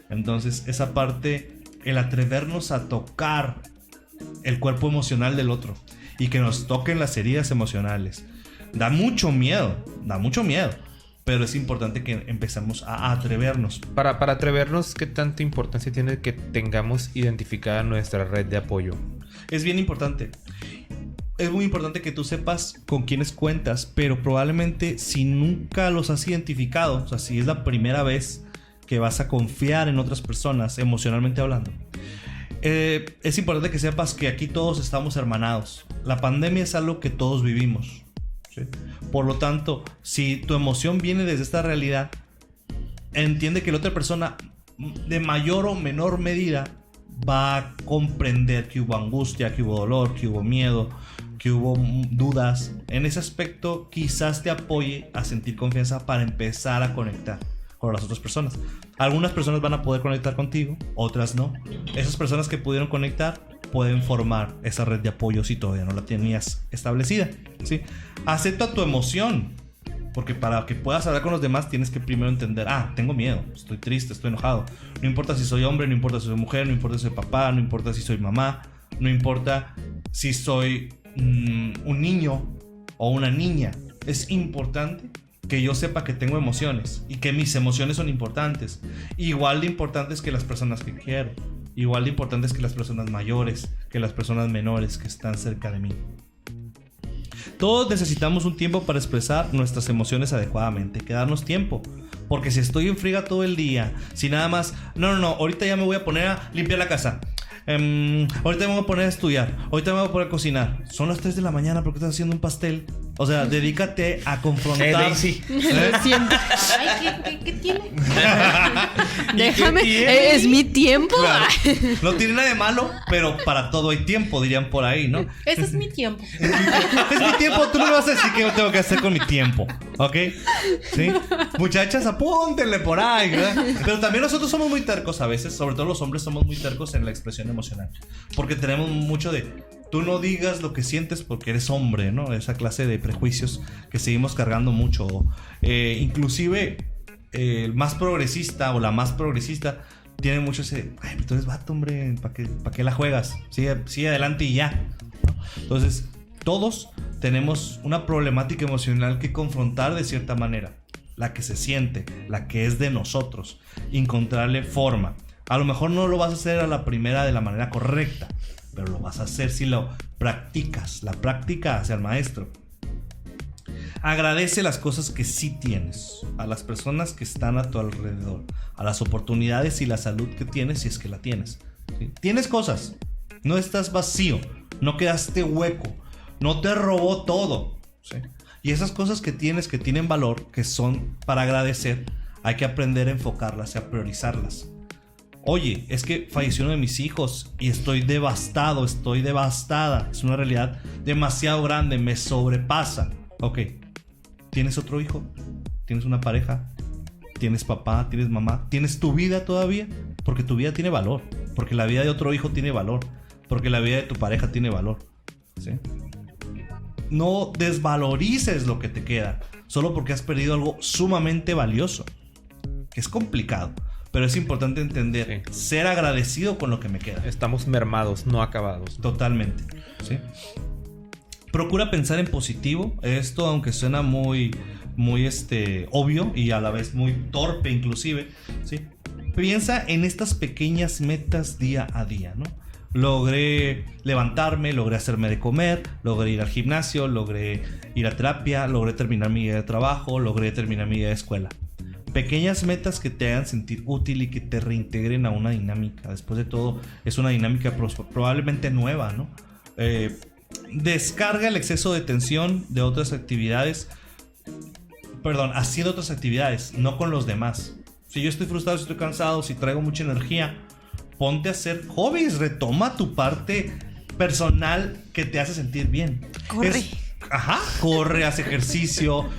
Entonces esa parte, el atrevernos a tocar el cuerpo emocional del otro y que nos toquen las heridas emocionales, da mucho miedo, pero es importante que empecemos a atrevernos. Para atrevernos, ¿qué tanta importancia tiene que tengamos identificada nuestra red de apoyo? Es bien importante. Es muy importante que tú sepas con quiénes cuentas, pero probablemente si nunca los has identificado, o sea, si es la primera vez que vas a confiar en otras personas, emocionalmente hablando, es importante que sepas que aquí todos estamos hermanados. La pandemia es algo que todos vivimos, ¿sí? Por lo tanto, si tu emoción viene desde esta realidad, entiende que la otra persona, de mayor o menor medida, va a comprender que hubo angustia, que hubo dolor, que hubo miedo, que hubo dudas. En ese aspecto quizás te apoye a sentir confianza para empezar a conectar con las otras personas. Algunas personas van a poder conectar contigo, otras no. Esas personas que pudieron conectar pueden formar esa red de apoyo si todavía no la tenías establecida, ¿sí? Acepta tu emoción, Porque para que puedas hablar con los demás tienes que primero entender, tengo miedo, estoy triste, estoy enojado. No importa si soy hombre, no importa si soy mujer, no importa si soy papá, no importa si soy mamá, no importa si soy un niño o una niña. Es importante que yo sepa que tengo emociones y que mis emociones son importantes. Igual de importantes que las personas que quiero. Igual de importantes que las personas mayores, que las personas menores que están cerca de mí. Todos necesitamos un tiempo para expresar nuestras emociones adecuadamente. Hay que darnos tiempo. Porque si estoy en friega todo el día, si nada más, no, ahorita ya me voy a poner a limpiar la casa. Ahorita me voy a poner a estudiar. Ahorita me voy a poner a cocinar. Son las 3 de la mañana porque estás haciendo un pastel. O sea, dedícate a confrontar. Daisy. Lo siento. Ay, ¿qué tiene? Déjame, tiene? es mi tiempo. Claro. No tiene nada de malo, pero para todo hay tiempo, dirían por ahí, ¿no? Ese es mi tiempo. Es mi tiempo, tú no me vas a decir qué yo tengo que hacer con mi tiempo, ¿ok? ¿Sí? Muchachas, apúntenle por ahí, ¿verdad? Pero también nosotros somos muy tercos a veces, sobre todo los hombres somos muy tercos en la expresión emocional. Porque tenemos mucho de, tú no digas lo que sientes porque eres hombre, ¿no? Esa clase de prejuicios que seguimos cargando mucho. Inclusive, el más progresista o la más progresista tiene mucho ese, pero tú eres vato, hombre, ¿para qué la juegas? Sigue adelante y ya, ¿no? Entonces, todos tenemos una problemática emocional que confrontar de cierta manera. La que se siente, la que es de nosotros. Encontrarle forma. A lo mejor no lo vas a hacer a la primera de la manera correcta, pero lo vas a hacer si lo practicas. La práctica hacia el maestro. Agradece las cosas que sí tienes, a las personas que están a tu alrededor, a las oportunidades y la salud que tienes si es que la tienes. ¿Sí? Tienes cosas, no estás vacío, no quedaste hueco, no te robó todo. ¿Sí? Y esas cosas que tienes, que tienen valor, que son para agradecer, hay que aprender a enfocarlas y a priorizarlas. Oye, es que falleció uno de mis hijos y estoy devastado, estoy devastada. Es una realidad demasiado grande, me sobrepasa. Ok, ¿tienes otro hijo? ¿Tienes una pareja? ¿Tienes papá? ¿Tienes mamá? ¿Tienes tu vida todavía? Porque tu vida tiene valor. Porque la vida de otro hijo tiene valor. Porque la vida de tu pareja tiene valor. ¿Sí? No desvalorices lo que te queda solo porque has perdido algo sumamente valioso. Que es complicado. Pero es importante entender, ser agradecido con lo que me queda. Estamos mermados, no acabados. Totalmente, ¿sí? Procura pensar en positivo. Esto, aunque suena muy obvio y a la vez muy torpe inclusive, ¿sí? Piensa en estas pequeñas metas día a día, ¿no? Logré levantarme, logré hacerme de comer, logré ir al gimnasio, logré ir a terapia, logré terminar mi día de trabajo, logré terminar mi día de escuela. Pequeñas metas que te hagan sentir útil y que te reintegren a una dinámica. Después de todo, es una dinámica probablemente nueva, ¿no? Descarga el exceso de tensión de otras actividades. Haciendo otras actividades, no con los demás. Si yo estoy frustrado, si estoy cansado, si traigo mucha energía, ponte a hacer hobbies. Retoma tu parte personal que te hace sentir bien. Corre. Corre, haz ejercicio,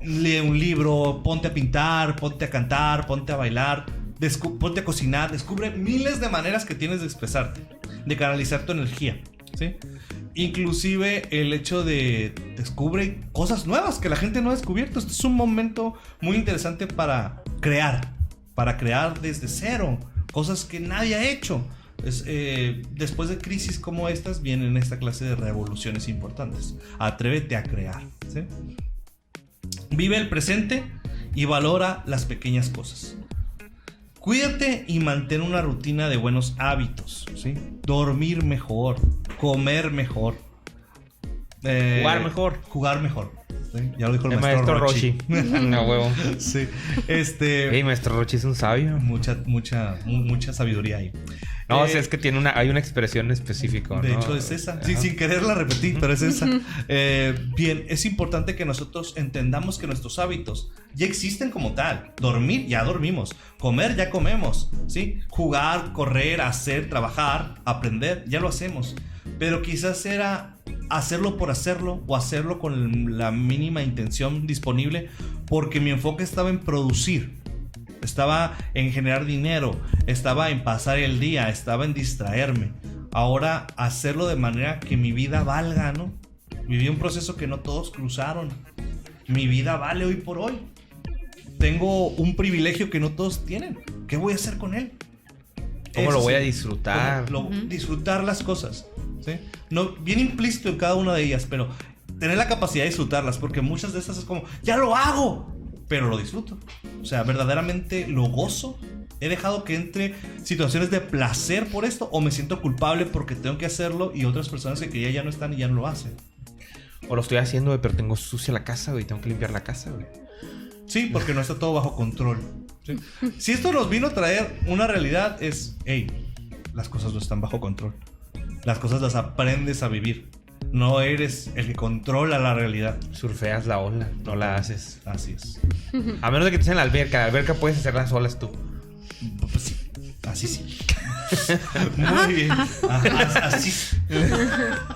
lee un libro, ponte a pintar, ponte a cantar, ponte a bailar, ponte a cocinar. Descubre miles de maneras que tienes de expresarte, de canalizar tu energía, ¿sí? Inclusive el hecho de descubre cosas nuevas que la gente no ha descubierto. Este es un momento muy interesante para crear desde cero, cosas que nadie ha hecho. Después de crisis como estas vienen esta clase de revoluciones importantes. Atrévete a crear, ¿sí? Vive el presente y valora las pequeñas cosas. Cuídate y mantén una rutina de buenos hábitos, ¿sí? Dormir mejor, comer mejor, jugar mejor. ¿Sí? Ya lo dijo el maestro Rochi. No, huevo. Sí. Maestro Rochi es un sabio. Mucha sabiduría ahí. No, o sea, es que hay una expresión específica, ¿no? De hecho, es esa. Sí, sin quererla repetir, pero es esa. Bien, es importante que nosotros entendamos que nuestros hábitos ya existen como tal. Dormir, ya dormimos. Comer, ya comemos, ¿sí? Jugar, correr, hacer, trabajar, aprender, ya lo hacemos. Pero quizás era hacerlo por hacerlo o hacerlo con la mínima intención disponible porque mi enfoque estaba en producir. Estaba en generar dinero, estaba en pasar el día, estaba en distraerme. Ahora hacerlo de manera que mi vida valga, ¿no? Viví un proceso que no todos cruzaron. Mi vida vale hoy por hoy. Tengo un privilegio que no todos tienen. ¿Qué voy a hacer con él? ¿Cómo lo voy a disfrutar? Disfrutar las cosas, ¿sí? No, bien implícito en cada una de ellas, pero tener la capacidad de disfrutarlas, porque muchas de estas es como, ya lo hago, pero lo disfruto. O sea, verdaderamente lo gozo. He dejado que entre situaciones de placer por esto, o me siento culpable porque tengo que hacerlo y otras personas que quería ya no están y ya no lo hacen. O lo estoy haciendo, güey, pero tengo sucia la casa, güey. Tengo que limpiar la casa, güey. Sí, porque no está todo bajo control. ¿Sí? Si esto nos vino a traer una realidad es, hey, las cosas no están bajo control. Las cosas las aprendes a vivir. No eres el que controla la realidad. Surfeas la ola, no la haces. Así es. A menos de que estés en la alberca. La alberca puedes hacer las olas tú. Pues sí, así sí. Muy bien. Así.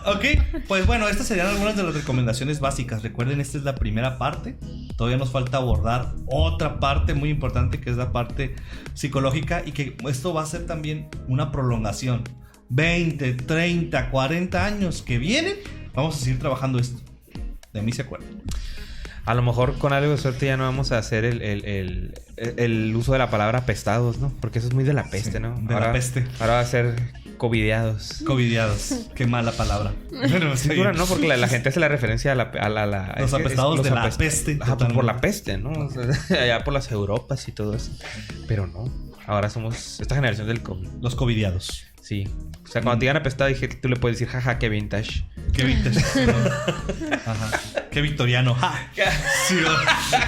Ok, pues bueno, estas serían algunas de las recomendaciones básicas. Recuerden, esta es la primera parte. Todavía nos falta abordar otra parte muy importante, que es la parte psicológica, y que esto va a ser también una prolongación. 20, 30, 40 años que vienen, vamos a seguir trabajando esto. De mí se acuerdan. A lo mejor con algo de suerte ya no vamos a hacer el uso de la palabra apestados, ¿no? Porque eso es muy de la peste, Sí, ¿no? de la peste. Ahora va a ser covideados. Covidiados. Qué mala palabra. Bueno, Sí, dura, ¿no? Porque la gente hace la referencia a la Los apestados de la peste. Ajá, pues por la peste, ¿no? O sea, allá por las Europas y todo eso. Pero no. Ahora somos esta generación del COVID. Los covidiados. Sí. O sea, cuando te digan apestado, dije, tú le puedes decir, jaja, qué vintage. Qué vintage. Ajá. Qué victoriano. ¡Ja! Sí,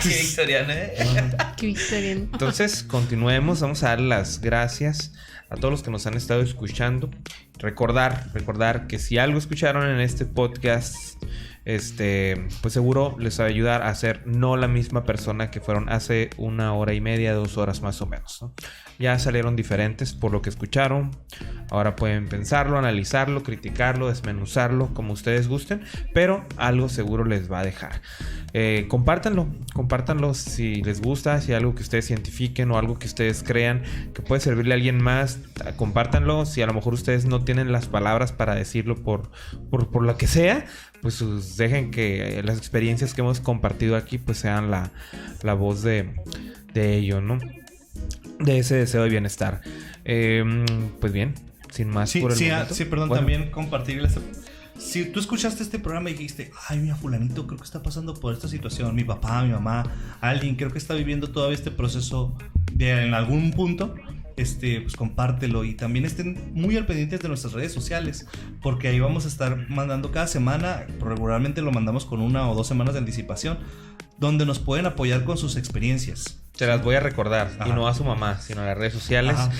Qué victoriano, Qué victoriano. Entonces, continuemos. Vamos a dar las gracias a todos los que nos han estado escuchando. Recordar que si algo escucharon en este podcast, pues seguro les va a ayudar a ser no la misma persona que fueron hace 1 hora y media, 2 horas más o menos, ¿no? Ya salieron diferentes por lo que escucharon. Ahora pueden pensarlo, analizarlo, criticarlo, desmenuzarlo, como ustedes gusten, pero algo seguro les va a dejar. Compártanlo si les gusta, si hay algo que ustedes identifiquen o algo que ustedes crean que puede servirle a alguien más, compártanlo. Si a lo mejor ustedes no tienen las palabras para decirlo por lo que sea, pues dejen que las experiencias que hemos compartido aquí pues sean la voz de ello, ¿no? De ese deseo de bienestar. Pues bien, sin más por el momento. Sí, perdón, Bueno. también compartir. Si tú escuchaste este programa y dijiste, ay, mira, fulanito, creo que está pasando por esta situación, mi papá, mi mamá, alguien, creo que está viviendo todavía este proceso en algún punto, pues compártelo, y también estén muy al pendientes de nuestras redes sociales, porque ahí vamos a estar mandando cada semana, regularmente lo mandamos con 1 o 2 semanas de anticipación, donde nos pueden apoyar con sus experiencias. Se las voy a recordar. Ajá. Y no a su mamá, sino a las redes sociales. Ajá.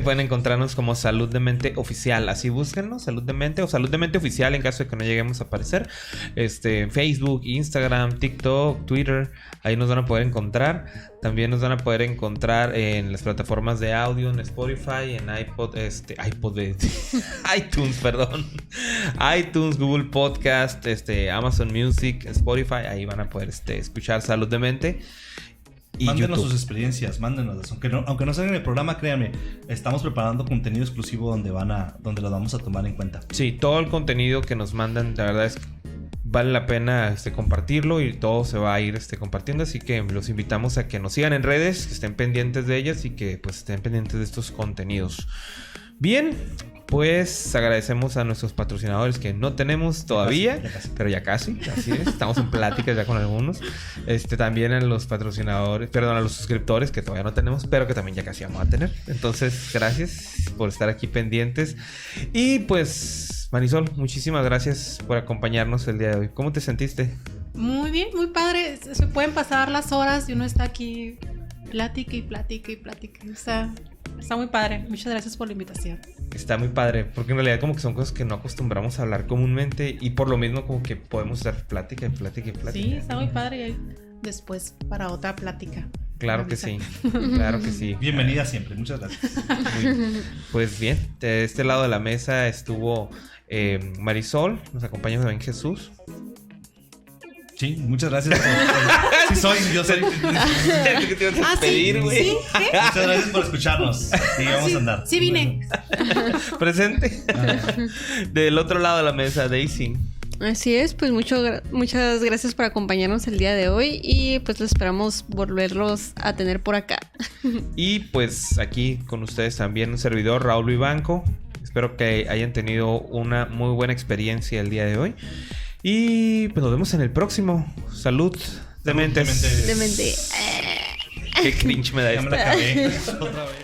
Pueden encontrarnos como Salud de Mente Oficial. Así búsquennos, Salud de Mente o Salud de Mente Oficial en caso de que no lleguemos a aparecer. Facebook, Instagram, TikTok, Twitter. Ahí nos van a poder encontrar. También nos van a poder encontrar en las plataformas de audio, en Spotify, en iTunes, perdón. iTunes, Google Podcast, Amazon Music, Spotify. Ahí van a poder escuchar Salud de Mente. Y Mándenos YouTube. sus experiencias, mándenoslas. Aunque no salgan en el programa, créanme, estamos preparando contenido exclusivo donde los vamos a tomar en cuenta. Sí, todo el contenido que nos mandan, la verdad es que vale la pena compartirlo, y todo se va a ir compartiendo. Así que los invitamos a que nos sigan en redes, que estén pendientes de ellas y que pues estén pendientes de estos contenidos. Bien, pues agradecemos a nuestros patrocinadores que no tenemos todavía, Ya casi. pero ya casi, así es. Estamos en pláticas ya con algunos. También a los patrocinadores, perdón, a los suscriptores que todavía no tenemos, pero que también ya casi vamos a tener. Entonces, gracias por estar aquí pendientes. Y pues, Marisol, muchísimas gracias por acompañarnos el día de hoy. ¿Cómo te sentiste? Muy bien, muy padre. Se pueden pasar las horas y uno está aquí plática y plática y plática. Está muy padre. Muchas gracias por la invitación. Está muy padre, porque en realidad como que son cosas que no acostumbramos a hablar comúnmente, y por lo mismo como que podemos dar plática y plática y plática. Sí, está muy padre. Y ahí después para otra plática. Claro que sí, claro que sí. Bienvenida siempre, muchas gracias. Pues bien, de este lado de la mesa estuvo Marisol, nos acompaña también Jesús. Sí, muchas gracias sí soy, yo soy. ¿Qué te ibas a Ah, sí, pedir, güey? sí, ¿qué? Muchas gracias por escucharnos. Y vamos a andar. Sí vine. Presente. Del otro lado de la mesa, Daisy. Así es, pues muchas gracias por acompañarnos el día de hoy y pues esperamos volverlos a tener por acá. Y pues aquí con ustedes también un servidor, Raúl Vivanco. Espero que hayan tenido una muy buena experiencia el día de hoy. Y pues nos vemos en el próximo. Salud. Dementes. Demente. Qué cringe me da Ya me esto. la acabé otra vez.